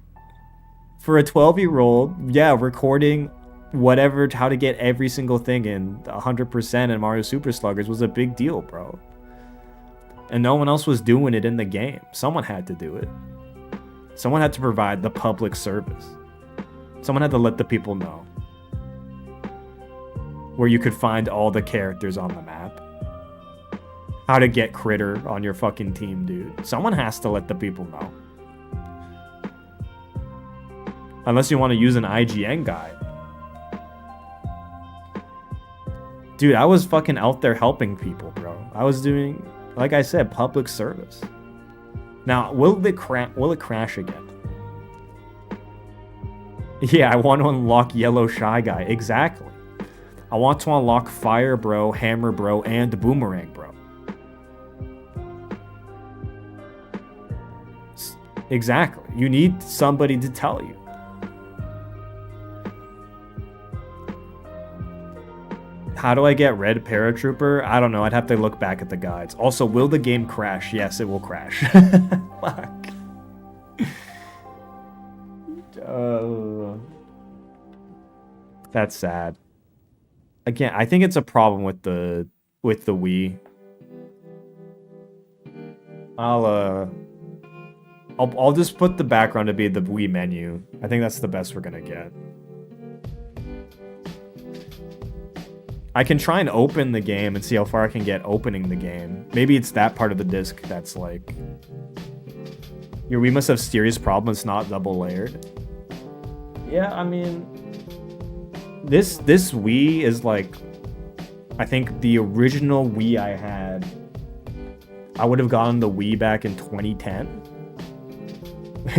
for a 12-year-old, yeah, recording whatever, how to get every single thing in 100% in Mario Super Sluggers was a big deal, bro. And no one else was doing it in the game. Someone had to do it. Someone had to provide the public service. Someone had to let the people know where you could find all the characters on the map. How to get Critter on your fucking team, dude. Someone has to let the people know. Unless you want to use an IGN guide Dude, I was fucking out there helping people, bro. I was doing, like I said, public service. Now, will it crash again? Yeah, I want to unlock Yellow Shy Guy. Exactly. I want to unlock Fire Bro, Hammer Bro, and Boomerang Bro. Exactly. You need somebody to tell you. How do I get Red Paratrooper? I don't know. I'd have to look back at the guides. Also, will the game crash? Yes, it will crash. Fuck. That's sad. Again, I think it's a problem with the Wii. I'll just put the background to be the Wii menu. I think that's the best we're gonna get. I can try and open the game and see how far I can get opening the game. Maybe it's that part of the disc that's like... Your Wii must have serious problems, not double layered. Yeah, I mean... This Wii is like... I think the original Wii I had... I would have gotten the Wii back in 2010.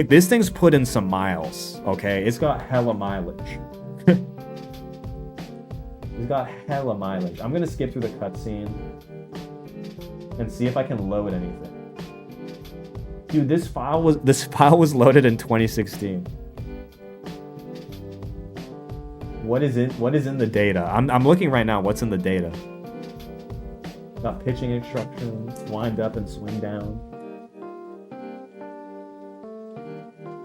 This thing's put in some miles, okay? It's got hella mileage. It's got hella mileage. I'm gonna skip through the cutscene and see if I can load anything. Dude, this file was loaded in 2016. What is in the data? I'm looking right now. What's in the data? Got pitching instructions, wind up and swing down.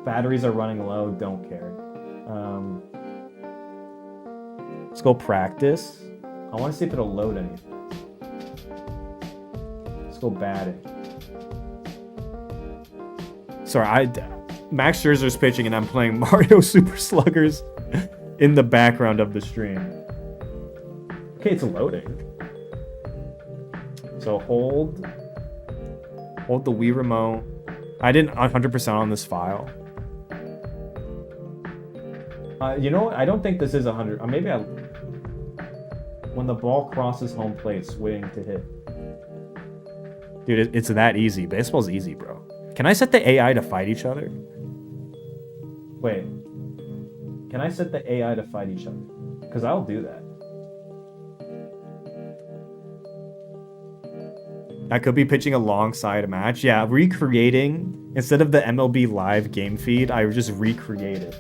Batteries are running low. Don't care. Let's go practice. I want to see if it'll load anything. Let's go batting. Sorry, Max Scherzer's pitching and I'm playing Mario Super Sluggers in the background of the stream. Okay, it's loading. So hold the Wii remote. I didn't 100% on this file. You know what? I don't think this is 100. Or maybe I... When the ball crosses home plate, it's waiting to hit. Dude, it's that easy. Baseball's easy, bro. Can I set the AI to fight each other? Wait. Can I set the AI to fight each other? Because I'll do that. I could be pitching alongside a match. Yeah, recreating. Instead of the MLB Live game feed, I just recreate it.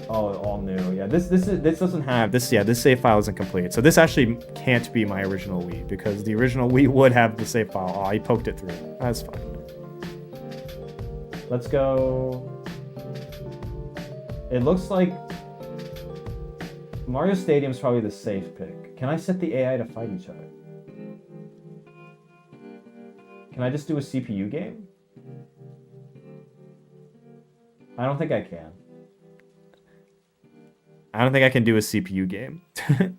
Oh, all new. Yeah, this doesn't have this. Yeah, this save file isn't complete. So this actually can't be my original Wii because the original Wii would have the save file. Oh, I poked it through. That's fine. Let's go. It looks like Mario Stadium's probably the safe pick. Can I set the AI to fight each other? Can I just do a CPU game? I don't think I can. I don't think I can do a CPU game. The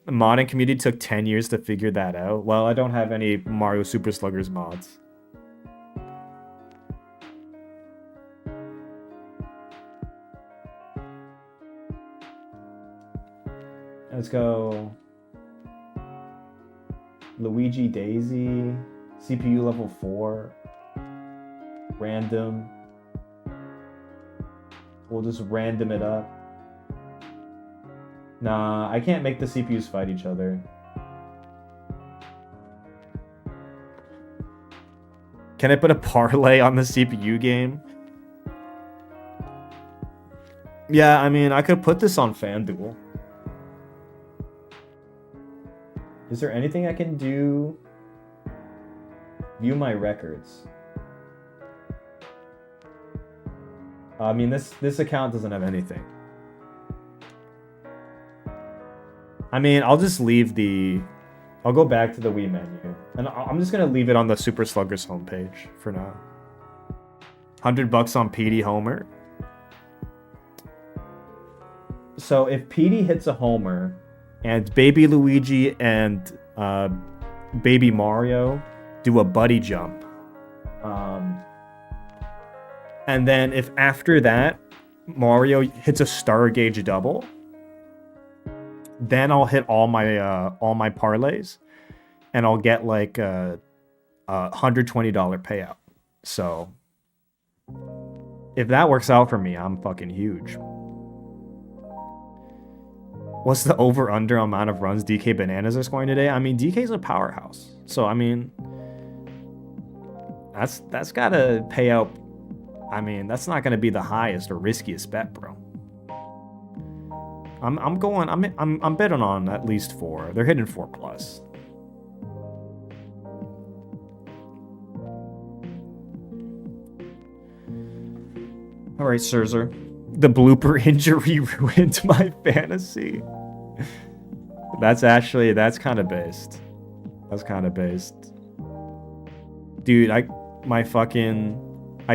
modding community took 10 years to figure that out. Well, I don't have any Mario Super Sluggers mods. Let's go. Luigi Daisy. CPU level 4. Random. We'll just random it up. Nah, I can't make the CPUs fight each other. Can I put a parlay on the CPU game? Yeah, I mean, I could put this on FanDuel. Is there anything I can do? View my records. I mean, this account doesn't have anything. I mean, I'll just leave the... I'll go back to the Wii menu. And I'm just going to leave it on the Super Sluggers homepage for now. $100 on PD Homer. So if PD hits a homer, and Baby Luigi and Baby Mario do a buddy jump, and then if after that Mario hits a Star Gauge double, Then I'll hit all my parlays, and I'll get like a $120 payout. So if that works out for me, I'm fucking huge. What's the over-under amount of runs DK Bananas are scoring today? I mean, DK's a powerhouse. So, I mean, that's got to pay out. I mean, that's not going to be the highest or riskiest bet, bro. I'm betting on at least 4. They're hitting 4+. All right, Scherzer. The blooper injury ruined my fantasy. That's kind of based. That's kind of based. Dude, I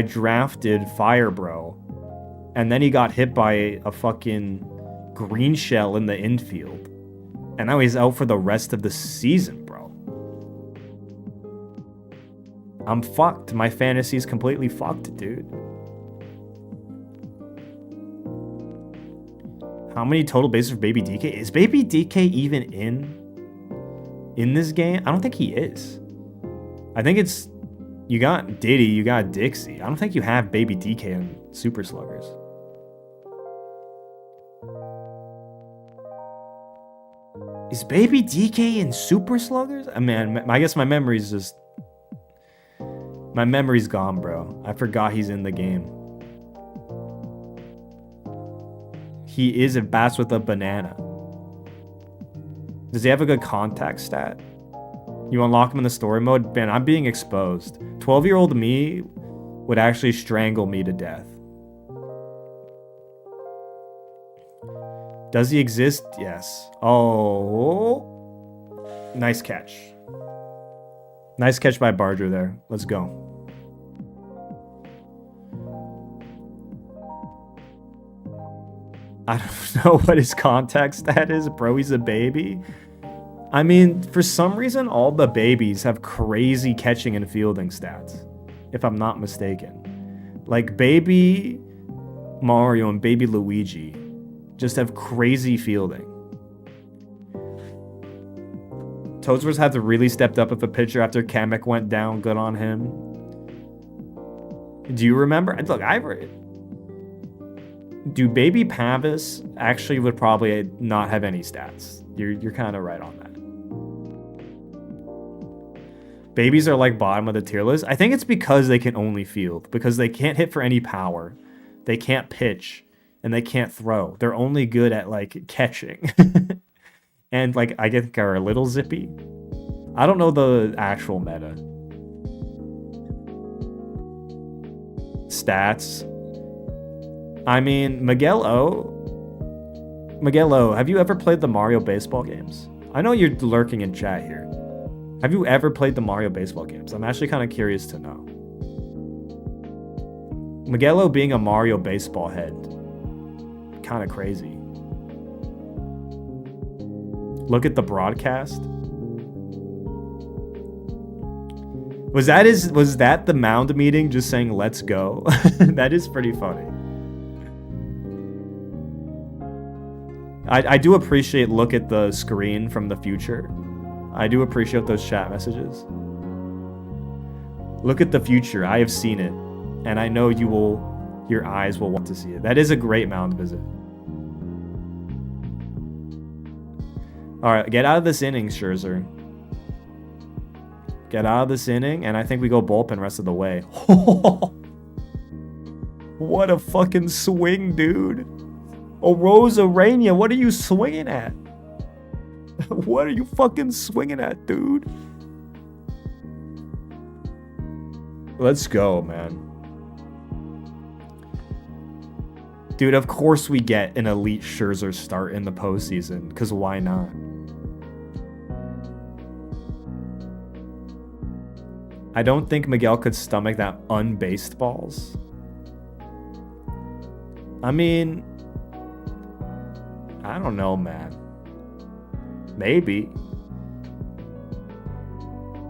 drafted Fire Bro, and then he got hit by a fucking green shell in the infield. And now he's out for the rest of the season, bro. I'm fucked. My fantasy's completely fucked, dude. How many total bases for Baby DK? Is Baby DK even in this game? I don't think he is. I think it's... You got Diddy, you got Dixie. I don't think you have Baby DK in Super Sluggers. Is Baby DK in Super Sluggers? I mean, I guess my memory's just... My memory's gone, bro. I forgot he's in the game. He is a bats with a banana. Does he have a good contact stat? You unlock him in the story mode? Man, I'm being exposed. 12-year-old me would actually strangle me to death. Does he exist? Yes. Oh. Nice catch. Nice catch by Barger there. Let's go. I don't know what his contact stat is, bro. He's a baby. I mean, for some reason, all the babies have crazy catching and fielding stats, if I'm not mistaken. Like, baby Mario and baby Luigi just have crazy fielding. Toadsworth had to really stepped up with the pitcher after Kamek went down. Good on him. Do you remember? Look, do Baby Pavis actually would probably not have any stats. You're kind of right on that. Babies are like bottom of the tier list. I think it's because they can only field. Because they can't hit for any power. They can't pitch. And they can't throw. They're only good at, like, catching. And, like, I think are a little zippy. I don't know the actual meta. Stats. I mean, Miguel O, have you ever played the Mario baseball games? I know you're lurking in chat here. Have you ever played the Mario baseball games? I'm actually kind of curious to know. Miguel O being a Mario baseball head. Kind of crazy. Look at the broadcast. Was that the mound meeting just saying let's go? That is pretty funny. I do appreciate look at the screen from the future. I do appreciate those chat messages. Look at the future. I have seen it. And I know your eyes will want to see it. That is a great mound visit. Alright, get out of this inning, Scherzer. Get out of this inning, and I think we go bullpen rest of the way. What a fucking swing, dude. Oh, Rosarania, what are you swinging at? What are you fucking swinging at, dude? Let's go, man. Dude, of course we get an elite Scherzer start in the postseason, because why not? I don't think Miguel could stomach that unbased balls. I mean, I don't know, man. Maybe.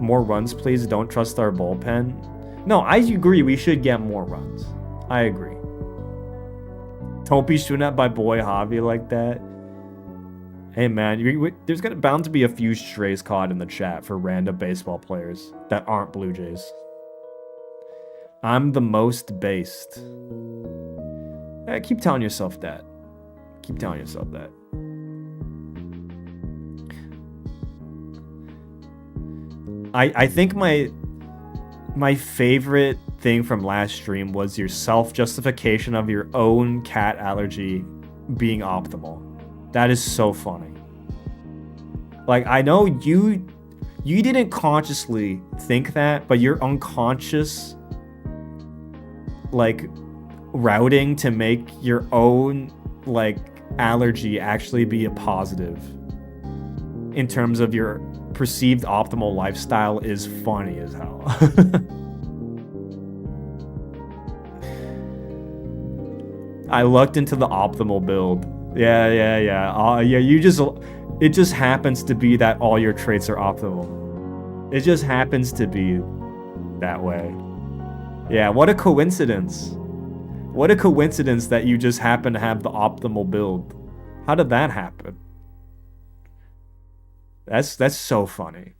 More runs, please. Don't trust our bullpen. No, I agree. We should get more runs. I agree. Don't be shooting at my boy Javi like that. Hey man, there's bound to be a few strays caught in the chat for random baseball players that aren't Blue Jays. I'm the most based. Yeah, keep telling yourself that. Keep telling yourself that. I think my favorite thing from last stream was your self-justification of your own cat allergy being optimal. That is so funny. Like, I know you didn't consciously think that, but your unconscious, like, routing to make your own, like, allergy actually be a positive in terms of your perceived optimal lifestyle is funny as hell. I looked into the optimal build. Yeah. It just happens to be that all your traits are optimal. It just happens to be that way. Yeah, what a coincidence. What a coincidence that you just happen to have the optimal build. How did that happen? That's so funny.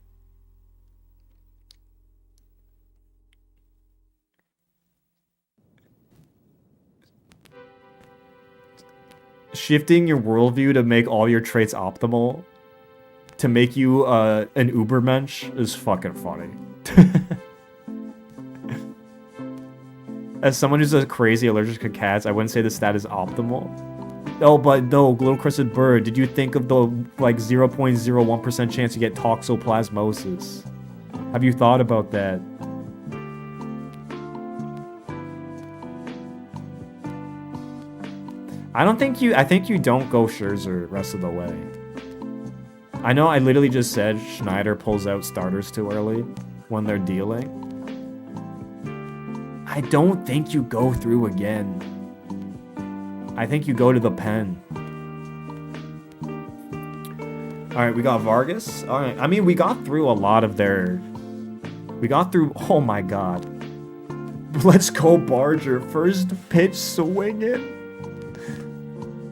Shifting your worldview to make all your traits optimal, to make you an ubermensch, is fucking funny. As someone who's a crazy allergic to cats, I wouldn't say the stat is optimal. Oh, but no, Little Crested Bird, did you think of the, like, 0.01% chance you get toxoplasmosis? Have you thought about that? I think you don't go Scherzer rest of the way. I know I literally just said Schneider pulls out starters too early when they're dealing. I don't think you go through again. I think you go to the pen. Alright, we got Vargas. Alright, I mean, we got through a lot of their... We got through... Oh my god. Let's go, Barger. First pitch, swing it.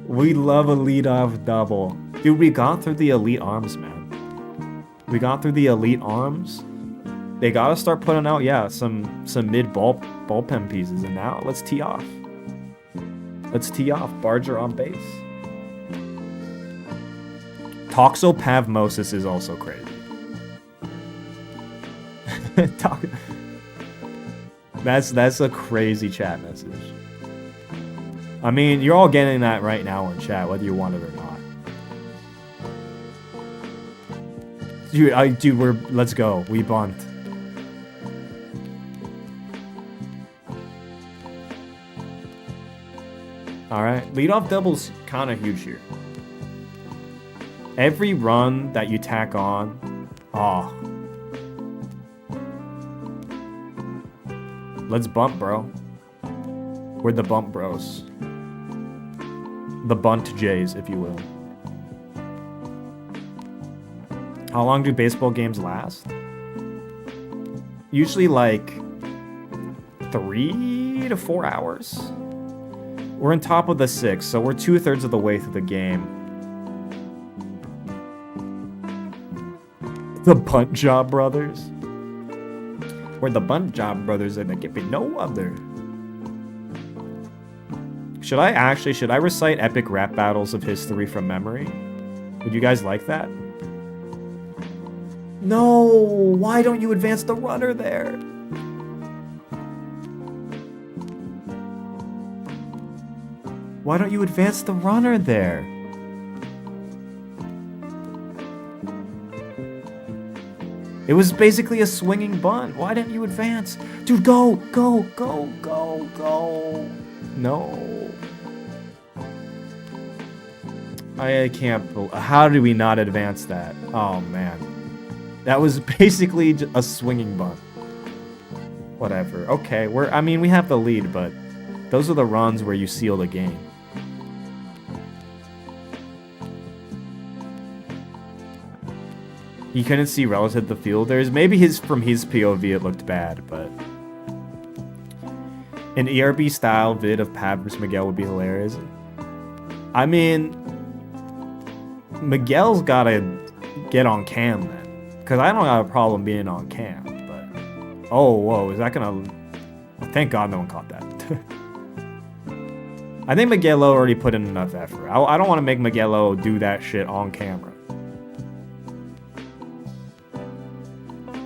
We love a leadoff double. Dude, we got through the elite arms, man. We got through the elite arms. They gotta start putting out, yeah, some mid-bullpen pieces. And now, let's tee off. Let's tee off. Barger on base. Toxoplasmosis is also crazy. That's a crazy chat message. I mean, you're all getting that right now in chat, whether you want it or not. Dude, let's go. We bunt. Alright, leadoff double's kind of huge here. Every run that you tack on... Oh. Let's bump, bro. We're the bump bros. The bunt Jays, if you will. How long do baseball games last? Usually like 3 to 4 hours. We're on top of the 6, so we're 2/3 of the way through the game. The Bunt Job Brothers. We're the Bunt Job Brothers and there can be no other. Should I recite epic rap battles of history from memory? Would you guys like that? No! Why don't you advance the runner there? Why don't you advance the runner there? It was basically a swinging bunt. Why didn't you advance? Dude, go, go, go, go, go. No. I can't. How did we not advance that? Oh, man. That was basically a swinging bunt. Whatever. Okay, we have the lead, but those are the runs where you seal the game. He couldn't see relative to the fielders. Maybe from his POV it looked bad, but... An ERB-style vid of Pat vs. Miguel would be hilarious. I mean... Miguel's gotta get on cam then. Because I don't have a problem being on cam, but... Oh, whoa, is that gonna... Oh, thank God no one caught that. I think Miguelo already put in enough effort. I don't want to make Miguelo do that shit on camera.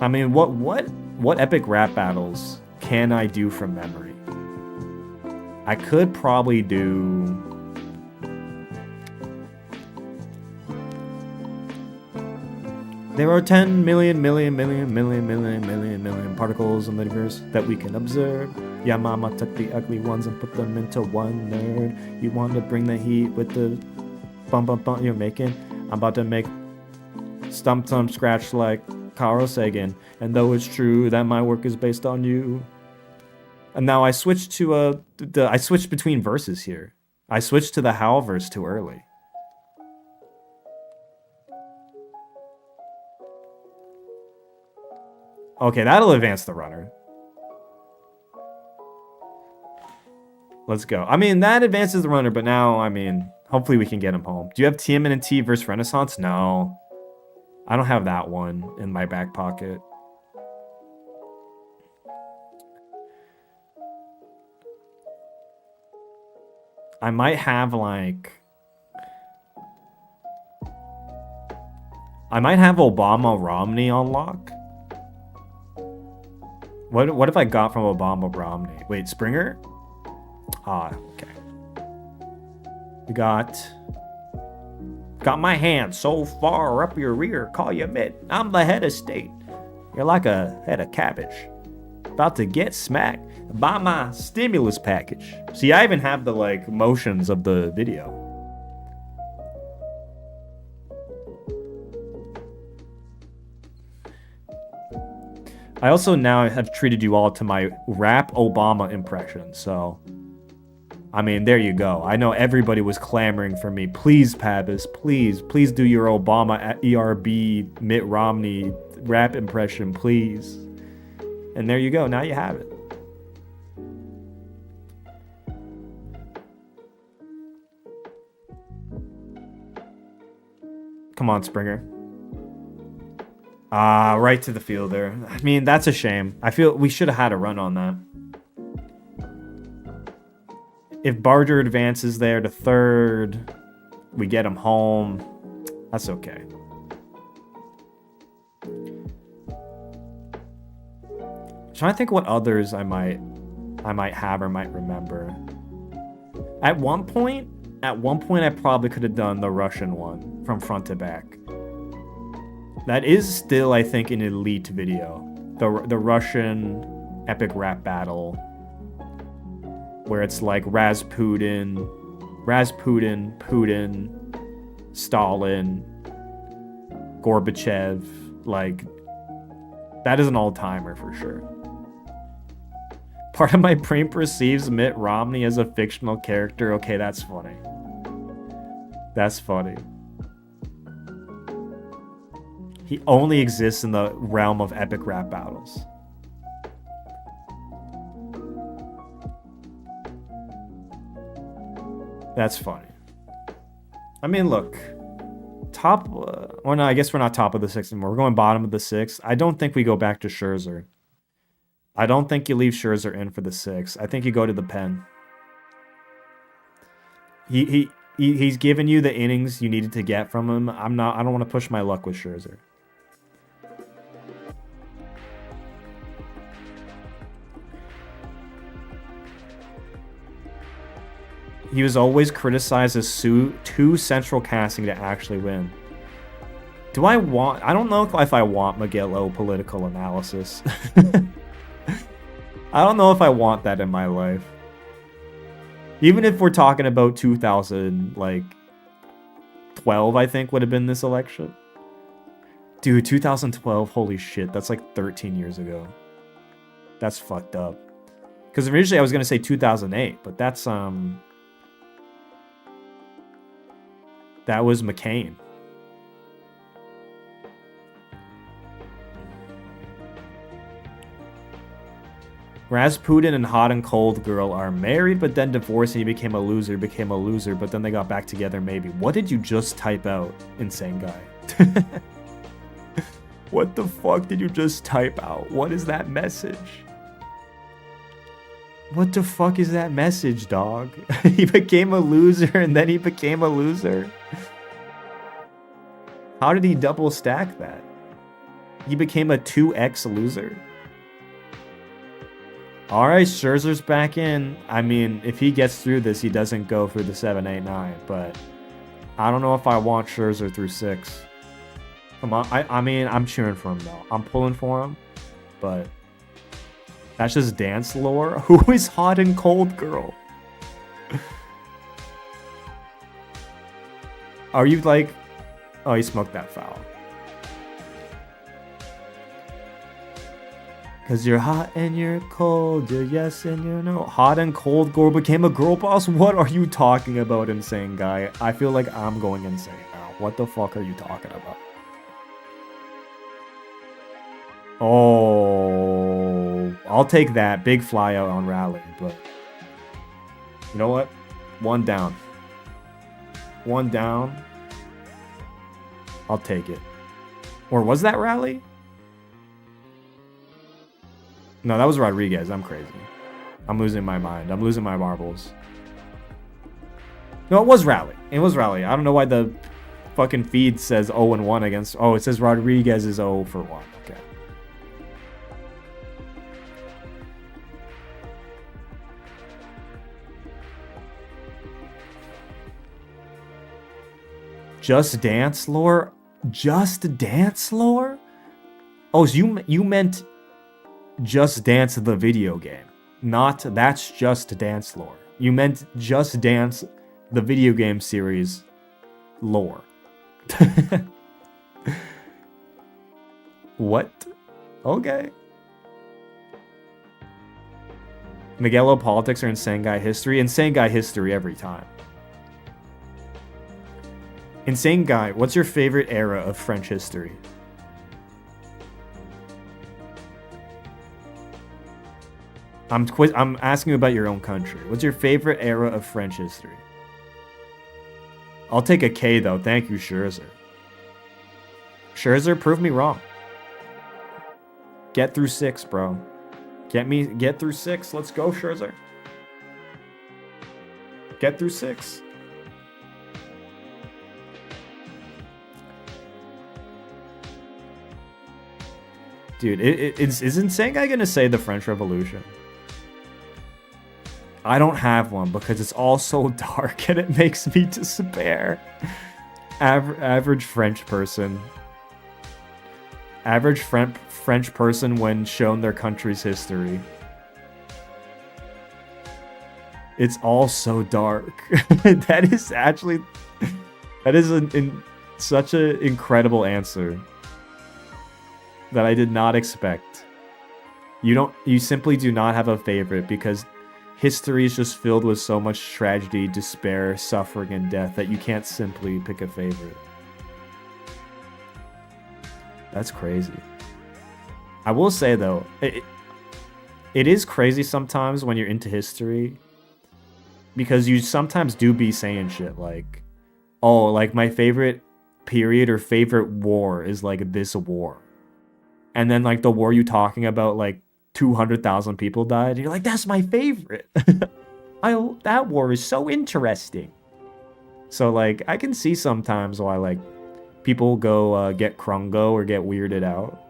I mean, what epic rap battles can I do from memory? I could probably do... There are 10 million particles in the universe that we can observe. Yeah, mama took the ugly ones and put them into one nerd. You want to bring the heat with the bump you're making? I'm about to make stump scratch like Carl Sagan. And though it's true that my work is based on you. And now I switched to I switched between verses here. I switched to the Howl verse too early. Okay, that'll advance the runner. Let's go. I mean, that advances the runner, but now, I mean, hopefully we can get him home. Do you have TMNT versus Renaissance? No. I don't have that one in my back pocket. I might have, like... I might have Obama Romney on lock. What if I got from Obama Romney? Wait, Springer? Ah, okay. We got my hand so far up your rear, call you mitt. I'm the head of state. You're like a head of cabbage. About to get smacked by my stimulus package. See, I even have the, like, motions of the video. I also now have treated you all to my rap Obama impression, so... I mean, there you go. I know everybody was clamoring for me. Please, Pavis, please do your Obama at ERB Mitt Romney rap impression, please. And there you go. Now you have it. Come on, Springer. Right to the fielder. I mean, that's a shame. I feel we should have had a run on that. If Barger advances there to third, we get him home. That's okay. I'm trying to think what others I might have or might remember. At one point, I probably could have done the Russian one from front to back. That is still, I think, an elite video. The Russian epic rap battle, where it's like Rasputin, Putin, Stalin, Gorbachev. Like, that is an all-timer for sure. Part of my brain perceives Mitt Romney as a fictional character. Okay, that's funny. That's funny. He only exists in the realm of epic rap battles. That's funny. I mean, look. Top... well, no, I guess we're not top of the sixth anymore. We're going bottom of the sixth. I don't think we go back to Scherzer. I don't think you leave Scherzer in for the sixth. I think you go to the pen. He's given you the innings you needed to get from him. I don't want to push my luck with Scherzer. He was always criticized as too central casting to actually win. I don't know if I want Miguel political analysis. I don't know if I want that in my life. Even if we're talking about 2012, I think would have been this election. Dude, 2012, holy shit, that's like 13 years ago. That's fucked up. Because originally I was going to say 2008, but that's, that was McCain. Rasputin and Hot and Cold Girl are married, but then divorced and he became a loser, but then they got back together maybe. What did you just type out, insane guy? What the fuck did you just type out? What is that message? What the fuck is that message, dog? He became a loser and then he became a loser. How did he double stack that? He became a 2x loser. Alright, Scherzer's back in. I mean, if he gets through this, he doesn't go through the 7, 8, 9. But I don't know if I want Scherzer through 6. Come on, I mean, I'm cheering for him, though. I'm pulling for him. But that's just dance lore. Who is Hot and Cold Girl? Are you like... Oh, he smoked that foul. Cause you're hot and you're cold, you're yes and you're no. Hot and Cold Girl became a girl boss? What are you talking about, insane guy? I feel like I'm going insane now. What the fuck are you talking about? Oh, I'll take that. Big fly out on Rally, but you know what? One down. One down. I'll take it. Or was that Rally? No, that was Rodriguez. I'm crazy. I'm losing my mind. I'm losing my marbles. No, it was Rally. It was Rally. I don't know why the fucking feed says 0-1 against... Oh, it says Rodriguez is 0-1. Okay. Just Dance lore? Just Dance lore? Oh, so you meant Just Dance the video game, not That's Just Dance lore. You meant Just Dance the video game series lore. What? Okay. Miguelo politics or insane guy history? Insane guy history every time. Insane guy, what's your favorite era of French history? I'm asking you about your own country. What's your favorite era of French history? I'll take a K though. Thank you, Scherzer. Scherzer, prove me wrong. Get through 6, bro. Get through 6. Let's go, Scherzer. Get through 6. Dude, is Insane Guy gonna say the French Revolution? I don't have one because it's all so dark and it makes me despair. Average French person. Average French person when shown their country's history. It's all so dark. That is actually... That is such an incredible answer that I did not expect. You simply do not have a favorite because history is just filled with so much tragedy, despair, suffering, and death that you can't simply pick a favorite. That's crazy. I will say though, it is crazy sometimes when you're into history because you sometimes do be saying shit like, oh, like my favorite period or favorite war is like this war. And then like the war you talking about, like 200,000 people died. And you're like, that's my favorite. That war is so interesting. So like I can see sometimes why like people go get crungo or get weirded out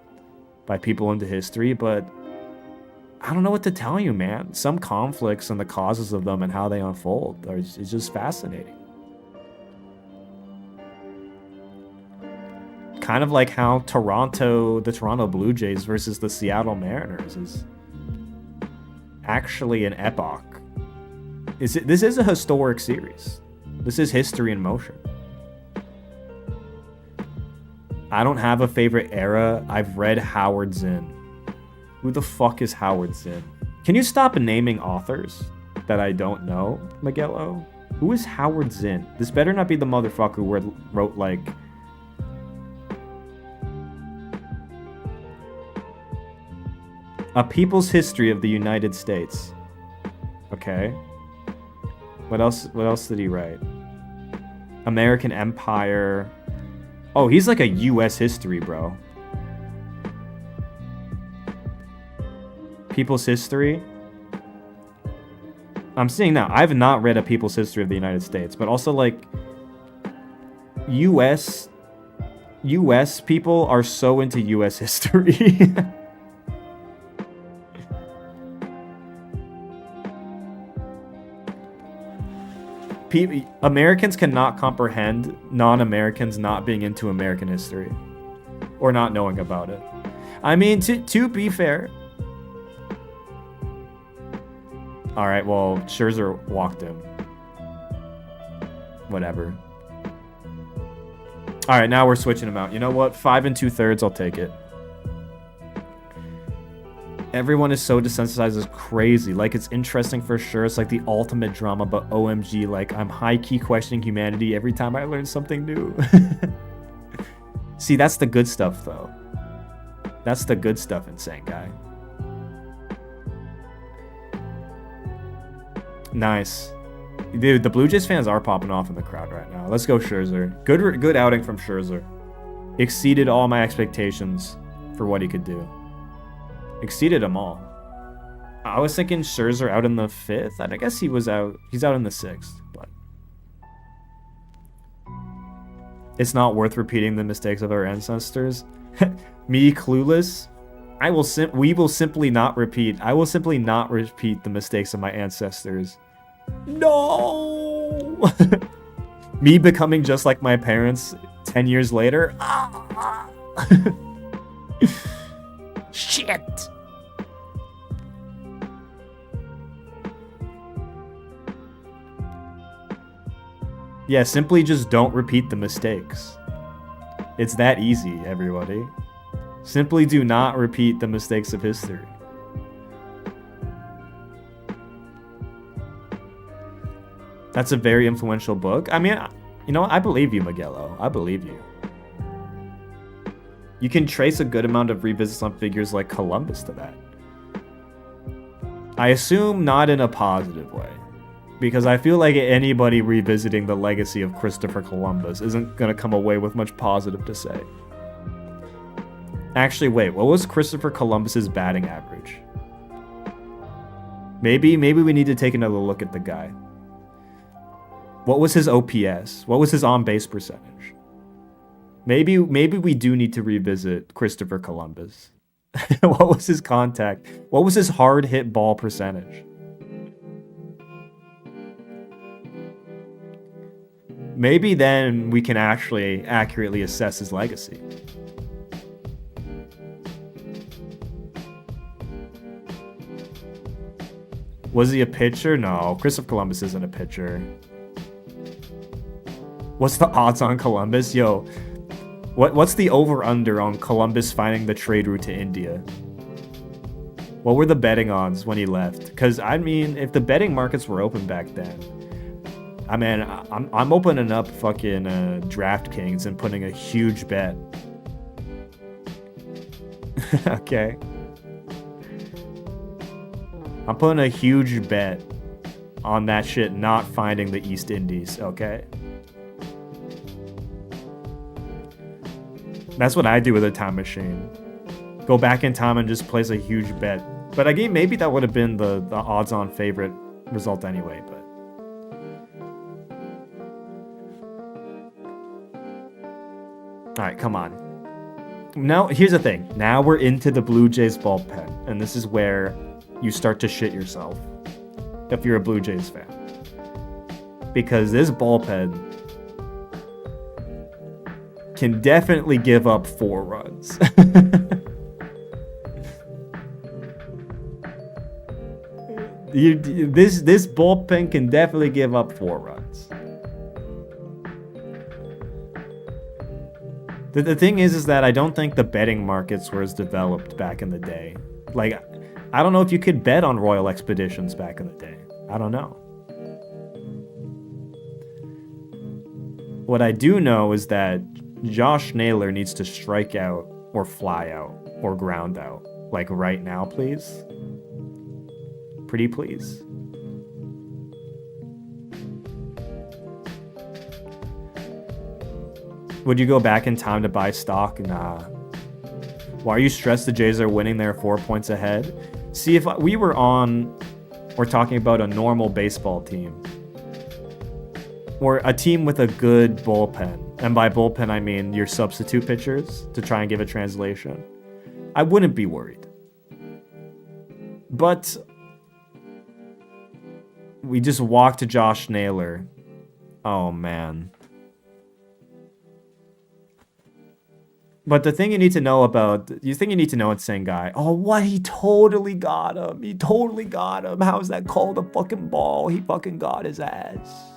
by people into history, but I don't know what to tell you, man. Some conflicts and the causes of them and how they unfold is just fascinating. Kind of like how the Toronto Blue Jays versus the Seattle Mariners is actually an epoch. This is a historic series. This is history in motion. I don't have a favorite era. I've read Howard Zinn. Who the fuck is Howard Zinn? Can you stop naming authors that I don't know, Miguelo? Who is Howard Zinn? This better not be the motherfucker who wrote like... A People's History of the United States. Okay. What else did he write? American Empire. Oh, he's like a US history, bro. People's History. I'm seeing now. I've not read A People's History of the United States, but also like US people are so into US history. Americans cannot comprehend non-Americans not being into American history or not knowing about it. I mean, to be fair. All right, well, Scherzer walked him. Whatever. All right, now we're switching him out. You know what? 5 2/3, I'll take it. Everyone is so desensitized, it's crazy. Like, it's interesting for sure. It's like the ultimate drama, but OMG, like, I'm high-key questioning humanity every time I learn something new. See, that's the good stuff, though. That's the good stuff, insane guy. Nice. Dude, the Blue Jays fans are popping off in the crowd right now. Let's go Scherzer. Good outing from Scherzer. Exceeded all my expectations for what he could do. Exceeded them all. I was thinking Scherzer out in the 5th. I guess he's out in the 6th, but it's not worth repeating the mistakes of our ancestors. Me clueless. I will simply not repeat the mistakes of my ancestors. No. Me becoming just like my parents 10 years later. Shit. Yeah, simply just don't repeat the mistakes. It's that easy, everybody. Simply do not repeat the mistakes of history. That's a very influential book. I mean, you know, I believe you, Miguelo. I believe you. You can trace a good amount of revisits on figures like Columbus to that. I assume not in a positive way, because I feel like anybody revisiting the legacy of Christopher Columbus isn't going to come away with much positive to say. Actually, wait, what was Christopher Columbus's batting average? Maybe we need to take another look at the guy. What was his OPS? What was his on-base percentage? Maybe we do need to revisit Christopher Columbus. What was his contact? What was his hard hit ball percentage? Maybe then we can actually accurately assess his legacy. Was he a pitcher? No, Christopher Columbus isn't a pitcher. What's the odds on Columbus? Yo, what's the over-under on Columbus finding the trade route to India? What were the betting odds when he left? Because, I mean, if the betting markets were open back then, I mean, I'm opening up fucking DraftKings and putting a huge bet. Okay. I'm putting a huge bet on that shit not finding the East Indies, okay? That's what I do with a time machine. Go back in time and just place a huge bet. But again, maybe that would have been the odds-on favorite result anyway, but... Alright, come on. Now, here's the thing. Now we're into the Blue Jays bullpen, and this is where you start to shit yourself if you're a Blue Jays fan. Because this bullpen can definitely give up 4 runs. This bullpen can definitely give up 4 runs. The thing is that I don't think the betting markets were as developed back in the day. Like, I don't know if you could bet on Royal Expeditions back in the day. I don't know. What I do know is that Josh Naylor needs to strike out or fly out or ground out Like right now, please. Pretty please. Would you go back in time to buy stock? Nah. Why are you stressed the Jays are winning? They're 4 points ahead. See, if we were talking about a normal baseball team. Or a team with a good bullpen. And by bullpen, I mean your substitute pitchers, to try and give a translation. I wouldn't be worried. But we just walked to Josh Naylor. Oh, man. But the thing you need to know about, you think you need to know it's saying guy. Oh, what? He totally got him. He totally got him. How is that called a fucking ball? He fucking got his ass.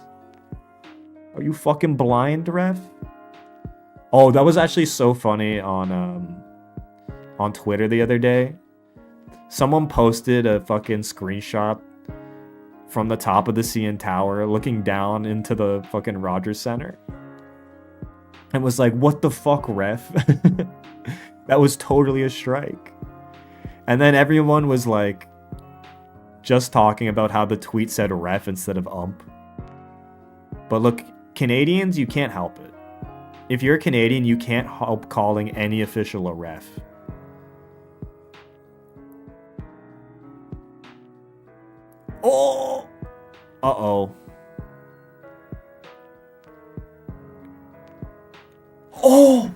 Are you fucking blind, ref? Oh, that was actually so funny on Twitter the other day. Someone posted a fucking screenshot from the top of the CN Tower looking down into the fucking Rogers Center. And was like, what the fuck, ref? That was totally a strike. And then everyone was like, just talking about how the tweet said ref instead of ump. But look, Canadians, you can't help it. If you're a Canadian, you can't help calling any official a ref. Oh! Uh-oh. Oh!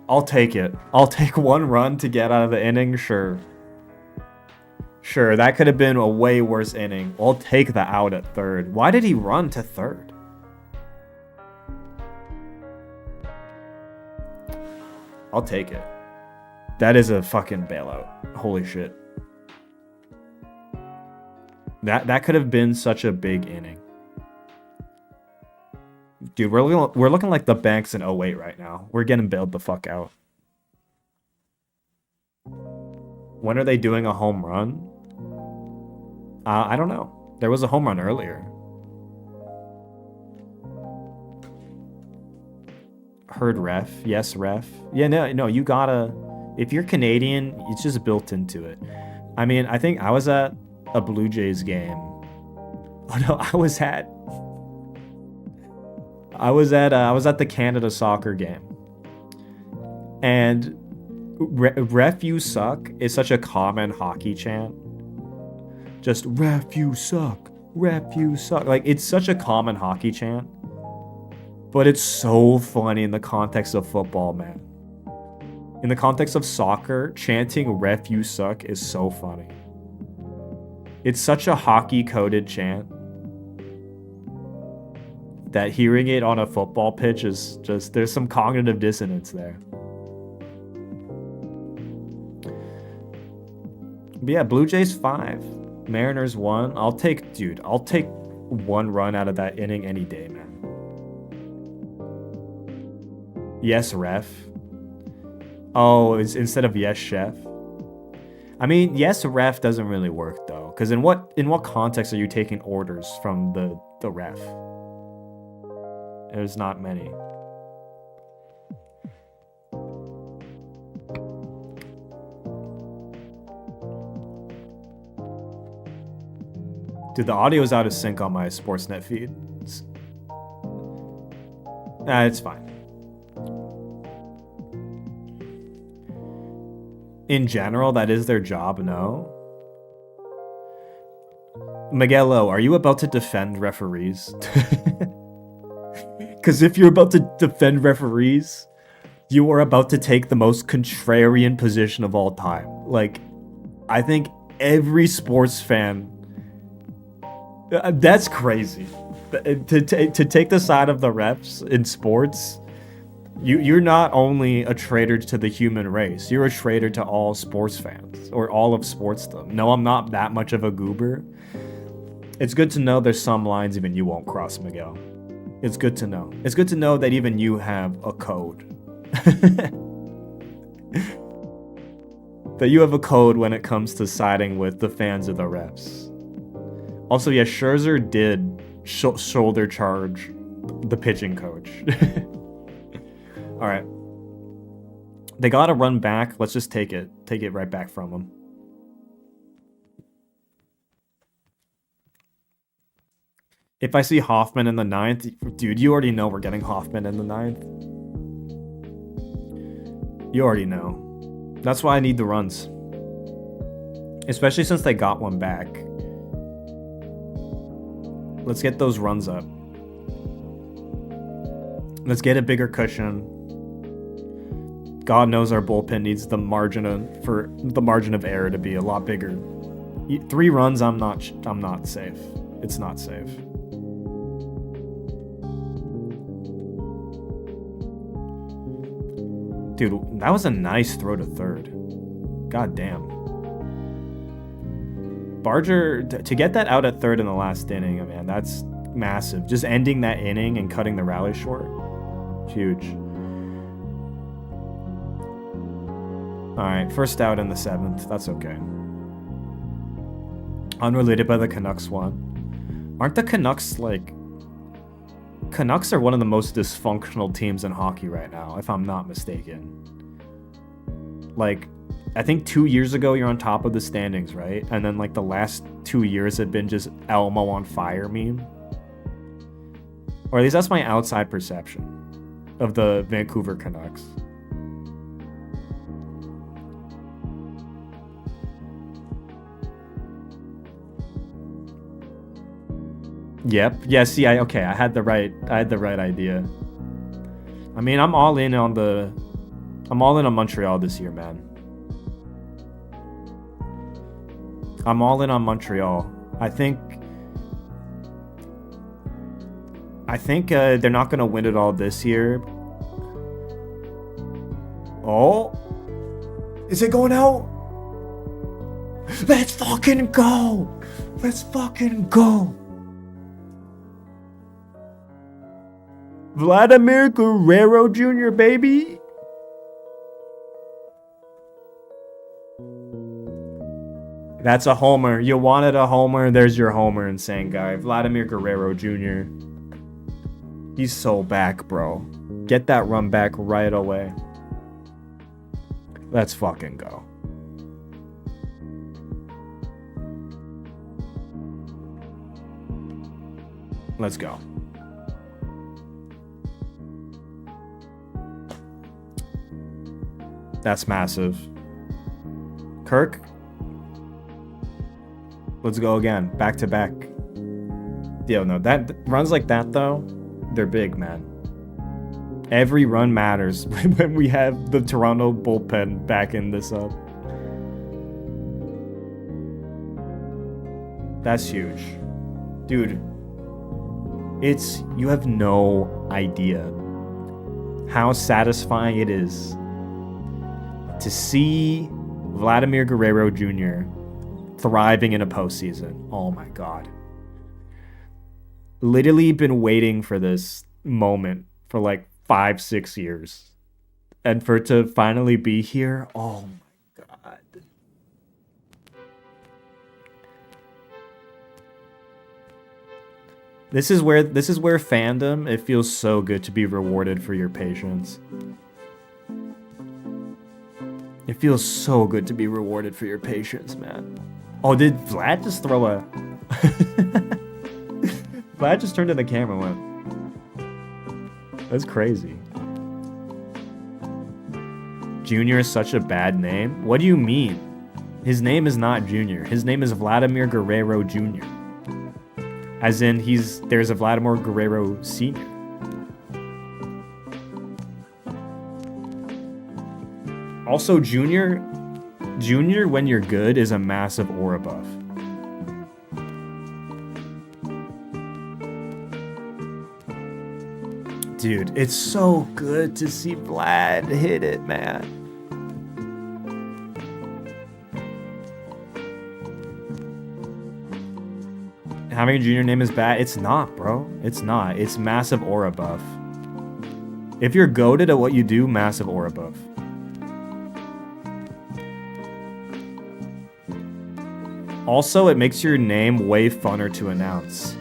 I'll take it. I'll take one run to get out of the inning, sure. Sure, that could have been a way worse inning. I'll take the out at third. Why did he run to third? I'll take it. That is a fucking bailout. Holy shit. That could have been such a big inning. Dude, we're looking like the Banks in 08 right now. We're getting bailed the fuck out. When are they doing a home run? I don't know. There was a home run earlier. Heard ref. Yes, ref. Yeah, no, you gotta... If you're Canadian, it's just built into it. I mean, I think I was at a Blue Jays game. Oh no, I was at the Canada soccer game. And ref you suck is such a common hockey chant. Just ref you suck, ref you suck. Like, it's such a common hockey chant. But it's so funny in the context of football, man. In the context of soccer, chanting ref you suck is so funny. It's such a hockey-coded chant that hearing it on a football pitch is just... There's some cognitive dissonance there. But yeah, Blue Jays 5. Mariners 1. I'll take one run out of that inning any day, man. Yes, ref. Oh, it's instead of yes, chef. I mean, yes, ref doesn't really work though, because in what context are you taking orders from the ref? There's not many. Dude, the audio's out of sync on my Sportsnet feed. It's fine. In general, that is their job, no? Miguelo, are you about to defend referees? Because if you're about to defend referees, you are about to take the most contrarian position of all time. Like, I think every sports fan... That's crazy. To take the side of the refs in sports... You're not only a traitor to the human race, you're a traitor to all sports fans, or all of sportsdom. No, I'm not that much of a goober. It's good to know there's some lines even you won't cross, Miguel. It's good to know. It's good to know that even you have a code. That you have a code when it comes to siding with the fans of the refs. Also, yeah, Scherzer did shoulder charge the pitching coach. All right. They got to run back. Let's just take it. Take it right back from them. If I see Hoffman in the 9th, dude, you already know we're getting Hoffman in the 9th. You already know. That's why I need the runs. Especially since they got one back. Let's get those runs up. Let's get a bigger cushion. God knows our bullpen needs the margin of error to be a lot bigger. 3 runs, I'm not safe. It's not safe. Dude, that was a nice throw to third. God damn. Barger, to get that out at third in the last inning, man, that's massive. Just ending that inning and cutting the rally short. Huge. Alright, first out in the 7th. That's okay. Unrelated, by the Canucks won. Aren't the Canucks, like... Canucks are one of the most dysfunctional teams in hockey right now, if I'm not mistaken. Like, I think 2 years ago you're on top of the standings, right? And then, like, the last 2 years have been just Elmo on fire meme. Or at least that's my outside perception of the Vancouver Canucks. Yep. Yeah, see, I had the right idea. I mean, I'm all in on Montreal this year, man. I'm all in on Montreal. I think they're not going to win it all this year. Oh. Is it going out? Let's fucking go. Let's fucking go. Vladimir Guerrero Jr., baby. That's a homer. You wanted a homer. There's your homer, insane guy. Vladimir Guerrero Jr. He's so back, bro. Get that run back right away. Let's fucking go. Let's go. That's massive. Kirk? Let's go again. Back to back. Yo, no, that runs like that, though, they're big, man. Every run matters when we have the Toronto bullpen backing this up. That's huge. Dude, you have no idea how satisfying it is to see Vladimir Guerrero Jr. thriving in a postseason. Oh my God. Literally been waiting for this moment for like 5-6 years. And for it to finally be here, oh my God. This is where fandom, it feels so good to be rewarded for your patience. It feels so good to be rewarded for your patience, man. Oh, did Vlad just throw a... Vlad just turned to the camera and went... That's crazy. Junior is such a bad name? What do you mean? His name is not Junior. His name is Vladimir Guerrero Jr. As in, there's a Vladimir Guerrero Sr. Also, Junior, when you're good, is a massive aura buff. Dude, it's so good to see Vlad hit it, man. Having a junior name is bad? It's not, bro. It's not. It's massive aura buff. If you're goated at what you do, massive aura buff. Also, it makes your name way funner to announce.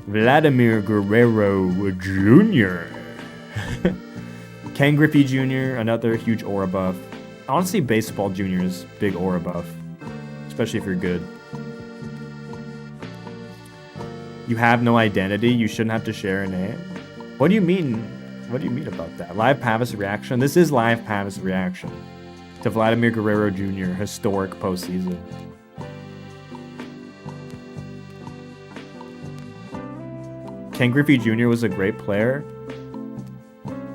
Vladimir Guerrero Jr. Ken Griffey Jr., another huge aura buff. Honestly, Baseball Jr. is big aura buff, especially if you're good. You have no identity. You shouldn't have to share a name. What do you mean? What do you mean about that? Live Pavis reaction? This is live Pavis reaction to Vladimir Guerrero Jr. historic postseason. Ken Griffey Jr. was a great player.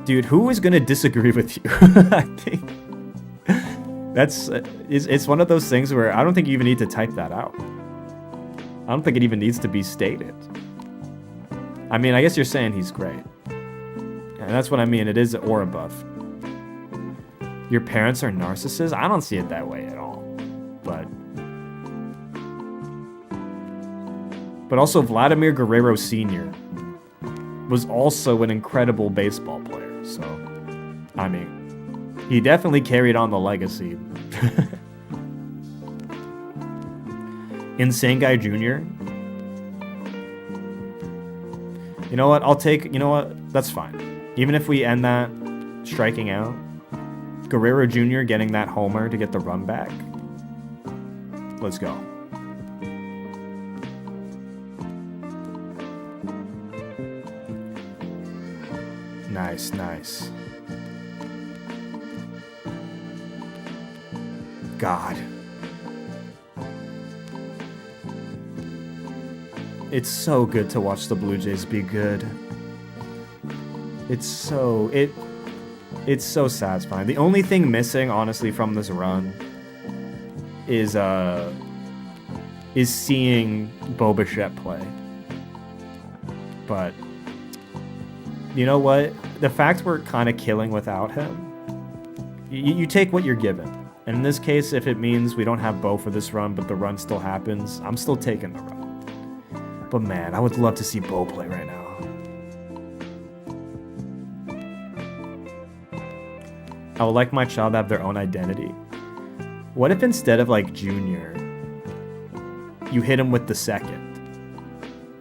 Dude, who is gonna disagree with you? I think it's one of those things where I don't think you even need to type that out. I don't think it even needs to be stated. I mean, I guess you're saying he's great. And that's what I mean. It is an aura buff. Your parents are narcissists? I don't see it that way at all. But also Vladimir Guerrero Sr. was also an incredible baseball player. So, I mean, he definitely carried on the legacy. Insane Guy Jr. You know what? You know what? That's fine. Even if we end that striking out, Guerrero Jr. getting that homer to get the run back. Let's go. Nice, nice. God. It's so good to watch the Blue Jays be good. It's so satisfying. The only thing missing, honestly, from this run is seeing Bo Bichette play. But you know what? The fact we're kind of killing without him, you take what you're given. And in this case, if it means we don't have Bo for this run, but the run still happens, I'm still taking the run. But man, I would love to see Bo play right now. I would like my child to have their own identity. What if instead of like Junior, you hit him with the second?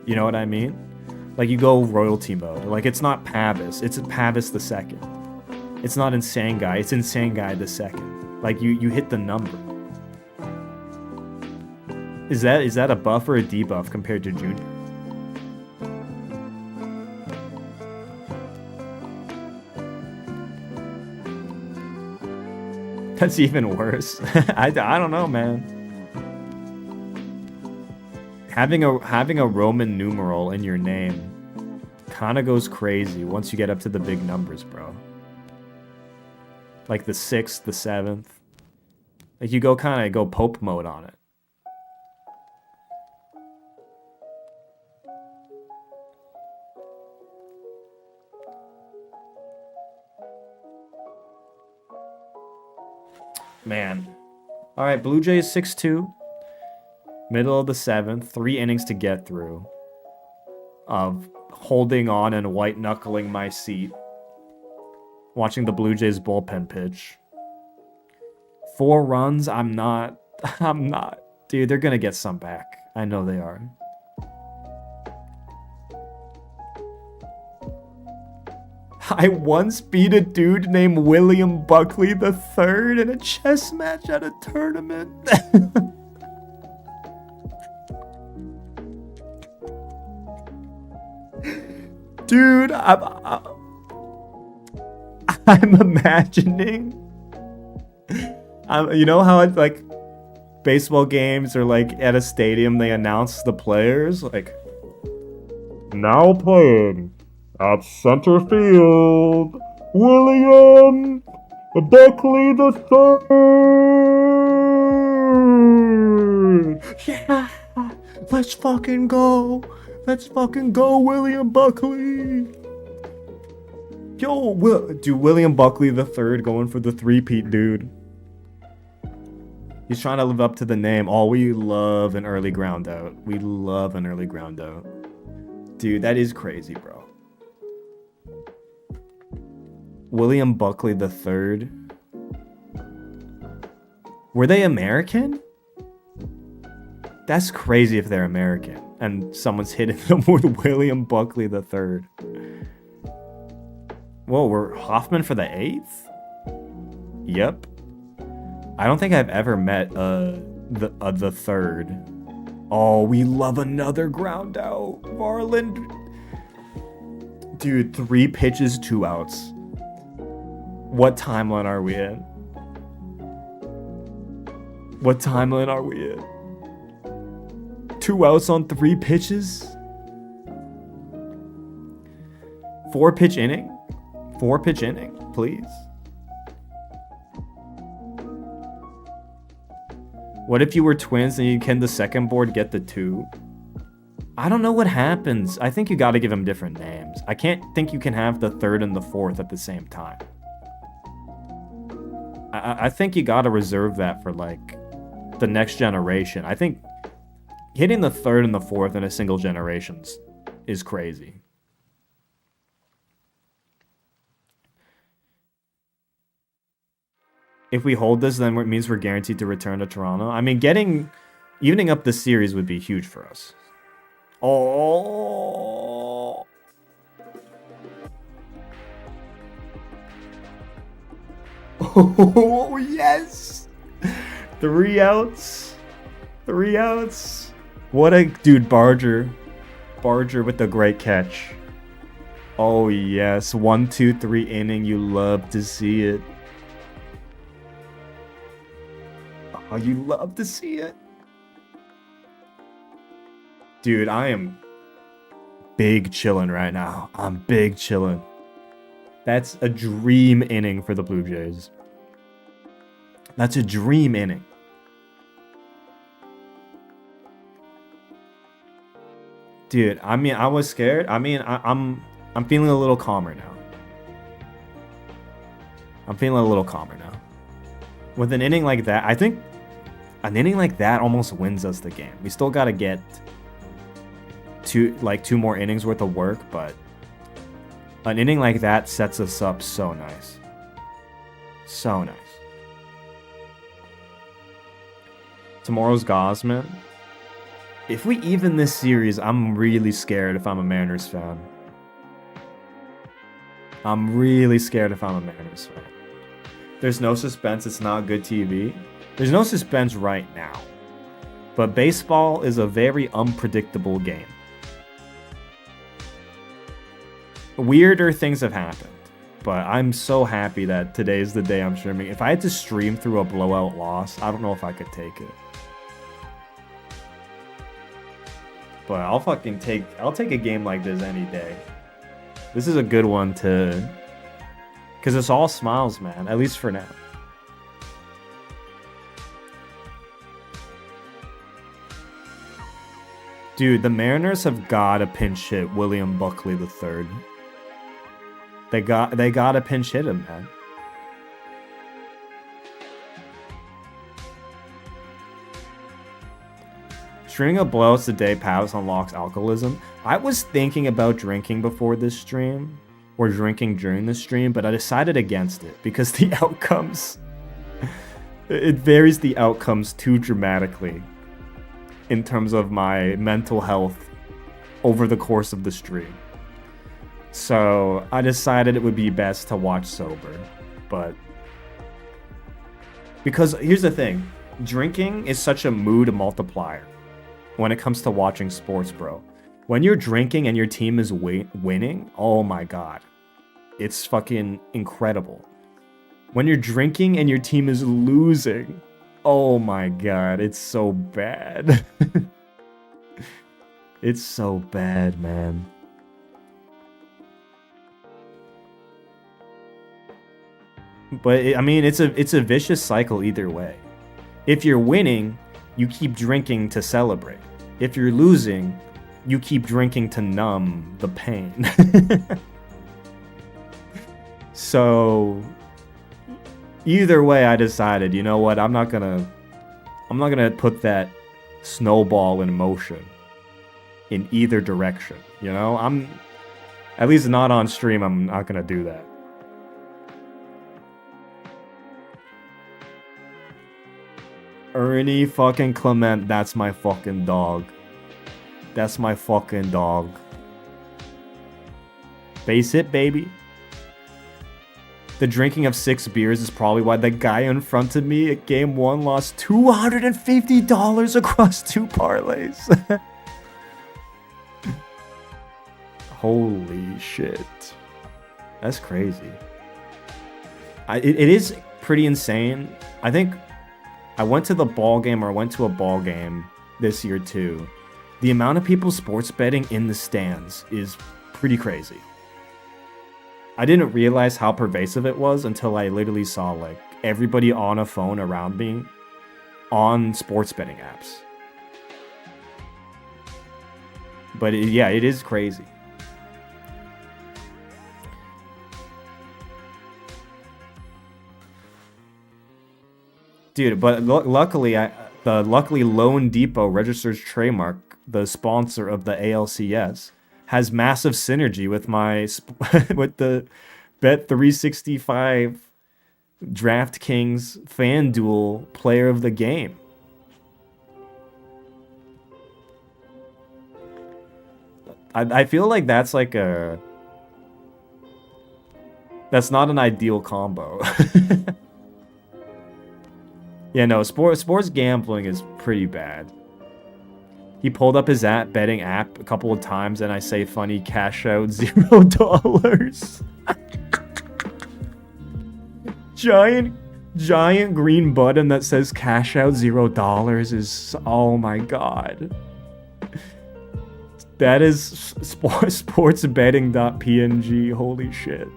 You know what I mean? Like you go royalty mode. Like it's not Pavis, it's Pavis the second. It's not Insane Guy, it's Insane Guy the second. Like you hit the number. Is that a buff or a debuff compared to Junior? That's even worse. I don't know, man. Having a Roman numeral in your name kind of goes crazy once you get up to the big numbers, bro. Like the 6th, the 7th. Like you go Pope mode on it. Man. All right, Blue Jays 6-2. Middle of the 7th. 3 innings to get through. Of holding on and white-knuckling my seat. Watching the Blue Jays bullpen pitch. 4 runs, I'm not. Dude, they're going to get some back. I know they are. I once beat a dude named William Buckley III in a chess match at a tournament. Dude, I'm imagining. You know how it's like baseball games or like at a stadium they announce the players like now playing at center field, William Buckley III. Yeah, let's fucking go. Let's fucking go, William Buckley. Yo, William Buckley III going for the three-peat, dude. He's trying to live up to the name. Oh, we love an early ground out. We love an early ground out. Dude, that is crazy, bro. William Buckley III. Were they American? That's crazy if they're American and someone's hitting them with William Buckley III. Whoa, we're Hoffman for the 8th? Yep. I don't think I've ever met the third. Oh, we love another ground out. Varland. Dude, 3 pitches, 2 outs. What timeline are we in? What timeline are we in? 2 outs on 3 pitches? 4-pitch inning? 4-pitch inning, please. What if you were twins and you can the second board get the 2? I don't know what happens. I think you gotta give them different names. I can't think you can have the 3rd and the 4th at the same time. I think you gotta reserve that for, like, the next generation. I think hitting the 3rd and the 4th in a single generation is crazy. If we hold this, then it means we're guaranteed to return to Toronto. I mean, evening up the series would be huge for us. Oh. Oh, yes. 3 outs. 3 outs. What a dude, Barger. Barger with the great catch. Oh, yes. 1, 2, 3 inning. You love to see it. Oh, you love to see it. Dude, I am big chillin' right now. I'm big chillin'. That's a dream inning for the Blue Jays. That's a dream inning. Dude, I mean, I was scared. I mean, I'm feeling a little calmer now. I'm feeling a little calmer now. With an inning like that, I think an inning like that almost wins us the game. We still got to get 2 more innings worth of work, but an inning like that sets us up so nice. So nice. Tomorrow's Gosman. If we even this series, I'm really scared if I'm a Mariners fan. I'm really scared if I'm a Mariners fan. There's no suspense, it's not good TV. There's no suspense right now. But baseball is a very unpredictable game. Weirder things have happened. But I'm so happy that today's the day I'm streaming. If I had to stream through a blowout loss, I don't know if I could take it. But I'll take a game like this any day. This is a good one to... Because it's all smiles, man. At least for now. Dude, the Mariners have gotta pinch hit William Buckley III. They gotta pinch hit him, man. Stringing up blowouts the day Pavs unlocks alcoholism. I was thinking about drinking before this stream, or drinking during the stream, but I decided against it because the outcomes... it varies the outcomes too dramatically in terms of my mental health over the course of the stream. So I decided it would be best to watch sober, but... Because here's the thing, drinking is such a mood multiplier when it comes to watching sports, bro. When you're drinking and your team is winning, oh my god. It's fucking incredible. When you're drinking and your team is losing, oh my god, it's so bad. It's so bad, man. But I mean, it's a vicious cycle either way. If you're winning, you keep drinking to celebrate. If you're losing, you keep drinking to numb the pain. So either way, I decided, you know what, I'm not gonna put that snowball in motion in either direction. You know, I'm at least not on stream. I'm not gonna do that. Ernie fucking Clement, that's my fucking dog. That's my fucking dog. Base hit, baby. The drinking of 6 beers is probably why the guy in front of me at game 1 lost $250 across 2 parlays. Holy shit. That's crazy. It is pretty insane. I think I went to the ball game, or I went to a ball game this year too. The amount of people sports betting in the stands is pretty crazy. I didn't realize how pervasive it was until I literally saw like everybody on a phone around me on sports betting apps. But yeah, it is crazy. Dude, but luckily, luckily Lone Depot registers trademark, the sponsor of the ALCS, has massive synergy with my with the Bet365 DraftKings FanDuel player of the game. I feel like that's like that's not an ideal combo. Yeah, no, sports gambling is pretty bad. He pulled up his betting app a couple of times, and I say funny cash out $0. giant green button that says cash out $0 is, oh my god. That is sportsbetting.png. Holy shit.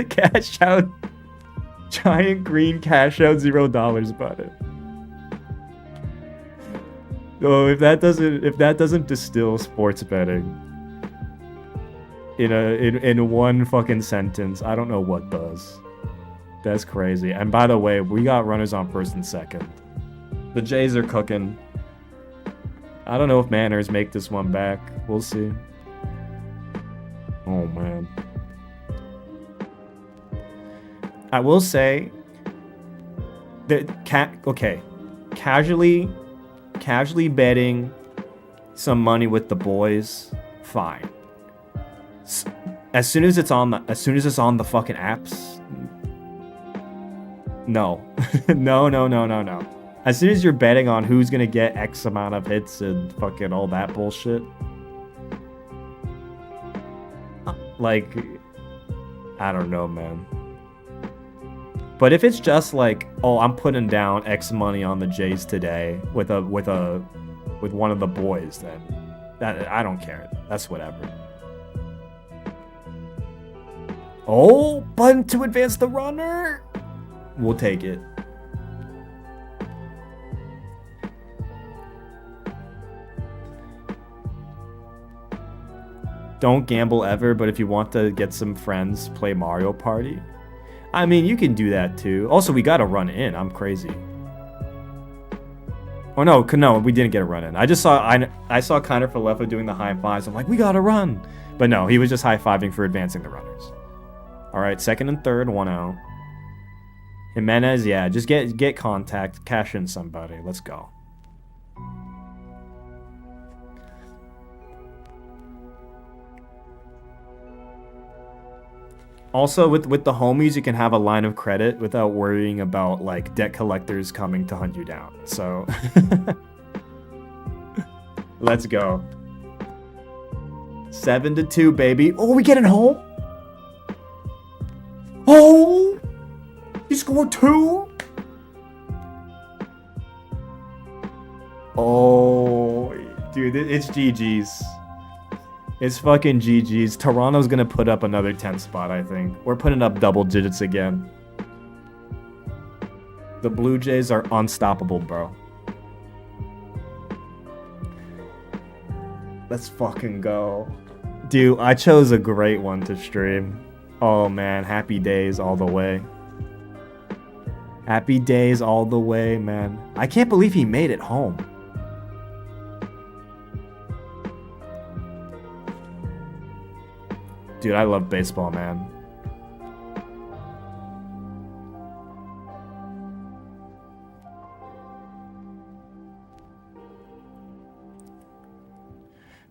Cash out. Giant green cash out $0 button. Oh, if that doesn't distill sports betting in one fucking sentence, I don't know what does. That's crazy. And by the way, we got runners on first and second. The Jays are cooking. I don't know if Manners make this one back. We'll see. Oh man. I will say that casually betting some money with the boys, fine. As soon as it's on the fucking apps, no. no. As soon as you're betting on who's gonna get X amount of hits and fucking all that bullshit, like, I don't know, man. But if it's just like, oh, I'm putting down X money on the Jays today with one of the boys, then that I don't care. That's whatever. Oh, button to advance the runner. We'll take it. Don't gamble ever, but if you want to get some friends, play Mario Party. I mean, you can do that too. Also, we got a run in. I'm crazy. Oh no, we didn't get a run in. I saw Kiner Falefa doing the high fives. I'm like, we got a run. But no, he was just high-fiving for advancing the runners. All right, second and third, 1 out. Jimenez, yeah, just get contact, cash in somebody. Let's go. Also, with the homies, you can have a line of credit without worrying about, like, debt collectors coming to hunt you down. So, let's go. 7-2, baby. Oh, we getting home? Oh! He scored 2? Oh, dude, it's GG's. It's fucking GG's. Toronto's gonna put up another 10 spot, I think. We're putting up double digits again. The Blue Jays are unstoppable, bro. Let's fucking go. Dude, I chose a great one to stream. Oh man, happy days all the way. Happy days all the way, man. I can't believe he made it home. Dude, I love baseball, man.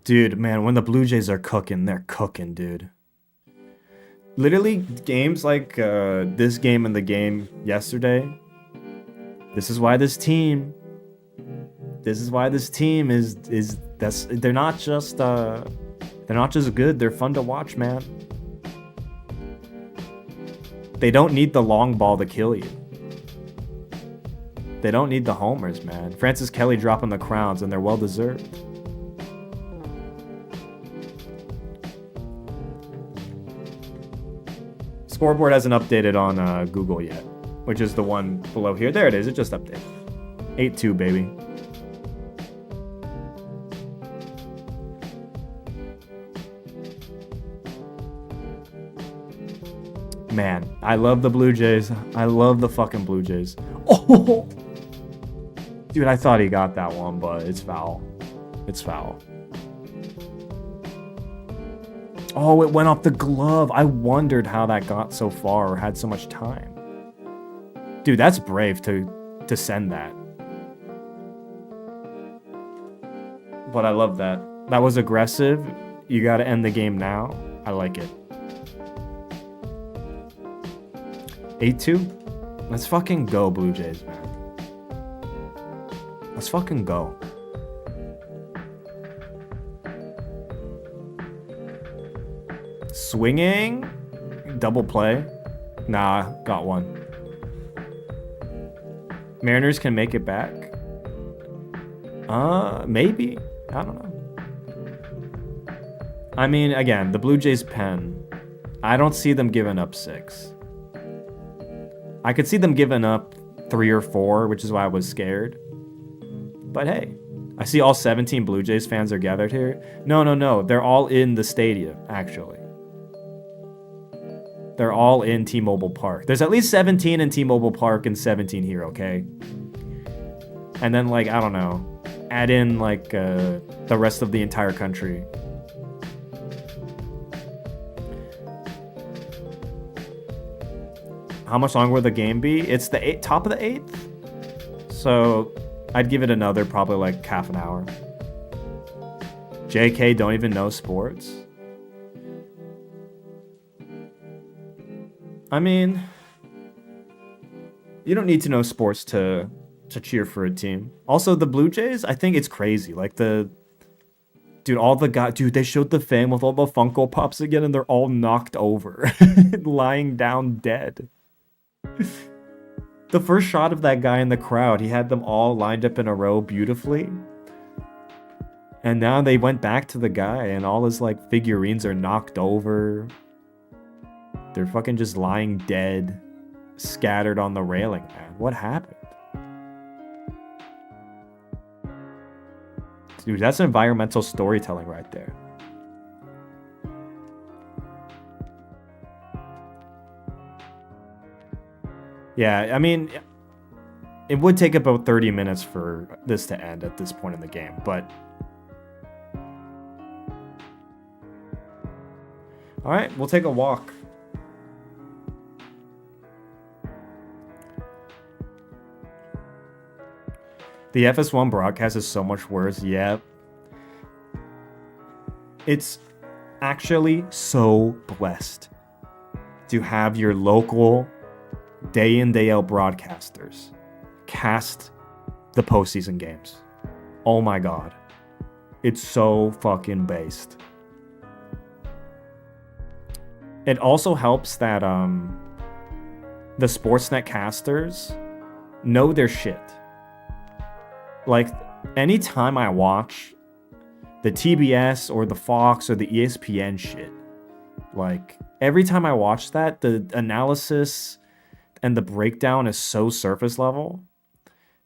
Dude, man, when the Blue Jays are cooking, they're cooking, dude. Literally, games like this game and the game yesterday. This is why this team is that's they're not just good. They're fun to watch, man. They don't need the long ball to kill you. They don't need the homers, man. Francis Kelly dropping the crowns, and they're well deserved. Scoreboard hasn't updated on Google yet, which is the one below here. There it is. It just updated. 8-2, baby. Man, I love the Blue Jays. I love the fucking Blue Jays. Oh! Dude, I thought he got that one, but it's foul. It's foul. Oh, it went off the glove. I wondered how that got so far or had so much time. Dude, that's brave to send that. But I love that. That was aggressive. You gotta end the game now. I like it. 8-2? Let's fucking go, Blue Jays, man. Let's fucking go. Swinging? Double play? Nah, got one. Mariners can make it back? Maybe. I don't know. I mean, again, the Blue Jays pen. I don't see them giving up 6. I could see them giving up 3 or 4, which is why I was scared. But hey, I see all 17 Blue Jays fans are gathered here. No. They're all in the stadium, actually. They're all in T-Mobile Park. There's at least 17 in T-Mobile Park and 17 here, okay? And then, like, I don't know. Add in, like, the rest of the entire country. How much longer will the game be? It's the top of the 8th. So I'd give it another probably like half an hour. JK don't even know sports. I mean, you don't need to know sports to cheer for a team. Also, the Blue Jays, I think it's crazy. Like all the guys, they showed the fan with all the Funko Pops again, and they're all knocked over, lying down dead. The first shot of that guy in the crowd, he had them all lined up in a row beautifully. And now they went back to the guy and all his like figurines are knocked over. They're fucking just lying dead, scattered on the railing, man. What happened? Dude, that's environmental storytelling right there. Yeah, I mean, it would take about 30 minutes for this to end at this point in the game, but... Alright, we'll take a walk. The FS1 broadcast is so much worse, yeah. It's actually so blessed to have your local... day in, day out broadcasters cast the postseason games. Oh my god. It's so fucking based. It also helps that the Sportsnet casters know their shit. Like, anytime I watch the TBS or the Fox or the ESPN shit, like, every time I watch that, the analysis and the breakdown is so surface level.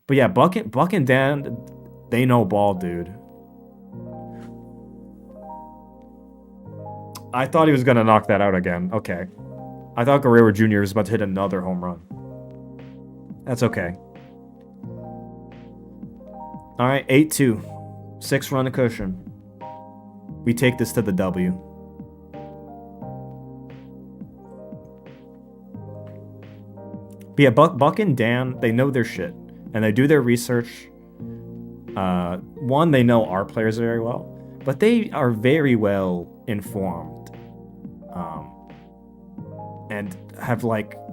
But yeah, Buck and Dan, they know ball, dude. I thought he was going to knock that out again. Okay. I thought Guerrero Jr. was about to hit another home run. That's okay. All right, 8-2. 6 run cushion. We take this to the W. But yeah, Buck and Dan, they know their shit. And they do their research. One, they know our players very well. but they are very well informed, and have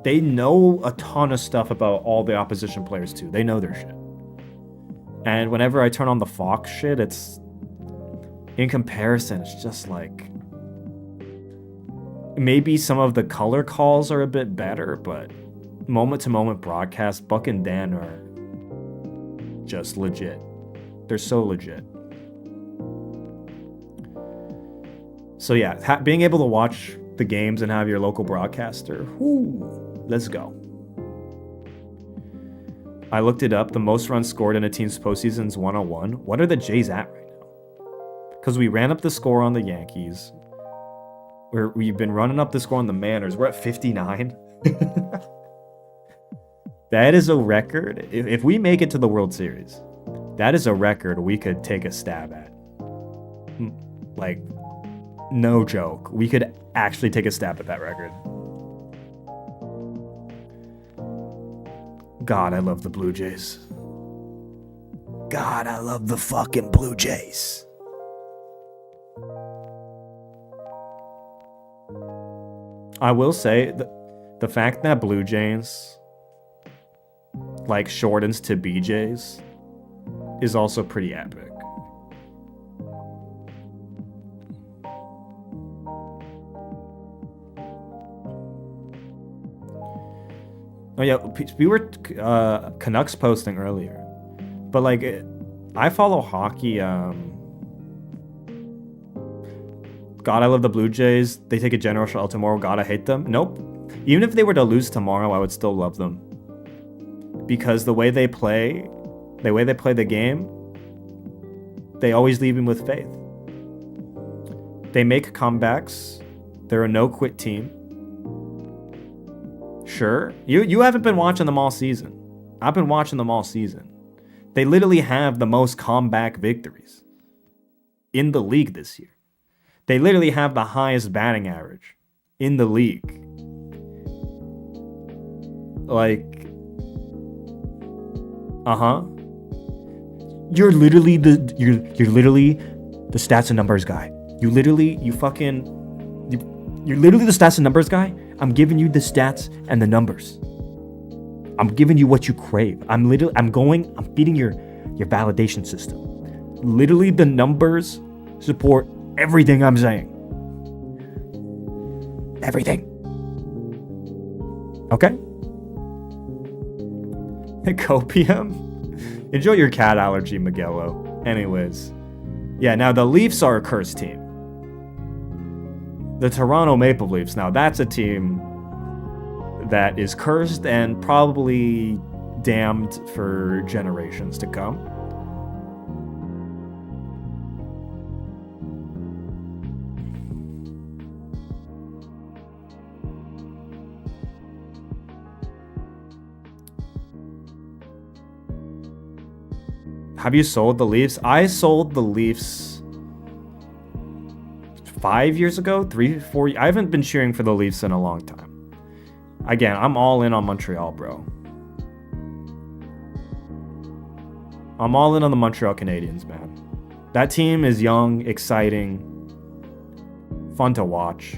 they know a ton of stuff about all the opposition players too. They know their shit. And whenever I turn on the Fox shit, it's in comparison, it's just maybe some of the color calls are a bit better, but moment to moment broadcast, Buck and Dan are just legit. They're so legit. So yeah, being able to watch the games and have your local broadcaster, let's go. I looked it up. The most runs scored in a team's postseason is 101. What are the Jays at right now? Because we ran up the score on the Yankees. We've been running up the score on the Mariners. We're at 59. That is a record. If we make it to the World Series, that is a record we could take a stab at. No joke. We could actually take a stab at that record. God, I love the Blue Jays. God, I love the fucking Blue Jays. I will say, the fact that Blue Jays shortens to BJs is also pretty epic. Oh yeah, we were Canucks posting earlier, but I follow hockey. God, I love the Blue Jays. They take a general shot tomorrow. God, I hate them. Nope. Even if they were to lose tomorrow, I would still love them, because the way they play the game, they always leave me with faith. They make comebacks. They're a no-quit team. Sure, you haven't been watching them all season. I've been watching them all season. They literally have the most comeback victories in the league this year. They literally have the highest batting average in the league. You're literally the stats and numbers guy. You're literally the stats and numbers guy. I'm giving you the stats and the numbers. I'm giving you what you crave. I'm feeding your validation system. Literally, the numbers support everything I'm saying. Everything. Okay? Copium? Enjoy your cat allergy, Miguelo. Anyways. Yeah, now the Leafs are a cursed team. The Toronto Maple Leafs, now that's a team that is cursed and probably damned for generations to come. Have you sold the Leafs? I sold the Leafs 5 years ago, 3, 4. I haven't been cheering for the Leafs in a long time. Again, I'm all in on Montreal, bro. I'm all in on the Montreal Canadiens, man. That team is young, exciting, fun to watch.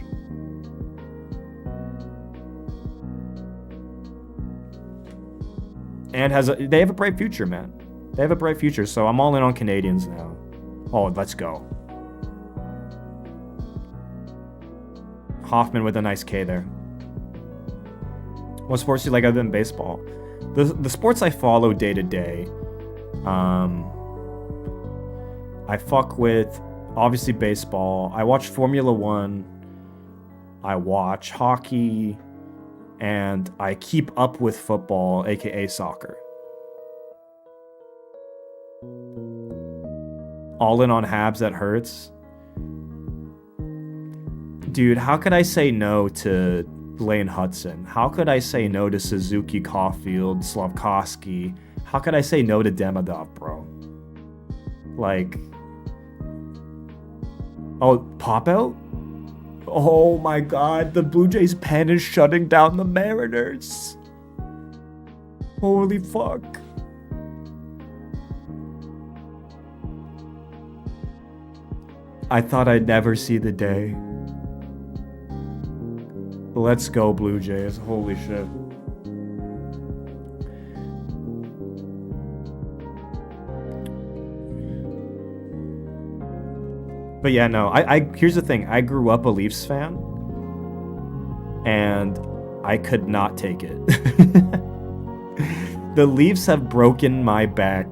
And they have a bright future, man. They have a bright future, so I'm all in on Canadiens now. Oh, let's go. Hoffman with a nice K there. What sports do you like other than baseball? The sports I follow day to day. I fuck with, obviously, baseball. I watch Formula 1. I watch hockey. And I keep up with football, aka soccer. All in on Habs that hurts. Dude, how could I say no to Lane Hudson? How could I say no to Suzuki, Caulfield, Slavkovsky? How could I say no to Demidov, bro? Oh, pop out? Oh my god, the Blue Jays pen is shutting down the Mariners. Holy fuck. I thought I'd never see the day. Let's go, Blue Jays. Holy shit. But yeah, no, here's the thing. I grew up a Leafs fan, and I could not take it. The Leafs have broken my back.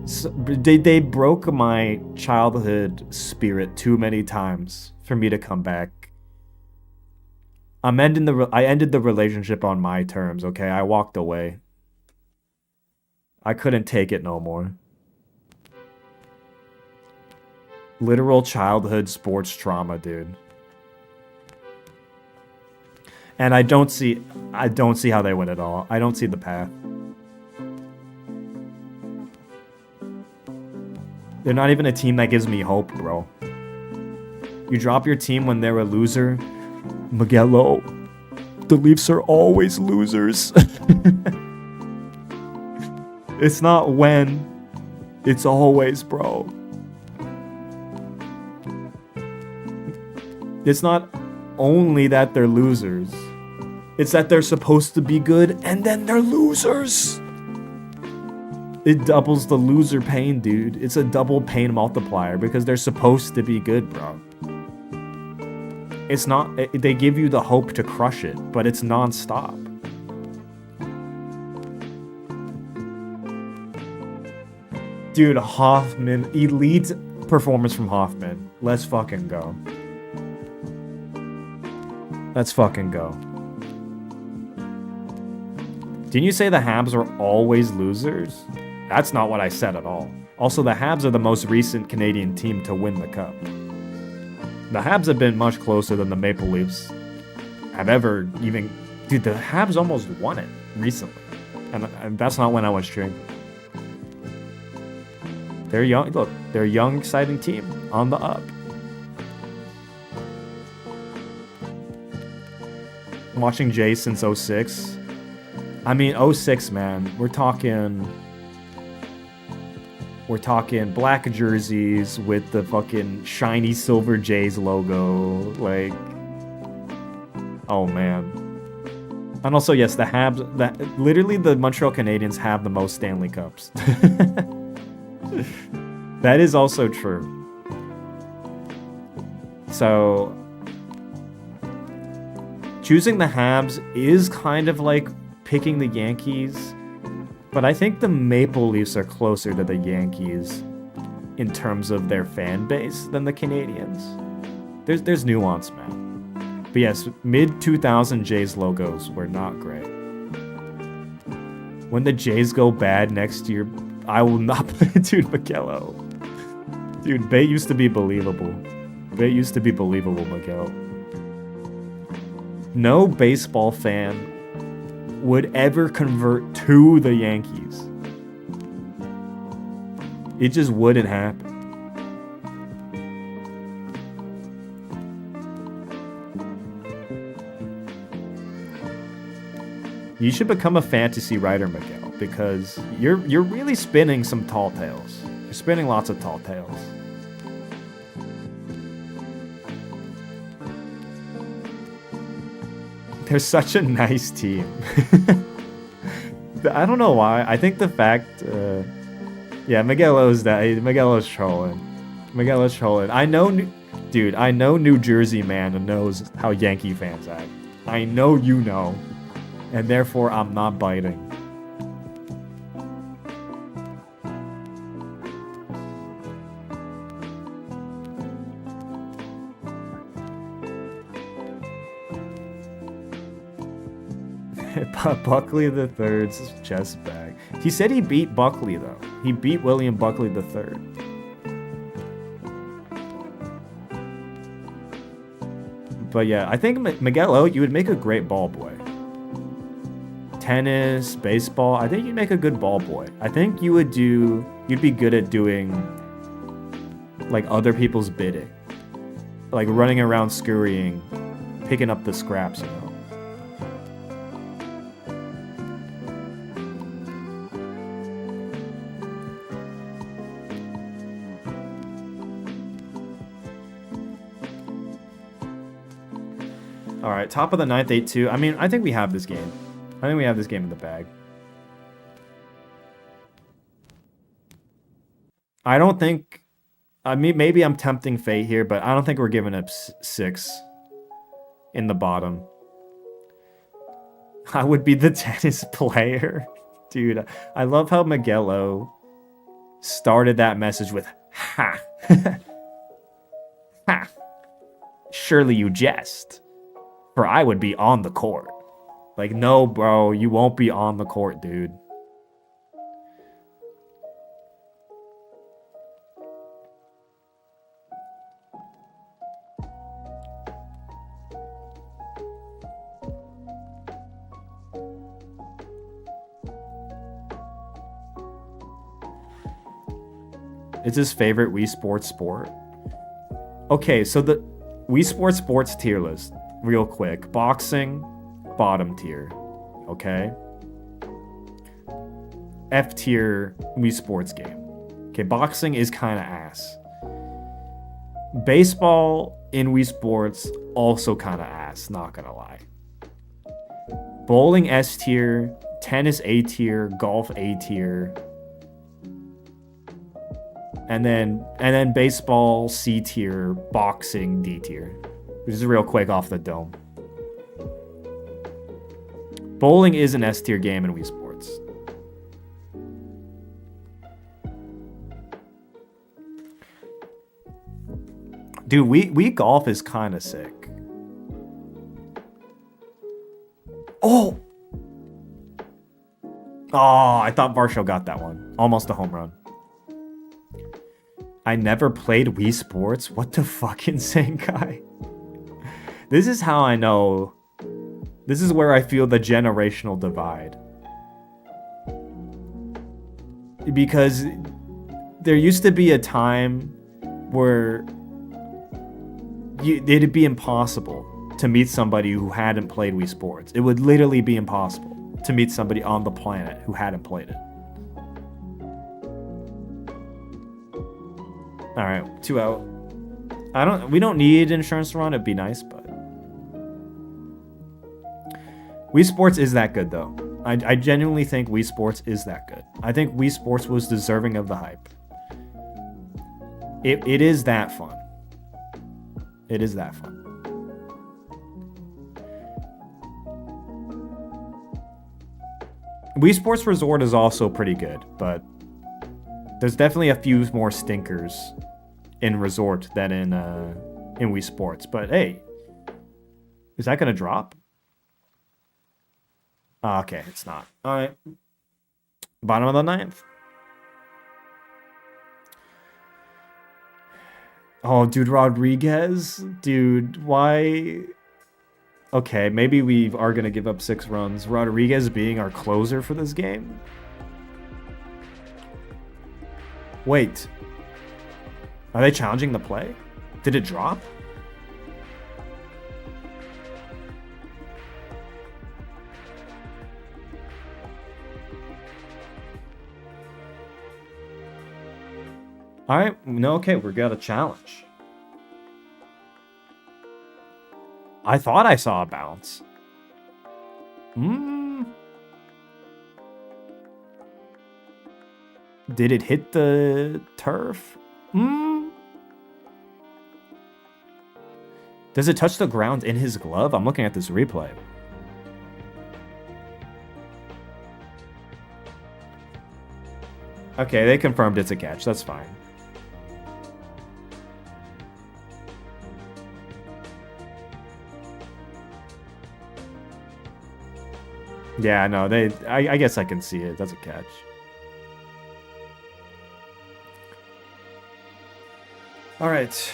So, they broke my childhood spirit too many times for me to come back. I ended the relationship on my terms, okay? I walked away. I couldn't take it no more. Literal childhood sports trauma, dude. And I don't see how they win at all. I don't see the path. They're not even a team that gives me hope, bro. You drop your team when they're a loser. Miguelo, the Leafs are always losers. It's not when, it's always, bro. It's not only that they're losers. It's that they're supposed to be good and then they're losers. It doubles the loser pain, dude. It's a double pain multiplier because they're supposed to be good, bro. It's not, they give you the hope to crush it, but it's non-stop. Dude, Hoffman, elite performance from Hoffman. Let's fucking go. Let's fucking go. Didn't you say the Habs are always losers? That's not what I said at all. Also, the Habs are the most recent Canadian team to win the cup. The Habs have been much closer than the Maple Leafs have ever even... Dude, the Habs almost won it recently. And that's not when I was cheering. They're young. Look, they're a young, exciting team on the up. I'm watching Jay since 06. I mean, 06, man. We're talking black jerseys with the fucking shiny silver Jays logo. Like, oh man. And also, yes, the Habs, literally the Montreal Canadiens have the most Stanley Cups. That is also true. So, choosing the Habs is kind of like picking the Yankees, but I think the Maple Leafs are closer to the Yankees in terms of their fan base than the Canadiens. There's nuance, man. But yes, mid-2000 Jays logos were not great. When the Jays go bad next year, I will not play. Dude, Miguelo. Dude, Bay used to be believable. Bay used to be believable, Miguel. No baseball fan would ever convert to the Yankees. It just wouldn't happen. You should become a fantasy writer, Miguel, because you're really spinning some tall tales. You're spinning lots of tall tales. They're such a nice team. I don't know why. I think the fact, yeah, Miguelo's trolling. Miguelo's trolling. I know New Jersey man knows how Yankee fans act. I know you know, and therefore I'm not biting. Buckley the Third's chest bag. He said he beat Buckley though. He beat William Buckley the Third. But yeah, I think Miguel, you would make a great ball boy. Tennis, baseball. I think you'd make a good ball boy. I think you'd be good at doing like other people's bidding, like running around scurrying, picking up the scraps, you know. All right, top of the ninth, 8-2. I mean, I think we have this game. I think we have this game in the bag. I don't think... I mean, maybe I'm tempting fate here, but I don't think we're giving up 6 in the bottom. I would be the tennis player. Dude, I love how Miguelo started that message with, ha. Ha. Surely you jest. For I would be on the court. Like, no, bro, you won't be on the court, dude. It's his favorite Wii Sports sport. Okay, so the Wii Sports tier list, real quick. Boxing, bottom tier. Okay. F tier Wii Sports game. Okay, boxing is kind of ass. Baseball in Wii Sports, also kind of ass, not gonna lie. Bowling S tier, tennis A tier, golf A tier. And then baseball C tier, boxing D tier. Which is real quick off the dome. Bowling is an S tier game in Wii Sports. Dude, Wii Golf is kind of sick. Oh! Oh, I thought Varsho got that one. Almost a home run. I never played Wii Sports? What the fuck, insane guy? This is how I know. This is where I feel the generational divide. Because there used to be a time where it'd be impossible to meet somebody who hadn't played Wii Sports. It would literally be impossible to meet somebody on the planet who hadn't played it. All right, 2 out. We don't need insurance to run. It'd be nice, but Wii Sports is that good though. I genuinely think Wii Sports is that good. I think Wii Sports was deserving of the hype. It is that fun. It is that fun. Wii Sports Resort is also pretty good, but there's definitely a few more stinkers in Resort than in Wii Sports. But hey, is that gonna drop? Oh, okay, it's not. All right, bottom of the ninth. Oh, dude, Rodriguez, dude, why? Okay, maybe we are gonna give up 6 runs. Rodriguez being our closer for this game. Wait. Are they challenging the play? Did it drop? Alright, no, okay, we got a challenge. I thought I saw a bounce. Did it hit the turf? Does it touch the ground in his glove? I'm looking at this replay. Okay, they confirmed it's a catch. That's fine. Yeah, no, I guess I can see it. That's a catch. All right.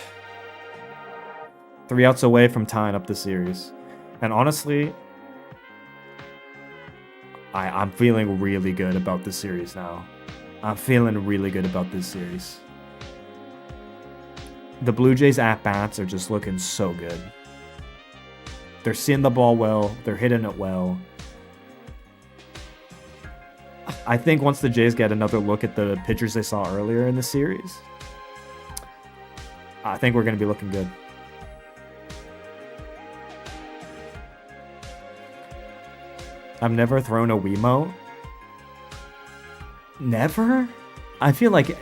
3 outs away from tying up the series. And honestly, I'm feeling really good about this series now. I'm feeling really good about this series. The Blue Jays at-bats are just looking so good. They're seeing the ball well. They're hitting it well. I think once the Jays get another look at the pitchers they saw earlier in the series, I think we're going to be looking good. I've never thrown a Wiimote. Never? I feel like...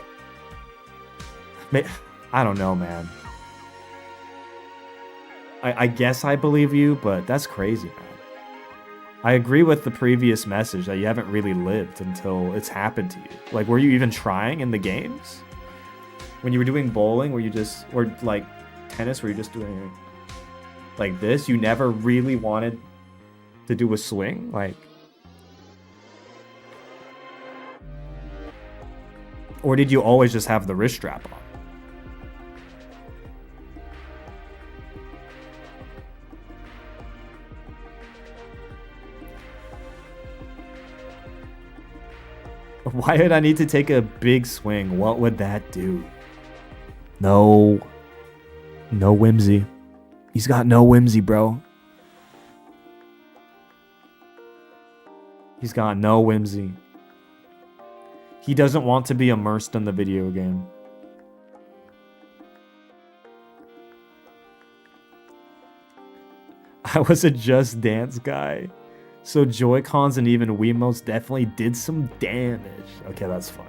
I don't know, man. I guess I believe you, but that's crazy, man. I agree with the previous message that you haven't really lived until it's happened to you. Like, were you even trying in the games? When you were doing bowling, were you just... Or, like, tennis, were you just doing... Like this? You never really wanted to do a swing? Like... Or did you always just have the wrist strap on? Why did I need to take a big swing? What would that do? No. No whimsy. He's got no whimsy, bro. He's got no whimsy. He doesn't want to be immersed in the video game. I was a Just Dance guy. So Joy-Cons and even Wiimotes definitely did some damage. Okay, that's funny.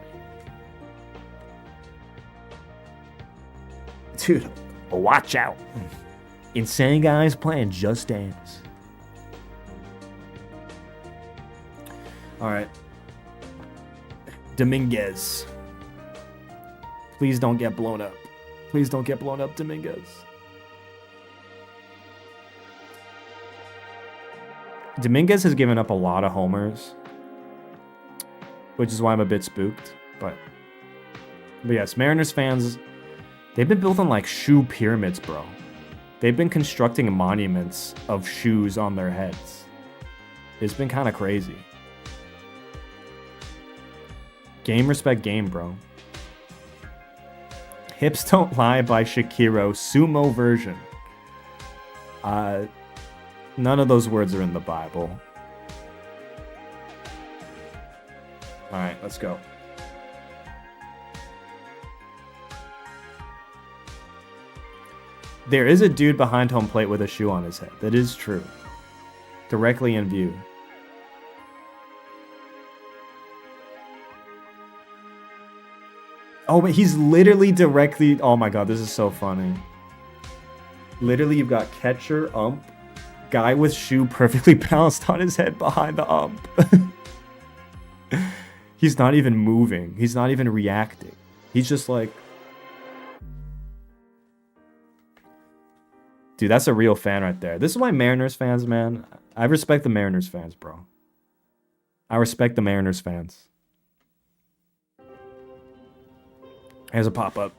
Dude, watch out. Insane guys playing Just Dance. Alright. Dominguez. Please don't get blown up. Please don't get blown up, Dominguez. Dominguez has given up a lot of homers, which is why I'm a bit spooked. But yes, Mariners fans, they've been building like shoe pyramids, bro. They've been constructing monuments of shoes on their heads. It's been kind of crazy. Game respect game, bro. Hips Don't Lie by Shakiro, sumo version. None of those words are in the Bible. Alright, let's go. There is a dude behind home plate with a shoe on his head. That is true. Directly in view. Oh, but he's literally directly... Oh my god, this is so funny. Literally, you've got catcher, ump, guy with shoe perfectly balanced on his head behind the ump. He's not even moving. He's not even reacting. He's just like... Dude, that's a real fan right there. This is why Mariners fans, man. I respect the Mariners fans, bro. I respect the Mariners fans. Here's a pop-up.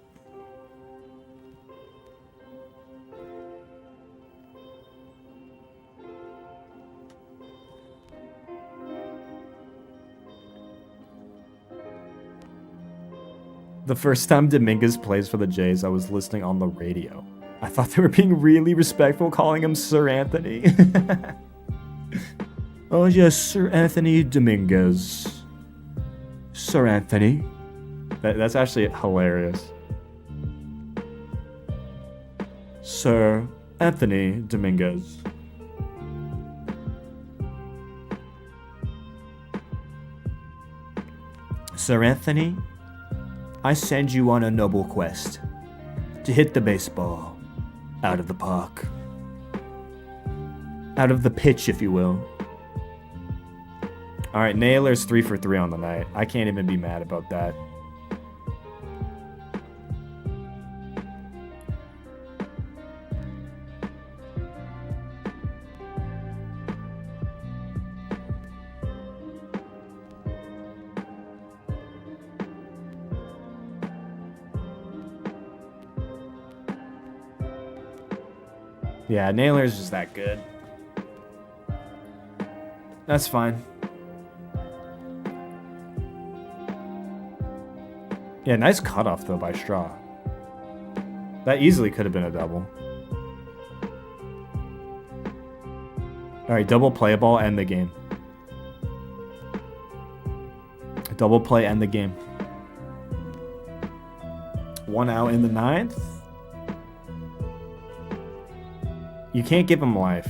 The first time Dominguez plays for the Jays, I was listening on the radio. I thought they were being really respectful, calling him Sir Anthony. Oh yes, Sir Anthony Dominguez. Sir Anthony. That's actually hilarious. Sir Anthony Dominguez. Sir Anthony, I send you on a noble quest to hit the baseball out of the park. Out of the pitch, if you will. Alright, Naylor's 3 for 3 on the night. I can't even be mad about that. Yeah, Naylor's just that good. That's fine. Yeah, nice cutoff though by Straw. That easily could have been a double. Alright, double play ball, end the game. Double play, end the game. 1 out in the 9th. You can't give him life.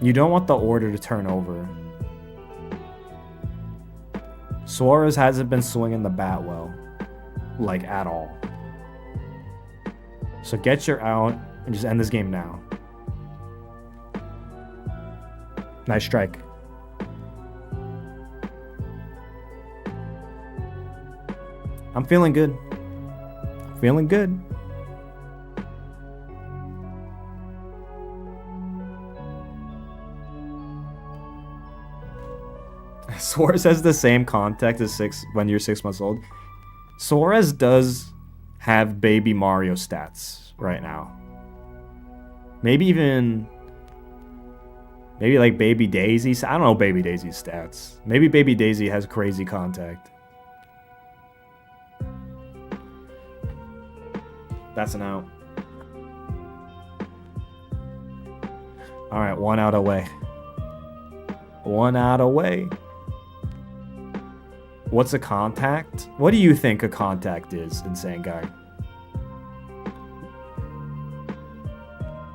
You don't want the order to turn over. Suarez hasn't been swinging the bat well. Like, at all. So get your out and just end this game now. Nice strike. I'm feeling good. Feeling good. Suarez has the same contact as when you're 6 months old. Suarez does have baby Mario stats right now. Maybe like baby Daisy. I don't know baby Daisy's stats. Maybe baby Daisy has crazy contact. That's an out. All right, 1 out away. 1 out away. What's a contact? What do you think a contact is, Insane Guy?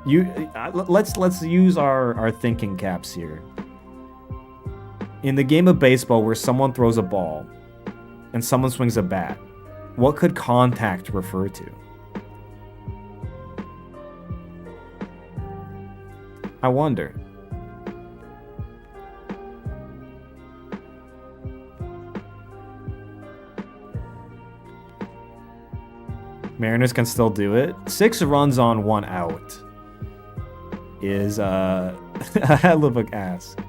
Let's use our thinking caps here. In the game of baseball where someone throws a ball and someone swings a bat, what could contact refer to? I wonder. Mariners can still do it. 6 runs on 1 out is a hell of a ask.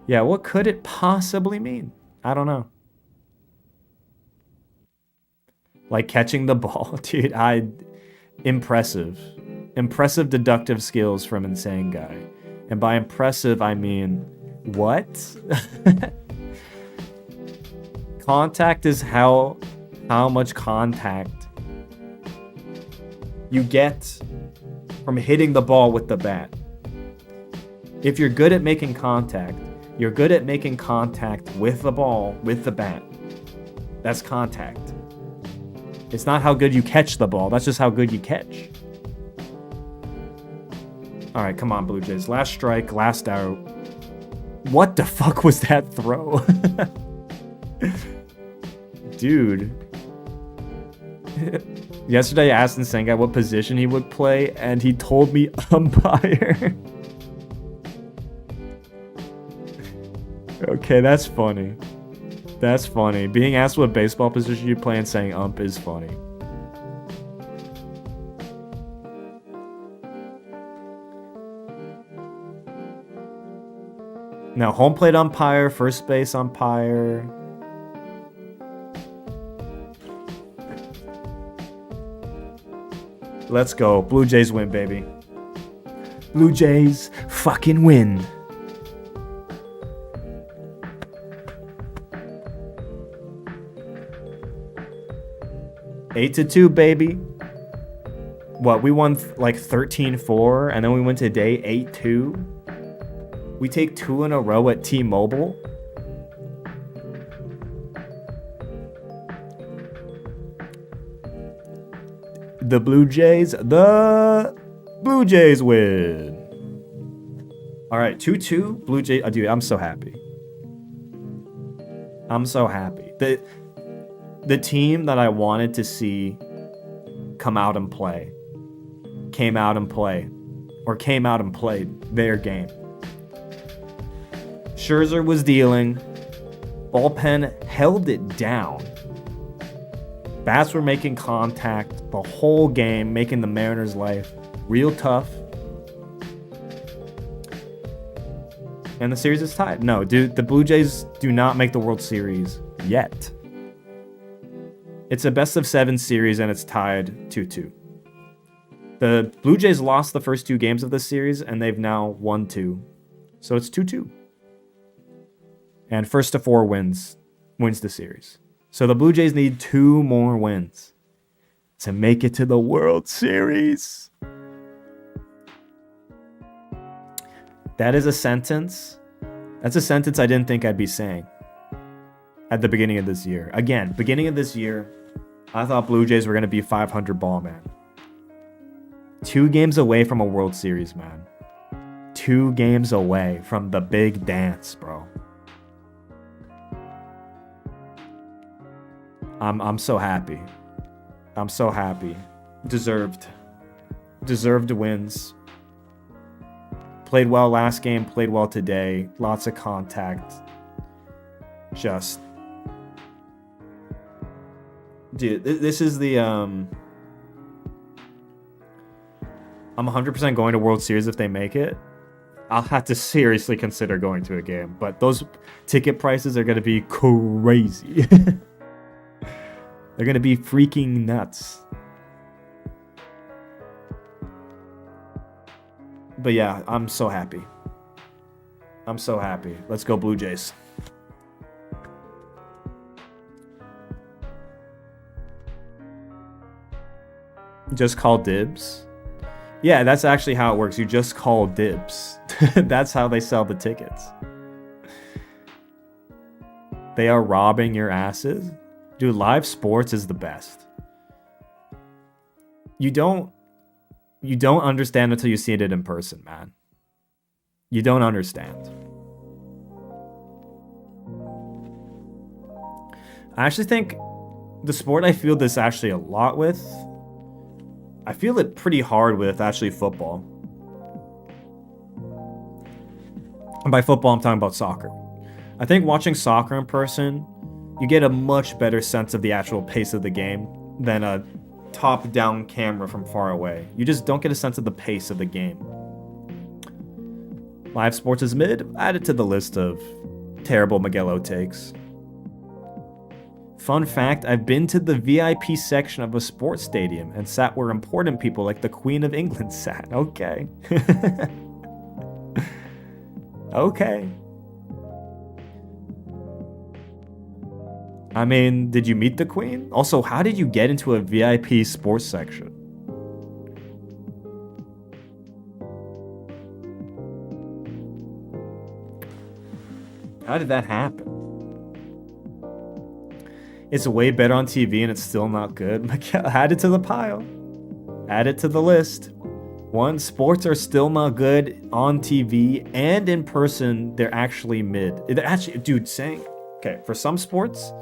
Yeah, what could it possibly mean? I don't know. Like catching the ball, dude. Impressive deductive skills from Insane Guy. And by impressive, I mean, what? Contact is how much contact you get from hitting the ball with the bat. If you're good at making contact, you're good at making contact with the ball, with the bat. That's contact. It's not how good you catch the ball, that's just how good you catch. All right, come on, Blue Jays. Last strike, last out. What the fuck was that throw? Dude. Yesterday, I asked Insane Guy what position he would play, and he told me umpire. Okay, that's funny. That's funny. Being asked what baseball position you play and saying ump is funny. Now, home plate umpire, first base umpire. Let's go. Blue Jays win, baby. Blue Jays fucking win. Eight to 2, baby. What, we won like 13-4, and then we went today 8-2. We take 2 in a row at T-Mobile. The Blue Jays win. All right, 2-2. Blue Jays. Oh, dude, I'm so happy. I'm so happy. The team that I wanted to see come out and play came out and played their game. Scherzer was dealing. Bullpen held it down. Bats were making contact the whole game, making the Mariners' life real tough. And the series is tied. No, dude, the Blue Jays do not make the World Series yet. It's a best-of-7 series, and it's tied 2-2. The Blue Jays lost the first 2 games of the series, and they've now won 2. So it's 2-2. And first to 4 wins the series. So the Blue Jays need 2 more wins to make it to the World Series. That is a sentence. That's a sentence I didn't think I'd be saying at the beginning of this year. Again, beginning of this year, I thought Blue Jays were going to be 500 ball man. 2 games away from a World Series, man. 2 games away from the big dance, bro. I'm so happy. I'm so happy. Deserved wins. Played well last game, played well today. Lots of contact. Just, dude, this is the I'm 100% going to World Series if they make it. I'll have to seriously consider going to a game, but those ticket prices are going to be crazy. They're going to be freaking nuts. But yeah, I'm so happy. I'm so happy. Let's go Blue Jays. Just call dibs. Yeah, that's actually how it works. You just call dibs. That's how they sell the tickets. They are robbing your asses. Dude, live sports is the best. You don't understand until you see it in person, man. You don't understand. I actually think the sport I feel this actually a lot with, I feel it pretty hard with actually football. And by football, I'm talking about soccer. I think watching soccer in person, you get a much better sense of the actual pace of the game than a top-down camera from far away. You just don't get a sense of the pace of the game. Live sports is mid. Add it to the list of terrible Miguelo takes. Fun fact, I've been to the VIP section of a sports stadium and sat where important people like the Queen of England sat. Okay. Okay. I mean, did you meet the Queen? Also, how did you get into a VIP sports section? How did that happen? It's way better on TV and it's still not good. Add it to the pile. Add it to the list. 1, sports are still not good on TV and in person. They're actually mid. They're actually, dude, saying, okay, for some sports,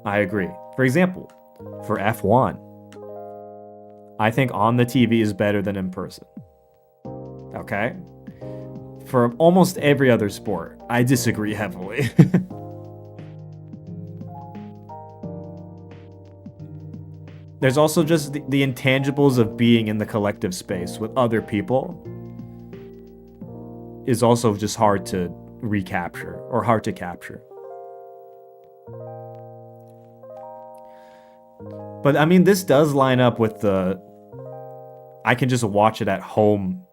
I agree. For example, for F1, I think on the TV is better than in person. Okay? For almost every other sport, I disagree heavily. There's also just the intangibles of being in the collective space with other people is also just hard to recapture or hard to capture. But I mean, this does line up with the I can just watch it at home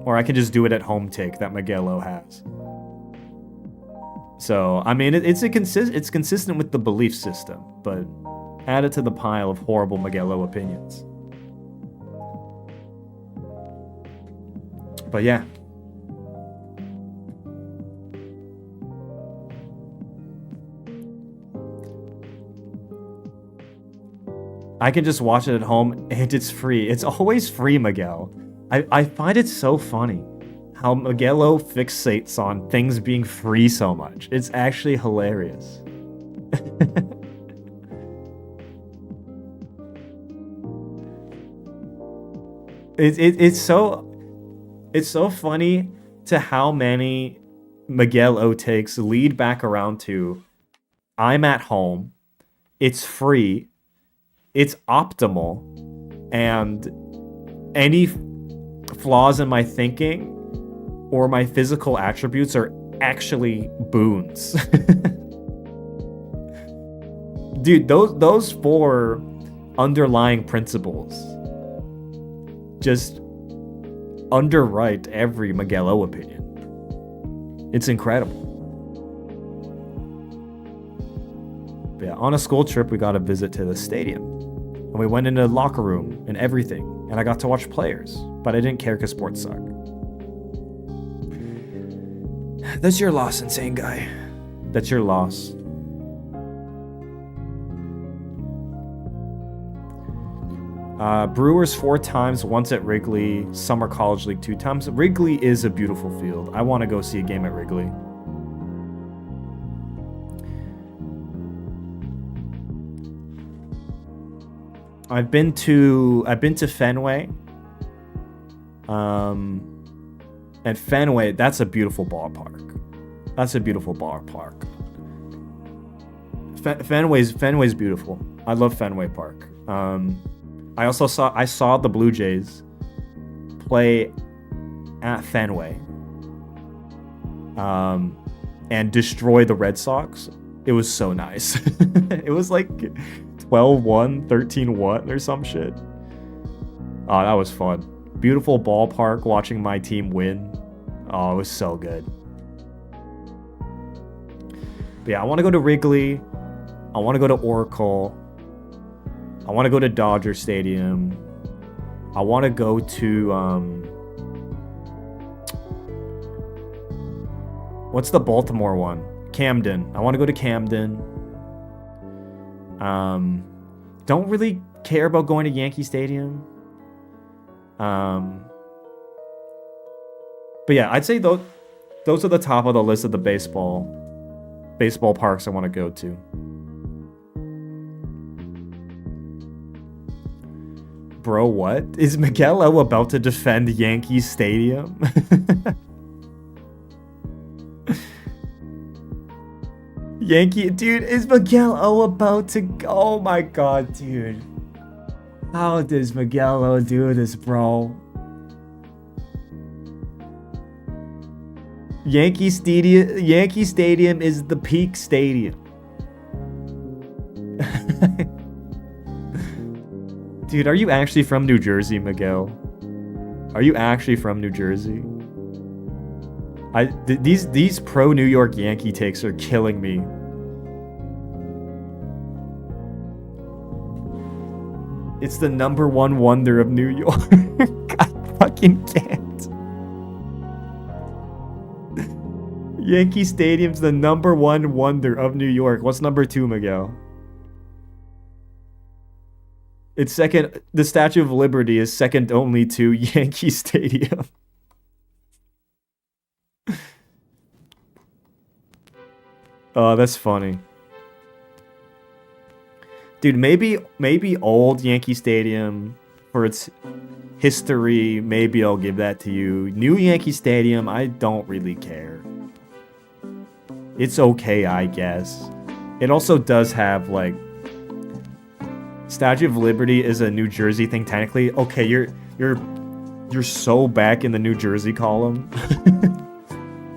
or I can just do it at home take that Miguelo has. So, I mean, it's consistent with the belief system, but add it to the pile of horrible Miguelo opinions. But yeah. I can just watch it at home and it's free. It's always free, Miguel. I find it so funny how Miguelo fixates on things being free so much. It's actually hilarious. It's so funny to how many Miguelo takes lead back around to I'm at home, it's free, it's optimal, and any flaws in my thinking or my physical attributes are actually boons. Dude, those 4 underlying principles just underwrite every Miguelo opinion. It's incredible. But yeah, on a school trip, we got a visit to the stadium. And we went into the locker room and everything. And I got to watch players. But I didn't care because sports suck. That's your loss, insane guy. That's your loss. Brewers 4 times, once at Wrigley. Summer College League 2 times. Wrigley is a beautiful field. I want to go see a game at Wrigley. I've been to Fenway. And Fenway, that's a beautiful ballpark. That's a beautiful ballpark. Fenway's beautiful. I love Fenway Park. I saw the Blue Jays play at Fenway. And destroy the Red Sox. It was so nice. It was like 12-1, 13-1 or some shit. Oh, that was fun. Beautiful ballpark, watching my team win. Oh, it was so good. But yeah, I want to go to Wrigley. I want to go to Oracle. I want to go to Dodger Stadium. I want to go to what's the Baltimore one? Camden. I want to go to Camden. Don't really care about going to Yankee Stadium. But yeah, I'd say those are the top of the list of the baseball parks I want to go to. Bro, what? Is Miguel O about to defend Yankee Stadium? Dude, is Miguel O about to... Oh my god, dude. How does Miguel O do this, bro? Yankee Stadium is the peak stadium. Dude, are you actually from New Jersey, Miguel? Are you actually from New Jersey? These pro New York Yankee takes are killing me. It's the #1 wonder of New York. I fucking can't. Yankee Stadium's the #1 wonder of New York. What's #2, Miguel? It's second. The Statue of Liberty is second only to Yankee Stadium. Oh, that's funny. Dude, maybe old Yankee Stadium for its history, maybe I'll give that to you. New Yankee Stadium, I don't really care. It's okay, I guess. It also does have, like... Statue of Liberty is a New Jersey thing, technically. Okay, you're so back in the New Jersey column.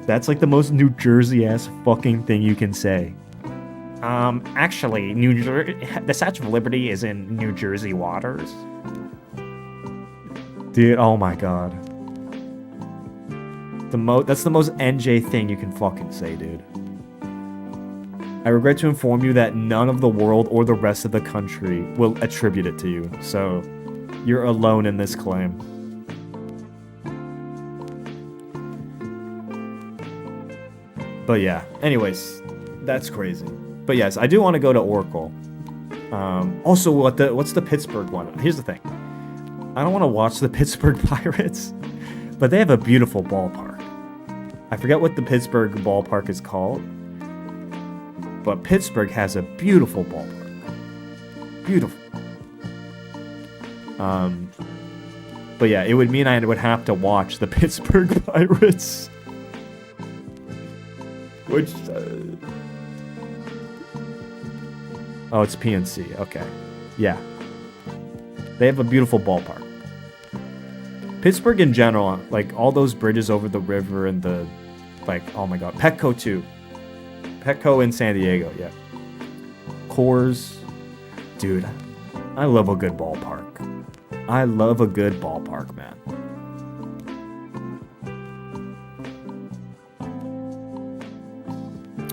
That's like the most New Jersey-ass fucking thing you can say. Actually, the Statue of Liberty is in New Jersey waters. Dude, oh my god. That's the most NJ thing you can fucking say, dude. I regret to inform you that none of the world or the rest of the country will attribute it to you, so you're alone in this claim. But yeah, anyways, that's crazy. But yes, I do want to go to Oracle. Also, what's the Pittsburgh one? Here's the thing. I don't want to watch the Pittsburgh Pirates, but they have a beautiful ballpark. I forget what the Pittsburgh ballpark is called, but Pittsburgh has a beautiful ballpark. Beautiful. But yeah, it would mean I would have to watch the Pittsburgh Pirates. Which, oh, it's PNC. Okay. Yeah. They have a beautiful ballpark. Pittsburgh in general, like, all those bridges over the river and the, like, oh my god. Petco, too. Petco in San Diego, yeah. Coors. Dude, I love a good ballpark. I love a good ballpark, man.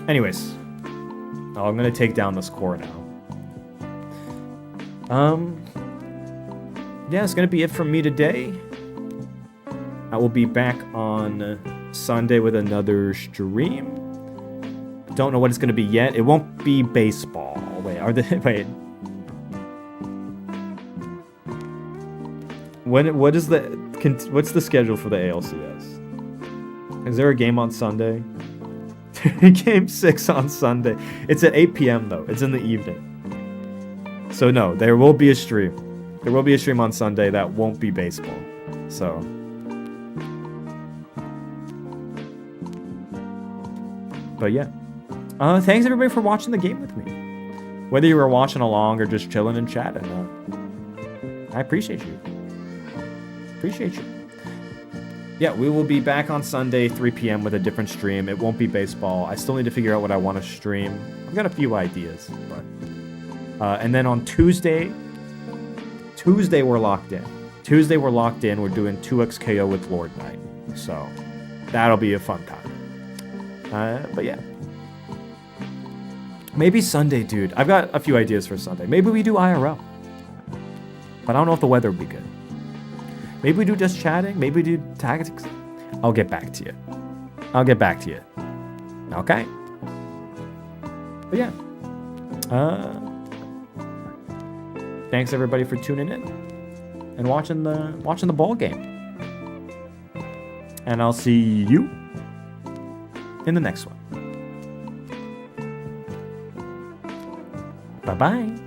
Anyways, I'm gonna take down the score now. Yeah, it's gonna be it from me today. I will be back on Sunday with another stream. Don't know what it's gonna be yet. It won't be baseball. Wait, What's the schedule for the ALCS? Is there a game on Sunday? Game 6 on Sunday. It's at 8 p.m. though. It's in the evening. So no, there will be a stream. There will be a stream on Sunday that won't be baseball. So. But yeah. Thanks everybody for watching the game with me. Whether you were watching along or just chilling and chatting. I appreciate you. Appreciate you. Yeah, we will be back on Sunday, 3 p.m. with a different stream. It won't be baseball. I still need to figure out what I want to stream. I've got a few ideas, but... and then on Tuesday we're locked in. Tuesday we're locked in. We're doing 2XKO with Lord Knight. So, that'll be a fun time. But yeah. Maybe Sunday, dude. I've got a few ideas for Sunday. Maybe we do IRL. But I don't know if the weather will be good. Maybe we do just chatting. Maybe we do tactics. I'll get back to you. Okay? But yeah. Thanks everybody for tuning in and watching the ball game. And I'll see you in the next one. Bye-bye.